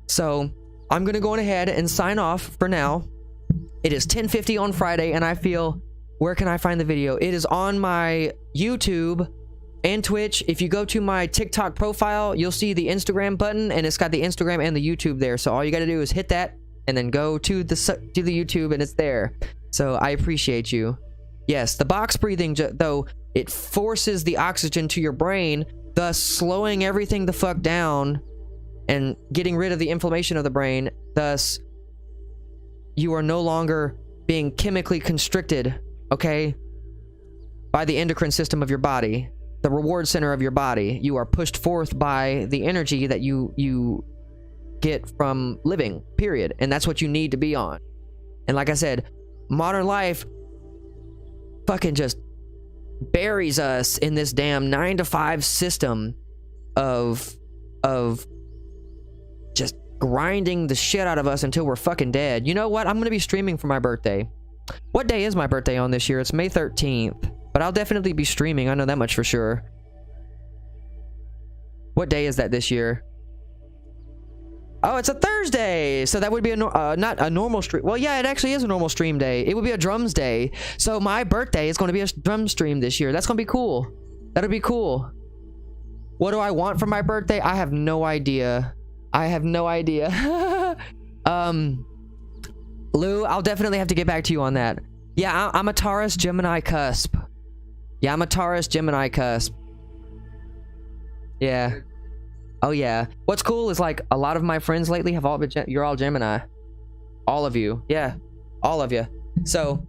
So I'm going to go on ahead and sign off for now. It is 10:50 on Friday, and I feel, where can I find the video? It is on my YouTube and Twitch. If you go to my TikTok profile, you'll see the Instagram button, and it's got the Instagram and the YouTube there. So all you got to do is hit that and then go to the YouTube, and it's there. So I appreciate you. Yes, the box breathing, though, it forces the oxygen to your brain, thus slowing everything the fuck down and getting rid of the inflammation of the brain. Thus, you are no longer being chemically constricted, okay, by the endocrine system of your body, the reward center of your body. You are pushed forth by the energy that you get from living, period. And that's what you need to be on. And like I said, modern life fucking just buries us in this damn 9-to-5 system of just grinding the shit out of us until we're fucking dead. You know what? I'm gonna be streaming for my birthday. What day is my birthday on this year? It's May 13th, but I'll definitely be streaming. I know that much for sure. What day is that this year? Oh, it's a Thursday, so that would be not a normal stream. Well, yeah, it actually is a normal stream day. It would be a drums day. So my birthday is going to be a drum stream this year. That's going to be cool. That'll be cool. What do I want for my birthday? I have no idea. I have no idea. Lou, I'll definitely have to get back to you on that. Yeah, I'm a Taurus Gemini cusp. Yeah, I'm a Taurus Gemini cusp. Yeah. Oh yeah. What's cool is like a lot of my friends lately have all been you're all Gemini. All of you. Yeah. All of you. So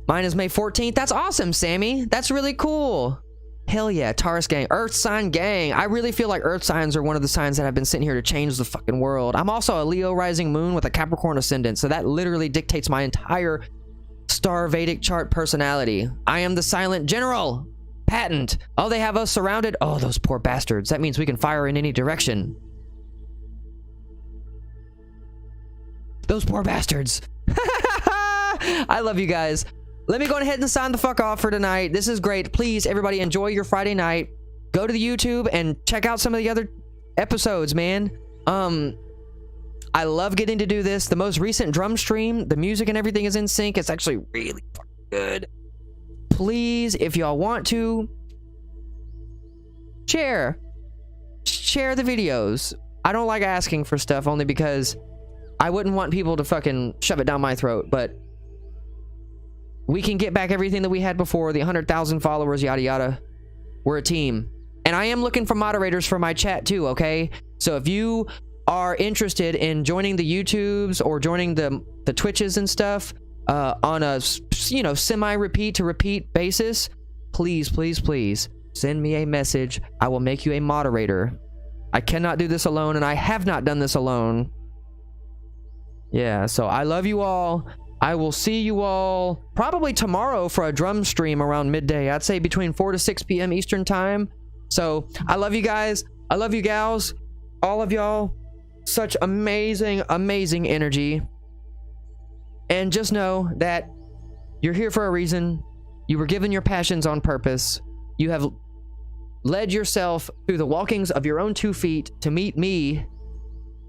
mine is May 14th. That's awesome, Sammy. That's really cool. Hell yeah, Taurus gang, Earth sign gang. I really feel like Earth signs are one of the signs that have been sent here to change the fucking world. I'm also a Leo rising moon with a Capricorn ascendant, so that literally dictates my entire star Vedic chart personality. I am the silent general. Patent. Oh, they have us surrounded. Oh, those poor bastards. That means we can fire in any direction. Those poor bastards. I love you guys. Let me go ahead and sign the fuck off for tonight. This is great. Please, everybody, enjoy your Friday night. Go to the YouTube and check out some of the other episodes, man. I love getting to do this. The most recent drum stream, the music and everything is in sync. It's actually really fucking good. Please, if y'all want to, share the videos. I don't like asking for stuff only because I wouldn't want people to fucking shove it down my throat, but we can get back everything that we had before, the 100,000 followers, yada yada. We're a team. And I am looking for moderators for my chat too, okay? So if you are interested in joining the YouTubes or joining the Twitches and stuff on a, you know, semi-repeat to repeat basis, please, please, please send me a message. I will make you a moderator. I cannot do this alone, and I have not done this alone. Yeah, so I love you all. I will see you all probably tomorrow for a drum stream around midday. I'd say between 4 to 6 p.m. Eastern time. So I love you guys. I love you gals. All of y'all. Such amazing, amazing energy. And just know that you're here for a reason. You were given your passions on purpose. You have led yourself through the walkings of your own 2 feet to meet me.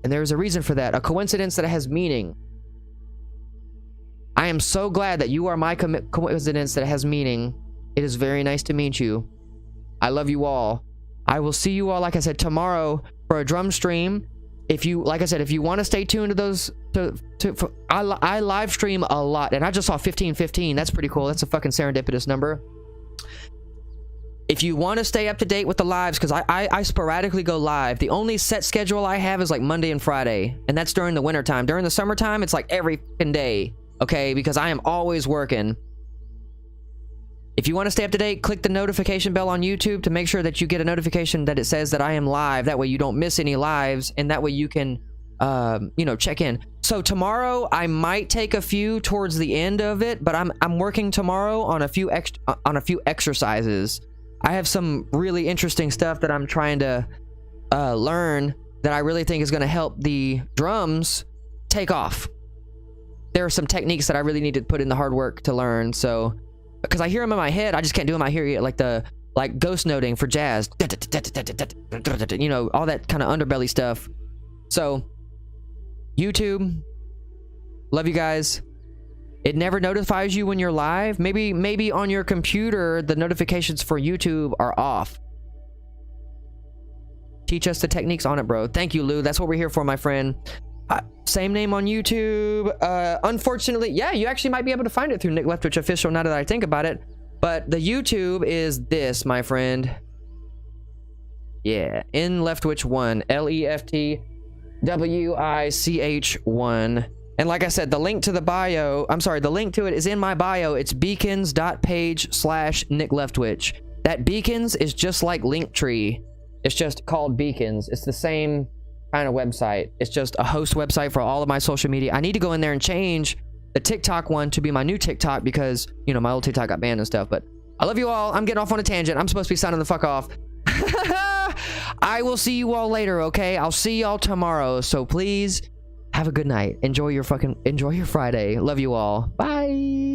And there is a reason for that. A coincidence that has meaning. I am so glad that you are my coincidence that has meaning. It is very nice to meet you. I love you all. I will see you all, like I said, tomorrow for a drum stream. If you, like I said, if you want to stay tuned to those, I live stream a lot, and I just saw 1515. That's pretty cool. That's a fucking serendipitous number. If you want to stay up to date with the lives, because I sporadically go live. The only set schedule I have is like Monday and Friday, and that's during the winter time. During the summertime, it's like every fucking day. Okay, because I am always working. If you want to stay up to date, click the notification bell on YouTube to make sure that you get a notification that it says that I am live. That way you don't miss any lives, and that way you can, you know, check in. So tomorrow I might take a few towards the end of it, but I'm working tomorrow on a few exercises. I have some really interesting stuff that I'm trying to learn that I really think is going to help the drums take off. There are some techniques that I really need to put in the hard work to learn. So, because I hear them in my head, I just can't do them out here yet. Like ghost noting for jazz, you know, all that kind of underbelly stuff. So, YouTube, love you guys. It never notifies you when you're live. Maybe on your computer the notifications for YouTube are off. Teach us the techniques on it, bro. Thank you, Lou. That's what we're here for, my friend. Same name on YouTube. Unfortunately, yeah, you actually might be able to find it through Nick-Leftwich Official now that I think about it. But the YouTube is this, my friend. Yeah, N-Leftwich 1. Leftwich 1. And like I said, the link to the bio, I'm sorry, the link to it is in my bio. It's beacons.page/Nick-Leftwich. That Beacons is just like Linktree. It's just called Beacons. It's the same kind of website. It's just a host website for all of my social media. I need to go in there and change the TikTok one to be my new TikTok because, you know, my old TikTok got banned and stuff. But I love you all. I'm getting off on a tangent. I'm supposed to be signing the fuck off. I will see you all later, okay? I'll see y'all tomorrow. So please have a good night. Enjoy your Friday. Love you all. Bye.